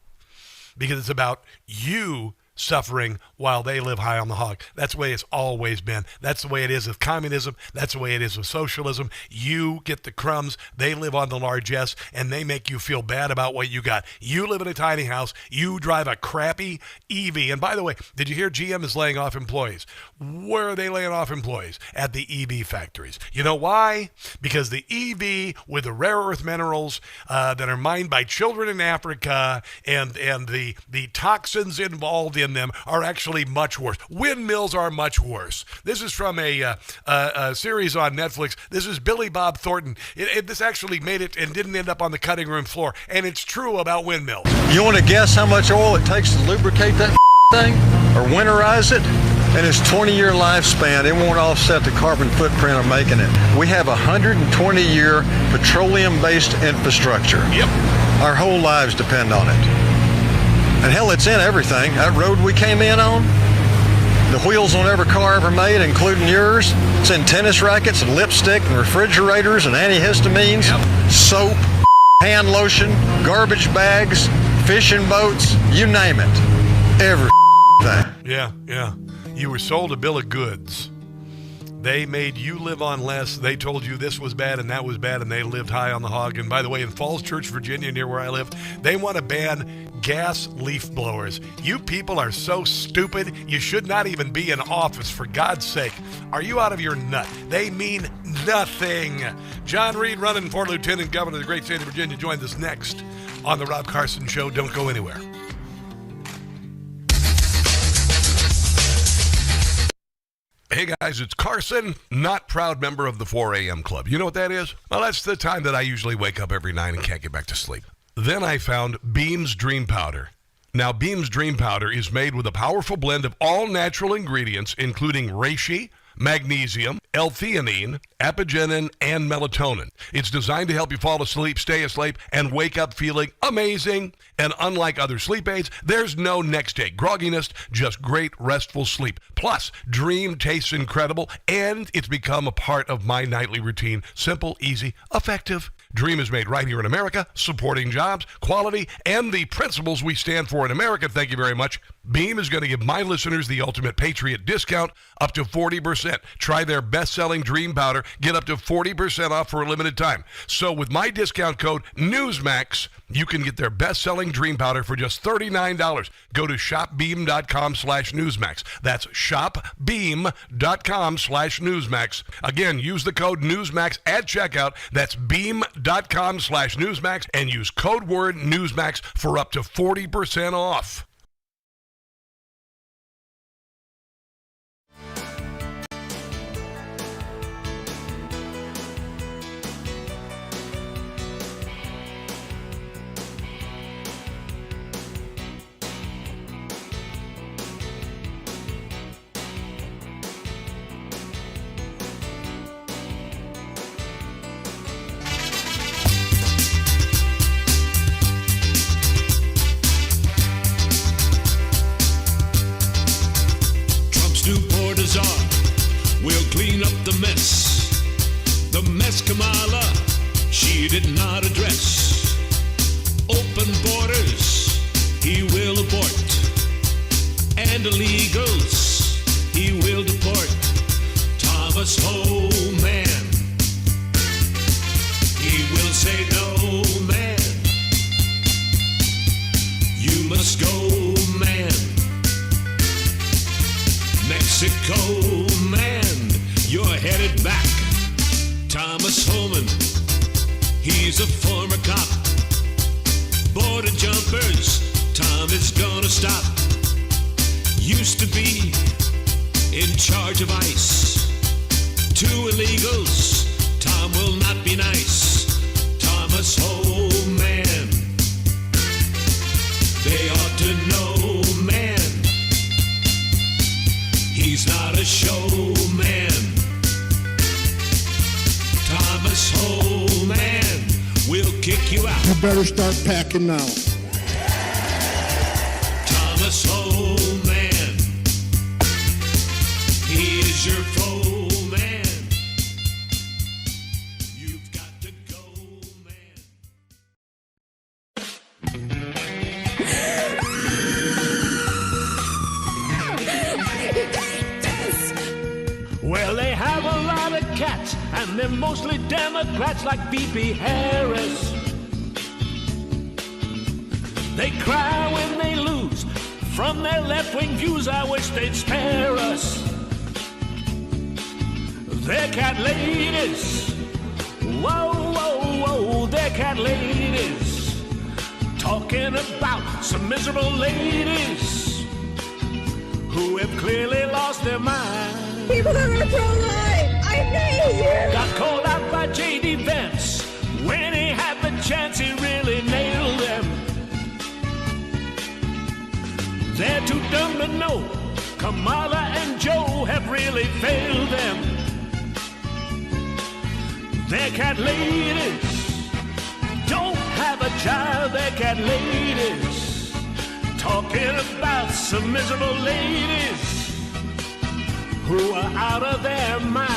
Because it's about you suffering while they live high on the hog. That's the way it's always been. That's the way it is with communism. That's the way it is with socialism. You get the crumbs, they live on the largesse, and they make you feel bad about what you got. You live in a tiny house, you drive a crappy EV. And by the way, did you hear GM is laying off employees? Where are they laying off employees? At the EV factories. You know why? Because the EV with the rare earth minerals that are mined by children in Africa and the toxins involved in them are actually much worse. Windmills are much worse. This is from a series on Netflix. This is Billy Bob Thornton. This actually made it and didn't end up on the cutting room floor. And it's true about windmills. You want to guess how much oil it takes to lubricate that thing or winterize it? And its 20-year lifespan, it won't offset the carbon footprint of making it. We have a 120-year petroleum-based infrastructure. Yep. Our whole lives depend on it. And hell, it's in everything. That road we came in on, the wheels on every car ever made, including yours, it's in tennis rackets and lipstick and refrigerators and antihistamines, soap, hand lotion, garbage bags, fishing boats, you name it. Everything. Yeah. You were sold a bill of goods. They made you live on less. They told you this was bad and that was bad, and they lived high on the hog. And by the way, in Falls Church, Virginia, near where I live, they want to ban gas leaf blowers. You people are so stupid. You should not even be in office, for God's sake. Are you out of your nut? They mean nothing. John Reed, running for Lieutenant Governor of the great state of Virginia, joins us next on the Rob Carson Show. Don't go anywhere. Hey guys, it's Carson, not proud member of the 4 a.m. club. You know what that is? Well, that's the time that I usually wake up every night and can't get back to sleep. Then I found Beam's Dream Powder. Now, Beam's Dream Powder is made with a powerful blend of all natural ingredients, including reishi, magnesium, L-theanine, apigenin, and melatonin. It's designed to help you fall asleep, stay asleep, and wake up feeling amazing. And unlike other sleep aids, there's no next day grogginess, just great restful sleep. Plus, Dream tastes incredible, and it's become a part of my nightly routine. Simple, easy, effective. Dream is made right here in America, supporting jobs, quality, and the principles we stand for in America. Thank you very much. Beam is going to give my listeners the ultimate Patriot discount, up to 40%. Try their best-selling Dream Powder. Get up to 40% off for a limited time. So with my discount code NEWSMAX, you can get their best-selling Dream Powder for just $39. Go to shopbeam.com/NEWSMAX. That's shopbeam.com/NEWSMAX. Again, use the code NEWSMAX at checkout. That's beam.com/NEWSMAX and use code word NEWSMAX for up to 40% off. We'll clean up the mess Kamala, she did not address. Open borders, he will abort. And illegals, he will deport. Thomas Homan, he will say no, man. You must go, man. Mexico, man, you're headed back. Thomas Homan, he's a former cop. Border jumpers, Tom is gonna stop. Used to be in charge of ICE. To illegals, Tom will not be nice. Thomas Homan, they ought to know, man. He's not a showman. Thomas Homan will kick you out. You better start packing now. Thomas Homan, he is your foe, man. You've got to go, man. Well, they have a lot of cats, and they're mostly Democrats like V.P. Harris. They cry when they lose from their left-wing views. I wish they'd spare us. They're cat ladies. Whoa, whoa, whoa, they're cat ladies. Talking about some miserable ladies who have clearly lost their mind. People that are pro-life, I hate you. Got called out by J.D. Vance. When he had the chance, he really nailed them. They're too dumb to know. Kamala and Joe have really failed them. They're cat ladies. Don't have a child, they're cat ladies. Talking about some miserable ladies who are out of their minds.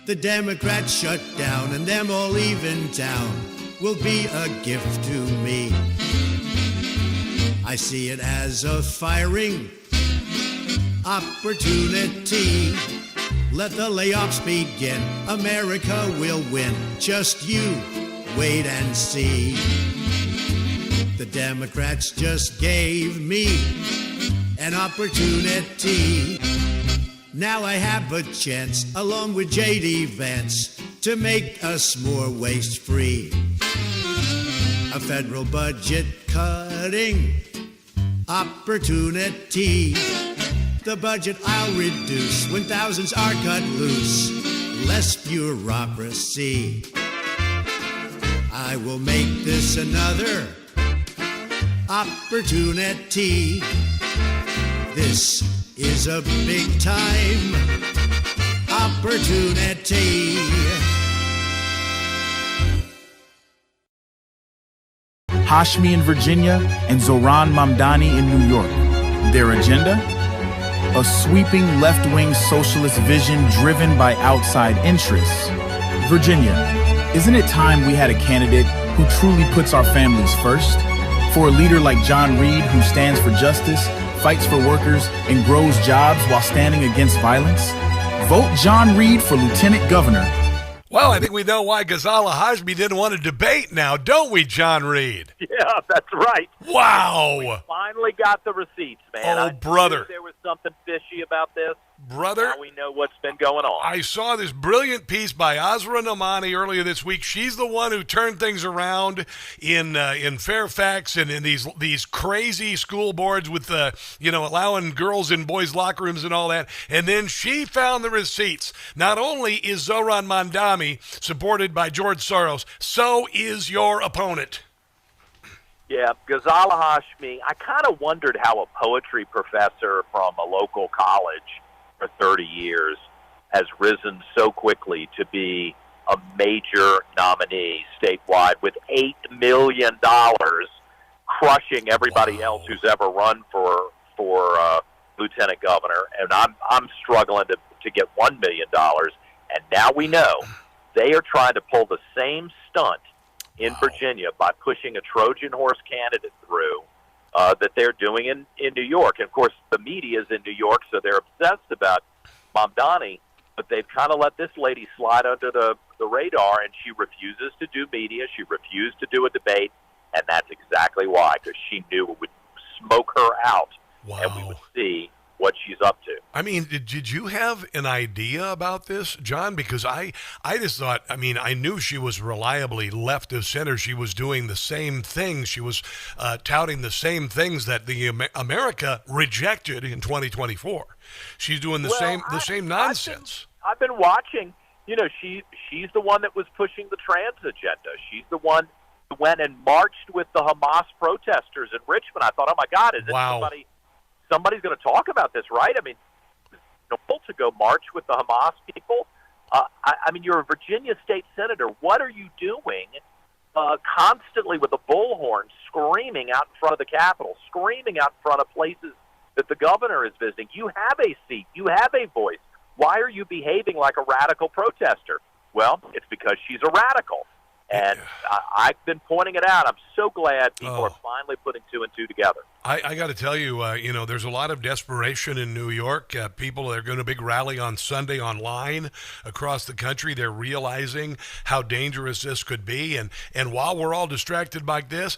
The Democrats shut down and them all leaving town will be a gift to me. I see it as a firing opportunity. Let the layoffs begin. America will win. Just you wait and see. The Democrats just gave me an opportunity. Now I have a chance, along with J.D. Vance, to make us more waste-free. A federal budget cutting opportunity. The budget I'll reduce when thousands are cut loose. Less bureaucracy. I will make this another opportunity. This is a big time opportunity. Hashmi in Virginia and Zohran Mamdani in New York. Their agenda? A sweeping left-wing socialist vision driven by outside interests. Virginia, isn't it time we had a candidate who truly puts our families first? For a leader like John Reed, who stands for justice, fights for workers, and grows jobs while standing against violence? Vote John Reed for Lieutenant Governor. Well, I think we know why Ghazala Hashmi didn't want to debate now, don't we, John Reed? Yeah, that's right. Wow. We finally got the receipts, man. Oh, brother. There was something fishy about this. Brother. Now we know what's been going on. I saw this brilliant piece by Azra Namani earlier this week. She's the one who turned things around in Fairfax and in these crazy school boards with allowing girls in boys' locker rooms and all that. And then she found the receipts. Not only is Zohran Mamdani supported by George Soros, so is your opponent. Yeah, Ghazala Hashmi, I kind of wondered how a poetry professor from a local college for 30 years has risen so quickly to be a major nominee statewide with $8 million crushing everybody else who's ever run for lieutenant governor, and I'm struggling to get $1 million. And now we know they are trying to pull the same stunt in Virginia by pushing a Trojan horse candidate through that they're doing in New York. And, of course, the media is in New York, so they're obsessed about Mamdani, but they've kind of let this lady slide under the radar, and she refuses to do media. She refused to do a debate, and that's exactly why, because she knew it would smoke her out, and we would see what she's up to. I mean, did you have an idea about this, John? Because I just thought, I mean, I knew she was reliably left of center. She was doing the same things. She was touting the same things that the America rejected in 2024. She's doing the same nonsense. I've been watching. You know, she's the one that was pushing the trans agenda. She's the one who went and marched with the Hamas protesters in Richmond. I thought, oh my God, is it somebody's going to talk about this, right? I mean, to go march with the Hamas people. I mean, you're a Virginia state senator. What are you doing constantly with a bullhorn screaming out in front of the Capitol, screaming out in front of places that the governor is visiting? You have a seat. You have a voice. Why are you behaving like a radical protester? Well, it's because she's a radical. And I've been pointing it out. I'm so glad people are finally putting two and two together. I got to tell you, you know, there's a lot of desperation in New York. People are going to big rally on Sunday online across the country. They're realizing how dangerous this could be. And while we're all distracted like this,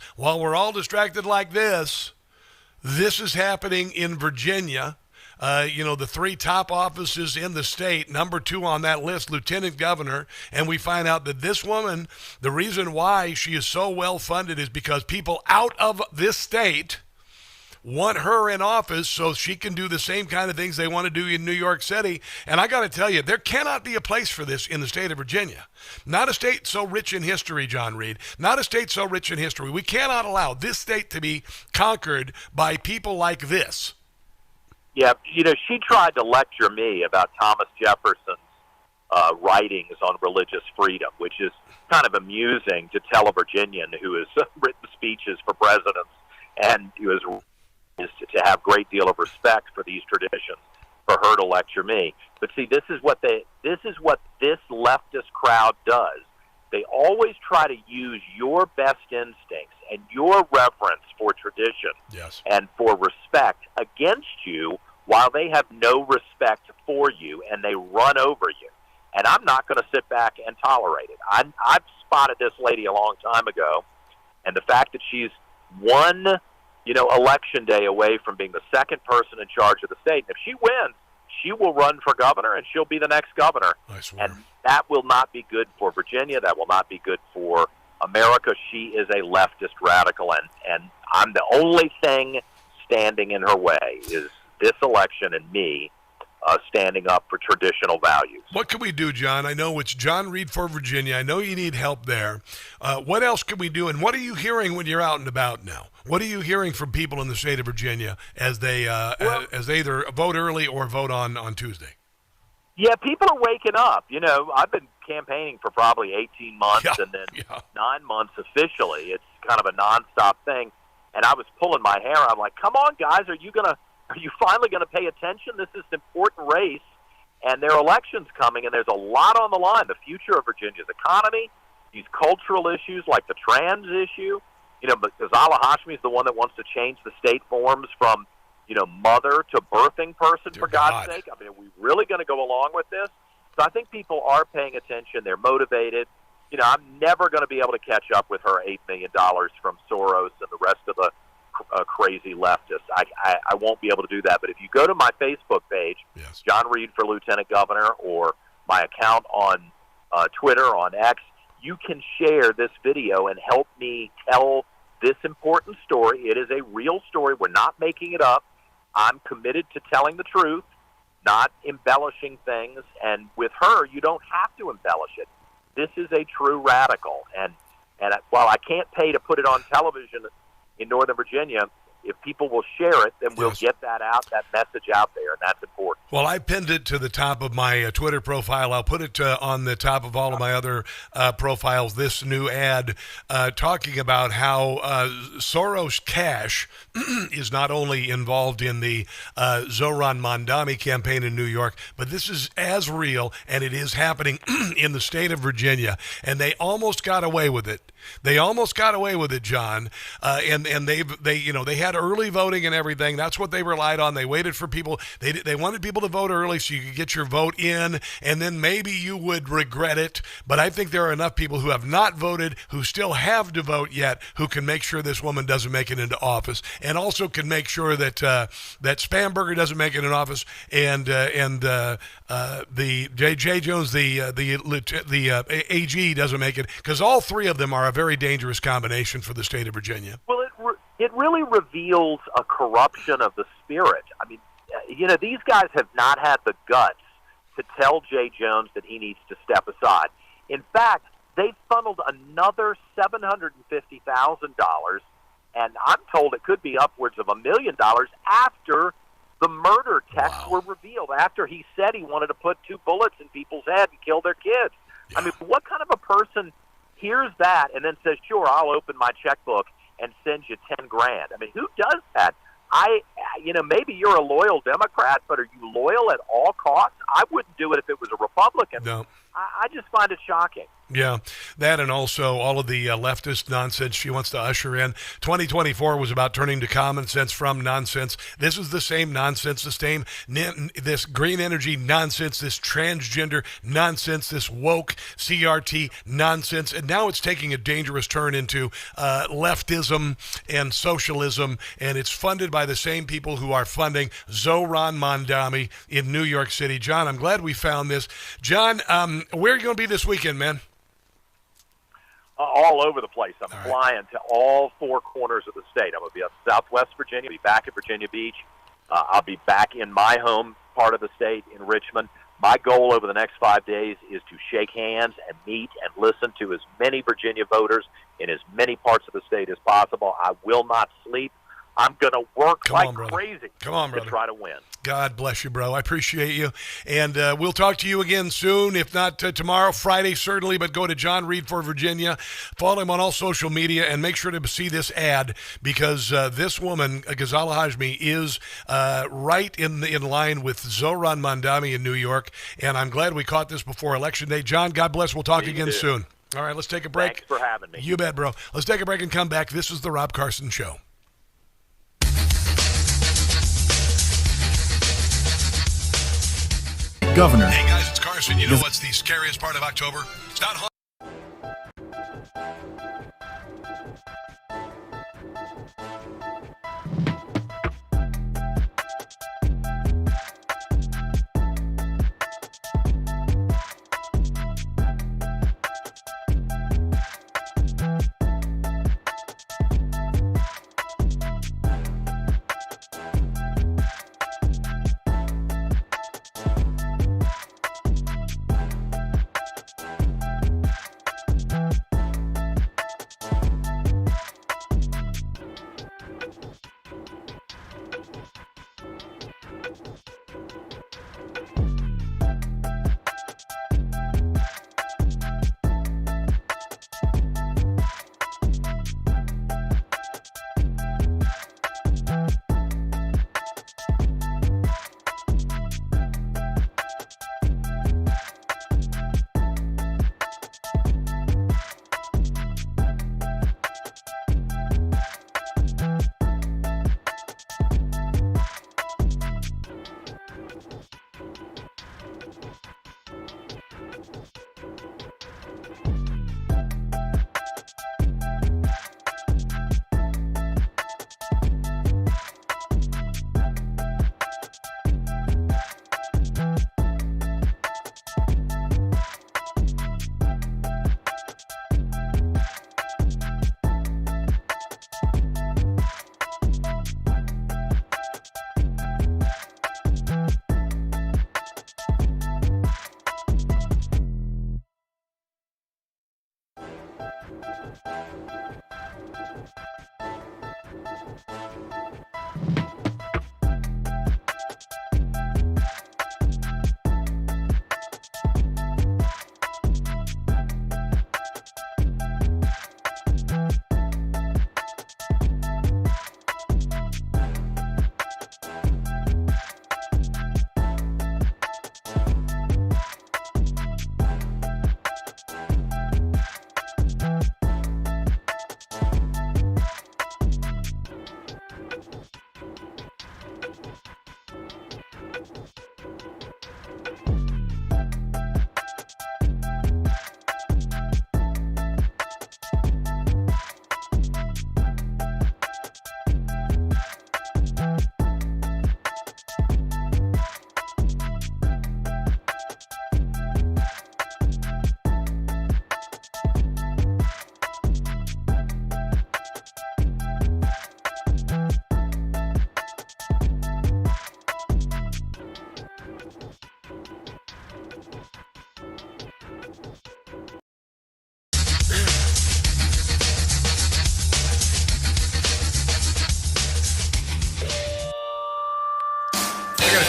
this is happening in Virginia. You know, the three top offices in the state, number 2 on that list, lieutenant governor, and we find out that this woman, the reason why she is so well funded is because people out of this state want her in office so she can do the same kind of things they want to do in New York City. And I got to tell you, there cannot be a place for this in the state of Virginia. Not a state so rich in history, John Reed. Not a state so rich in history. We cannot allow this state to be conquered by people like this. Yeah, you know, she tried to lecture me about Thomas Jefferson's writings on religious freedom, which is kind of amusing to tell a Virginian who has written speeches for presidents and who is to have a great deal of respect for these traditions, for her to lecture me. But see, this is what this leftist crowd does. They always try to use your best instincts and your reverence for tradition and for respect against you while they have no respect for you and they run over you. And I'm not going to sit back and tolerate it. I've spotted this lady a long time ago, and the fact that she's one, election day away from being the second person in charge of the state. And if she wins, she will run for governor, and she'll be the next governor. And that will not be good for Virginia. That will not be good for America. She is a leftist radical, and I'm the only thing standing in her way is this election and me standing up for traditional values. What can we do, John? I know it's John Reed for Virginia. I know you need help there. What else can we do, and what are you hearing when you're out and about now? What are you hearing from people in the state of Virginia as they either vote early or vote on Tuesday? Yeah, people are waking up. You know, I've been campaigning for probably 18 months and then 9 months officially. It's kind of a nonstop thing. And I was pulling my hair. I'm like, come on, guys, are you finally going to pay attention? This is an important race, and there are elections coming, and there's a lot on the line. The future of Virginia's economy, these cultural issues like the trans issue. But Ghazala Hashmi is the one that wants to change the state forms from, mother to birthing person, for God's sake. I mean, are we really going to go along with this? So I think people are paying attention. They're motivated. I'm never going to be able to catch up with her $8 million from Soros and the rest of the crazy leftists. I won't be able to do that. But if you go to my Facebook page, John Reed for Lieutenant Governor, or my account on Twitter, on X, you can share this video and help me tell this important story. It is a real story. We're not making it up. I'm committed to telling the truth, not embellishing things. And with her, you don't have to embellish it. This is a true radical. And while I can't pay to put it on television in Northern Virginia, if people will share it, then we'll get that message out there, and that's important. Well, I pinned it to the top of my Twitter profile. I'll put it on the top of all of my other profiles, this new ad talking about how Soros cash is not only involved in the Zoran Mamdani campaign in New York, but this is as real, and it is happening in the state of Virginia. And they almost got away with it. They almost got away with it, John. And they had early voting and everything. That's what they relied on. They waited for people. They wanted people to vote early so you could get your vote in, and then maybe you would regret it. But I think there are enough people who have not voted, who still have to vote yet, who can make sure this woman doesn't make it into office, and also can make sure that that Spamberger doesn't make it in office, and the J. Jones, the AG doesn't make it, because all three of them are a very dangerous combination for the state of Virginia. Well, it really reveals a corruption of the spirit. I mean, these guys have not had the guts to tell Jay Jones that he needs to step aside. In fact, they funneled another $750,000, and I'm told it could be upwards of $1 million after the murder texts were revealed, after he said he wanted to put 2 bullets in people's head and kill their kids. Yeah. I mean, what kind of a person hears that and then says, sure, I'll open my checkbook and send you $10,000? I mean, who does that? Maybe you're a loyal Democrat, but are you loyal at all costs? I wouldn't do it if it was a Republican. No. I just find it shocking. Yeah, that, and also all of the leftist nonsense she wants to usher in. 2024 was about turning to common sense from nonsense. This is the same nonsense, this green energy nonsense, this transgender nonsense, this woke CRT nonsense, and now it's taking a dangerous turn into leftism and socialism, and it's funded by the same people who are funding Zoran Mamdani in New York City. John, I'm glad we found this. John, where are you going to be this weekend, man? All over the place. I'm flying to all 4 corners of the state. I'm going to be up Southwest Virginia, be back at Virginia Beach. I'll be back in my home part of the state in Richmond. My goal over the next 5 days is to shake hands and meet and listen to as many Virginia voters in as many parts of the state as possible. I will not sleep. I'm going to work crazy to try to win. God bless you, bro. I appreciate you. And we'll talk to you again soon, if not tomorrow, Friday certainly, but go to John Reed for Virginia. Follow him on all social media and make sure to see this ad, because this woman, Ghazala Hashmi, is right in line with Zoran Mamdani in New York. And I'm glad we caught this before Election Day. John, God bless. We'll talk again soon. All right, let's take a break. Thanks for having me. You bet, bro. Let's take a break and come back. This is the Rob Carson Show. Governor. Hey guys, it's Carson. You know what's the scariest part of October? It's not home.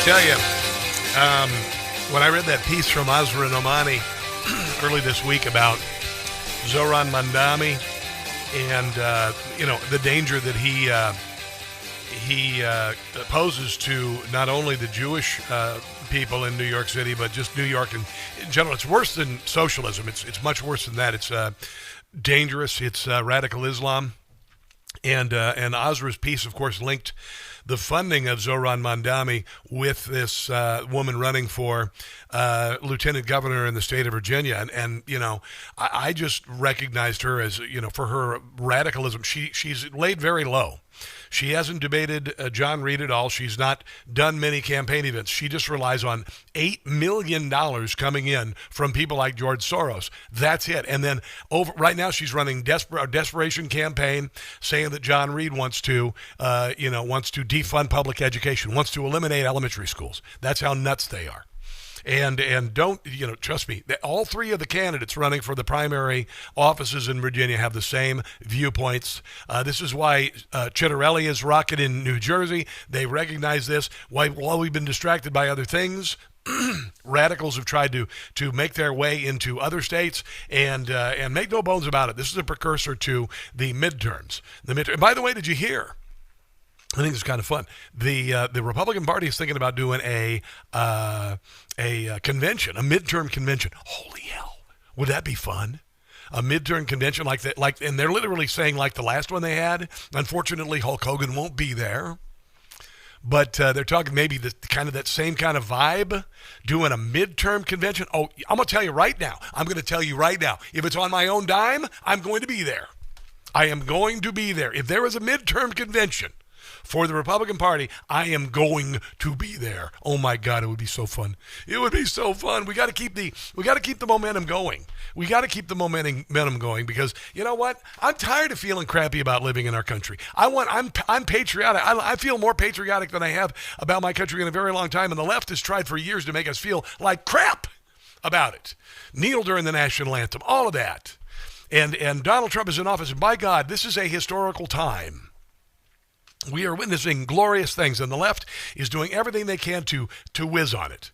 tell you, when I read that piece from Azra Nomani early this week about Zoran Mandami and the danger that he poses to not only the Jewish people in New York City, but just New York in general. It's worse than socialism. It's much worse than that. It's dangerous. It's radical Islam. And Azra's piece, of course, linked the funding of Zoran Mandami with this woman running for lieutenant governor in the state of Virginia. And I just recognized her as, for her radicalism. She's laid very low. She hasn't debated John Reed at all. She's not done many campaign events. She just relies on $8 million coming in from people like George Soros. That's it. And then right now she's running a desperation campaign saying that John Reed wants to defund public education, wants to eliminate elementary schools. That's how nuts they are. And don't, trust me, all three of the candidates running for the primary offices in Virginia have the same viewpoints. This is why Chitterelli is rocking in New Jersey. They recognize this. While we've been distracted by other things, radicals have tried to make their way into other states, and make no bones about it. This is a precursor to the midterms. And by the way, did you hear? I think it's kind of fun. The Republican Party is thinking about doing a convention, a midterm convention. Holy hell, would that be fun? A midterm convention like that, and they're literally saying like the last one they had. Unfortunately, Hulk Hogan won't be there, but they're talking maybe that same kind of vibe, doing a midterm convention. Oh, I'm gonna tell you right now. If it's on my own dime, I'm going to be there. I am going to be there. If there is a midterm convention for the Republican Party, I am going to be there. Oh my God, it would be so fun. It would be so fun. We got to keep the momentum going. We got to keep the momentum going because you know what? I'm tired of feeling crappy about living in our country. I'm patriotic. I feel more patriotic than I have about my country in a very long time, and the left has tried for years to make us feel like crap about it. Kneel during the national anthem, all of that. And Donald Trump is in office, and by God, this is a historical time. We are witnessing glorious things, and the left is doing everything they can to whiz on it.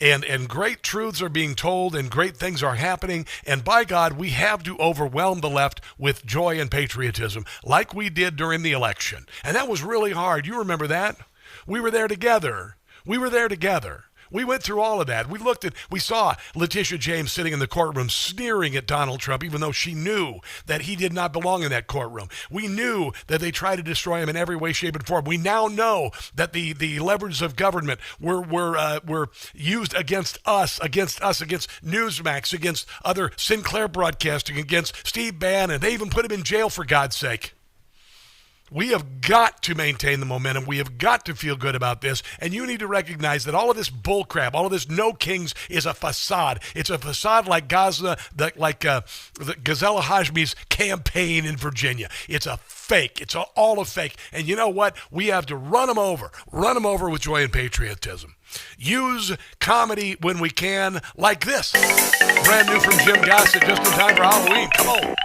And great truths are being told, and great things are happening. And by God, we have to overwhelm the left with joy and patriotism, like we did during the election. And that was really hard. You remember that? We were there together. We went through all of that. We saw Letitia James sitting in the courtroom sneering at Donald Trump, even though she knew that he did not belong in that courtroom. We knew that they tried to destroy him in every way, shape, and form. We now know that the levers of government were used against us, against NEWSMAX, against other Sinclair Broadcasting, against Steve Bannon. They even put him in jail, for God's sake. We have got to maintain the momentum. We have got to feel good about this. And you need to recognize that all of this bullcrap, all of this no kings is a facade. It's a facade like Gaza, like Ghazala Hashmi's campaign in Virginia. It's a fake. It's all a fake. And you know what? We have to run them over with joy and patriotism. Use comedy when we can, like this. Brand new from Jim Gossett, just in time for Halloween. Come on.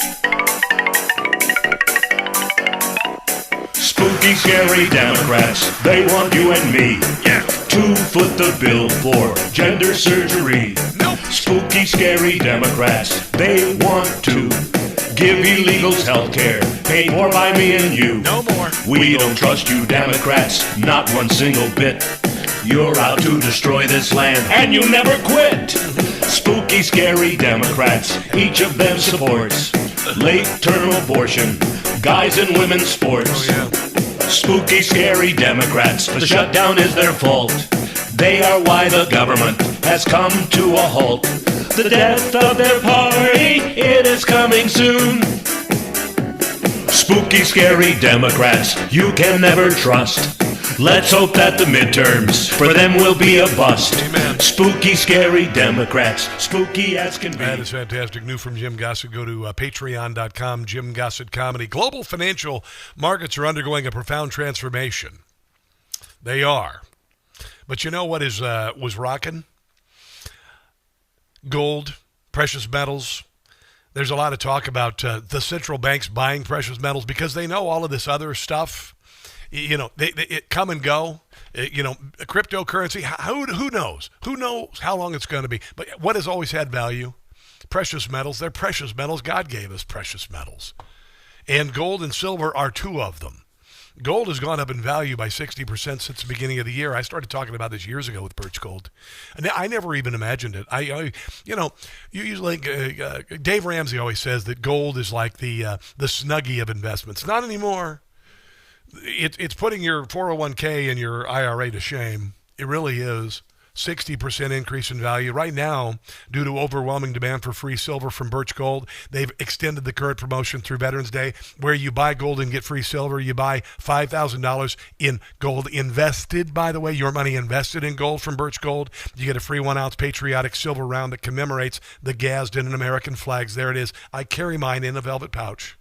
Spooky, scary Democrats, they want you and me to foot the bill for gender surgery. Nope. Spooky, scary Democrats, they want to give illegals health care, paid for by me and you. No more. We don't trust you Democrats, not one single bit. You're out to destroy this land, and you never quit. Spooky, scary Democrats, each of them supports late-term abortion, guys and women's sports. Oh, yeah. Spooky, scary Democrats, the shutdown is their fault. They are why the government has come to a halt. The death of their party, it is coming soon. Spooky, scary Democrats, you can never trust. Let's hope that the midterms for them will be a bust. Amen. Spooky, scary Democrats, spooky as can be. That is fantastic. New from Jim Gossett. Go to patreon.com, Jim Gossett Comedy. Global financial markets are undergoing a profound transformation. They are. But you know what was rocking? Gold, precious metals. There's a lot of talk about the central banks buying precious metals because they know all of this other stuff. You know, it come and go. cryptocurrency. Who knows? Who knows how long it's going to be? But what has always had value? Precious metals. They're precious metals. God gave us precious metals. And gold and silver are two of them. Gold has gone up in value by 60% since the beginning of the year. I started talking about this years ago with Birch Gold. And I never even imagined it. Dave Ramsey always says that gold is like the Snuggie of investments. Not anymore. It's putting your 401k and your IRA to shame. It really is. 60% increase in value. Right now, due to overwhelming demand for free silver from Birch Gold, they've extended the current promotion through Veterans Day, where you buy gold and get free silver. You buy $5,000 in gold invested, by the way, your money invested in gold from Birch Gold. You get a free 1-ounce patriotic silver round that commemorates the Gadsden and American flags. There it is. I carry mine in a velvet pouch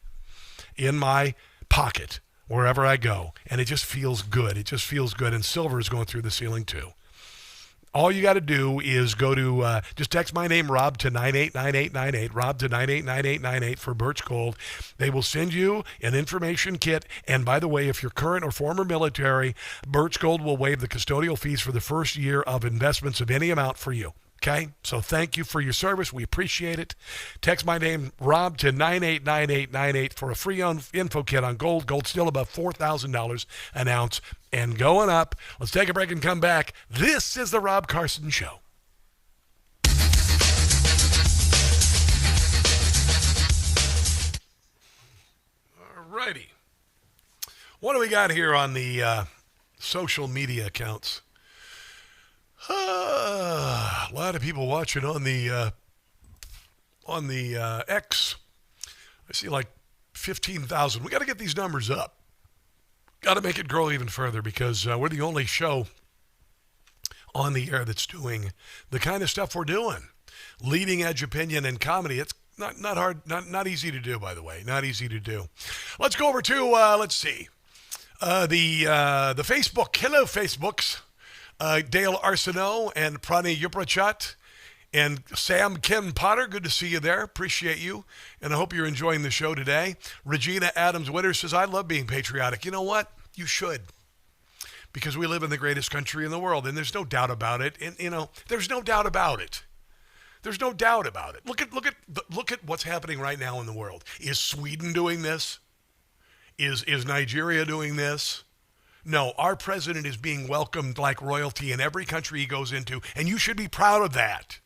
in my pocket wherever I go, and it just feels good. It just feels good, and silver is going through the ceiling too. All you got to do is go to, just text my name, Rob, to 989898, Rob to 989898 for Birch Gold. They will send you an information kit. And by the way, if you're current or former military, Birch Gold will waive the custodial fees for the first year of investments of any amount for you. Okay? So thank you for your service. We appreciate it. Text my name, Rob, to 989898 for a free info kit on gold. Gold's still above $4,000 an ounce and going up. Let's take a break and come back. This is the Rob Carson Show. All righty. What do we got here on the social media accounts? A lot of people watching on the X. I see like 15,000. We got to get these numbers up. Got to make it grow even further because we're the only show on the air that's doing the kind of stuff we're doing. Leading edge opinion and comedy. It's not hard, not easy to do, by the way. Not easy to do. Let's go over to let's see. The Facebook. Hello, Facebooks. Dale Arsenault and Prani Yuprachat and Sam Ken Potter. Good to see you there. Appreciate you. And I hope you're enjoying the show today. Regina Adams-Witter says, I love being patriotic. You know what? You should. Because we live in the greatest country in the world. And there's no doubt about it. And, there's no doubt about it. There's no doubt about it. Look at what's happening right now in the world. Is Sweden doing this? Is Nigeria doing this? No, our president is being welcomed like royalty in every country he goes into, and you should be proud of that.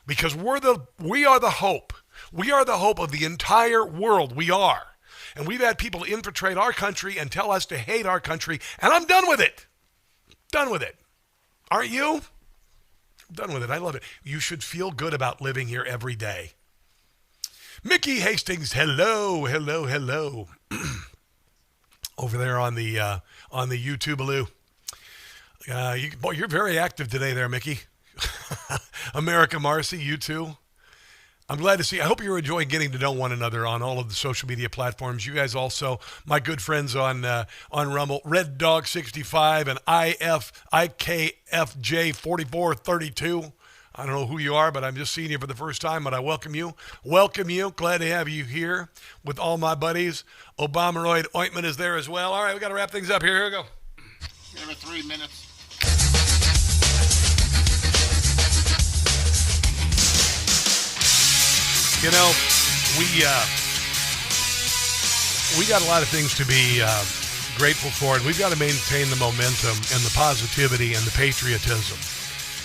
Because we are the hope. We are the hope of the entire world. We are. And we've had people infiltrate our country and tell us to hate our country, and I'm done with it. Done with it. Aren't you? I'm done with it. I love it. You should feel good about living here every day. Mickey Hastings, hello. Over there on the YouTube-aloo. You're very active today there, Mickey. America Marcy, you too. I'm glad to see. I hope you're enjoying getting to know one another on all of the social media platforms. You guys also, my good friends on Rumble, Red Dog 65 and IKFJ 4432. I don't know who you are, but I'm just seeing you for the first time, but I welcome you. Welcome you. Glad to have you here with all my buddies. Obameroid Ointment is there as well. All right, we got to wrap things up here. Here we go. Give it 3 minutes. We got a lot of things to be grateful for, and we've got to maintain the momentum and the positivity and the patriotism.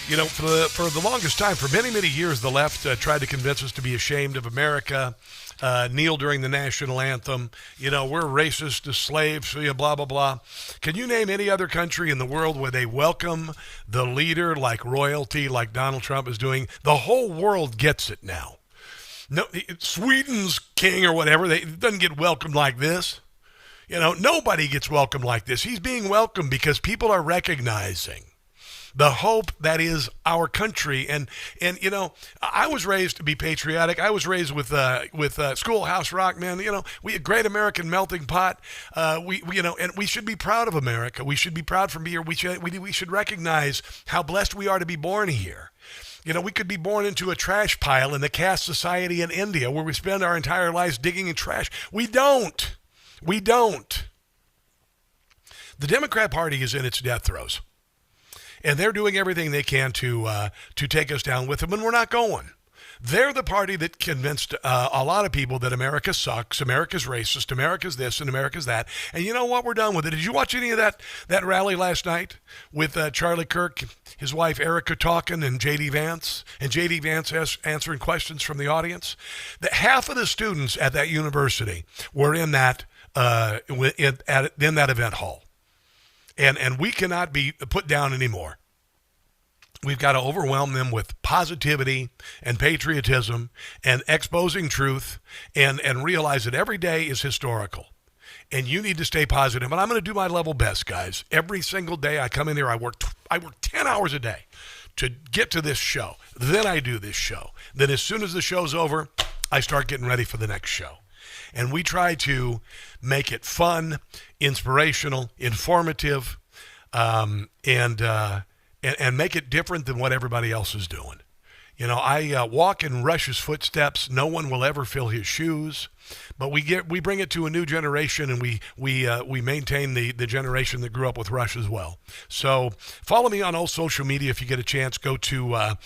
For the longest time, for many, many years, the left tried to convince us to be ashamed of America, kneel during the national anthem. We're racist to slaves, blah, blah, blah. Can you name any other country in the world where they welcome the leader like royalty, like Donald Trump is doing? The whole world gets it now. No, Sweden's king or whatever, doesn't get welcomed like this. Nobody gets welcomed like this. He's being welcomed because people are recognizing the hope that is our country. And I was raised to be patriotic. I was raised with Schoolhouse Rock, man. We a great American melting pot. And we should be proud of America. We should be proud from here. We should recognize how blessed we are to be born here. We could be born into a trash pile in the caste society in India where we spend our entire lives digging in trash. We don't. The Democrat Party is in its death throes. And they're doing everything they can to take us down with them, and we're not going. They're the party that convinced a lot of people that America sucks, America's racist, America's this, and America's that. And you know what? We're done with it. Did you watch any of that rally last night with Charlie Kirk, his wife Erica talking, and J.D. Vance? And J.D. Vance answering questions from the audience? That half of the students at that university were in that event hall. And we cannot be put down anymore. We've got to overwhelm them with positivity and patriotism and exposing truth and realize that every day is historical. And you need to stay positive. And I'm going to do my level best, guys. Every single day I come in here, I work 10 hours a day to get to this show. Then I do this show. Then as soon as the show's over, I start getting ready for the next show. And we try to make it fun, inspirational, informative, and make it different than what everybody else is doing. You know, I walk in Rush's footsteps. No one will ever fill his shoes. But we bring it to a new generation, and we maintain the generation that grew up with Rush as well. So follow me on all social media if you get a chance. Go to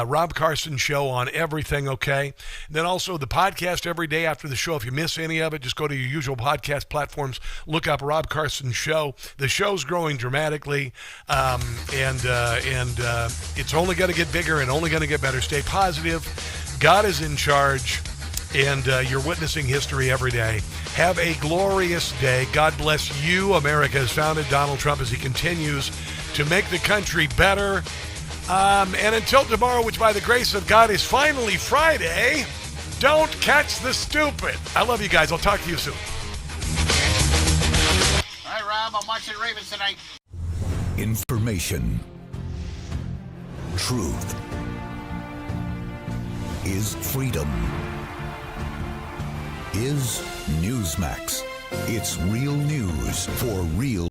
Rob Carson Show on everything, okay? And then also the podcast every day after the show. If you miss any of it, just go to your usual podcast platforms. Look up Rob Carson Show. The show's growing dramatically, and it's only going to get bigger and only going to get better. Stay positive. God is in charge. And you're witnessing history every day. Have a glorious day. God bless you. America has founded Donald Trump as he continues to make the country better. And until tomorrow, which by the grace of God is finally Friday, don't catch the stupid. I love you guys. I'll talk to you soon. All right, Rob, I'm watching Ravens tonight. Information. Truth is freedom. Is NEWSMAX. It's real news for real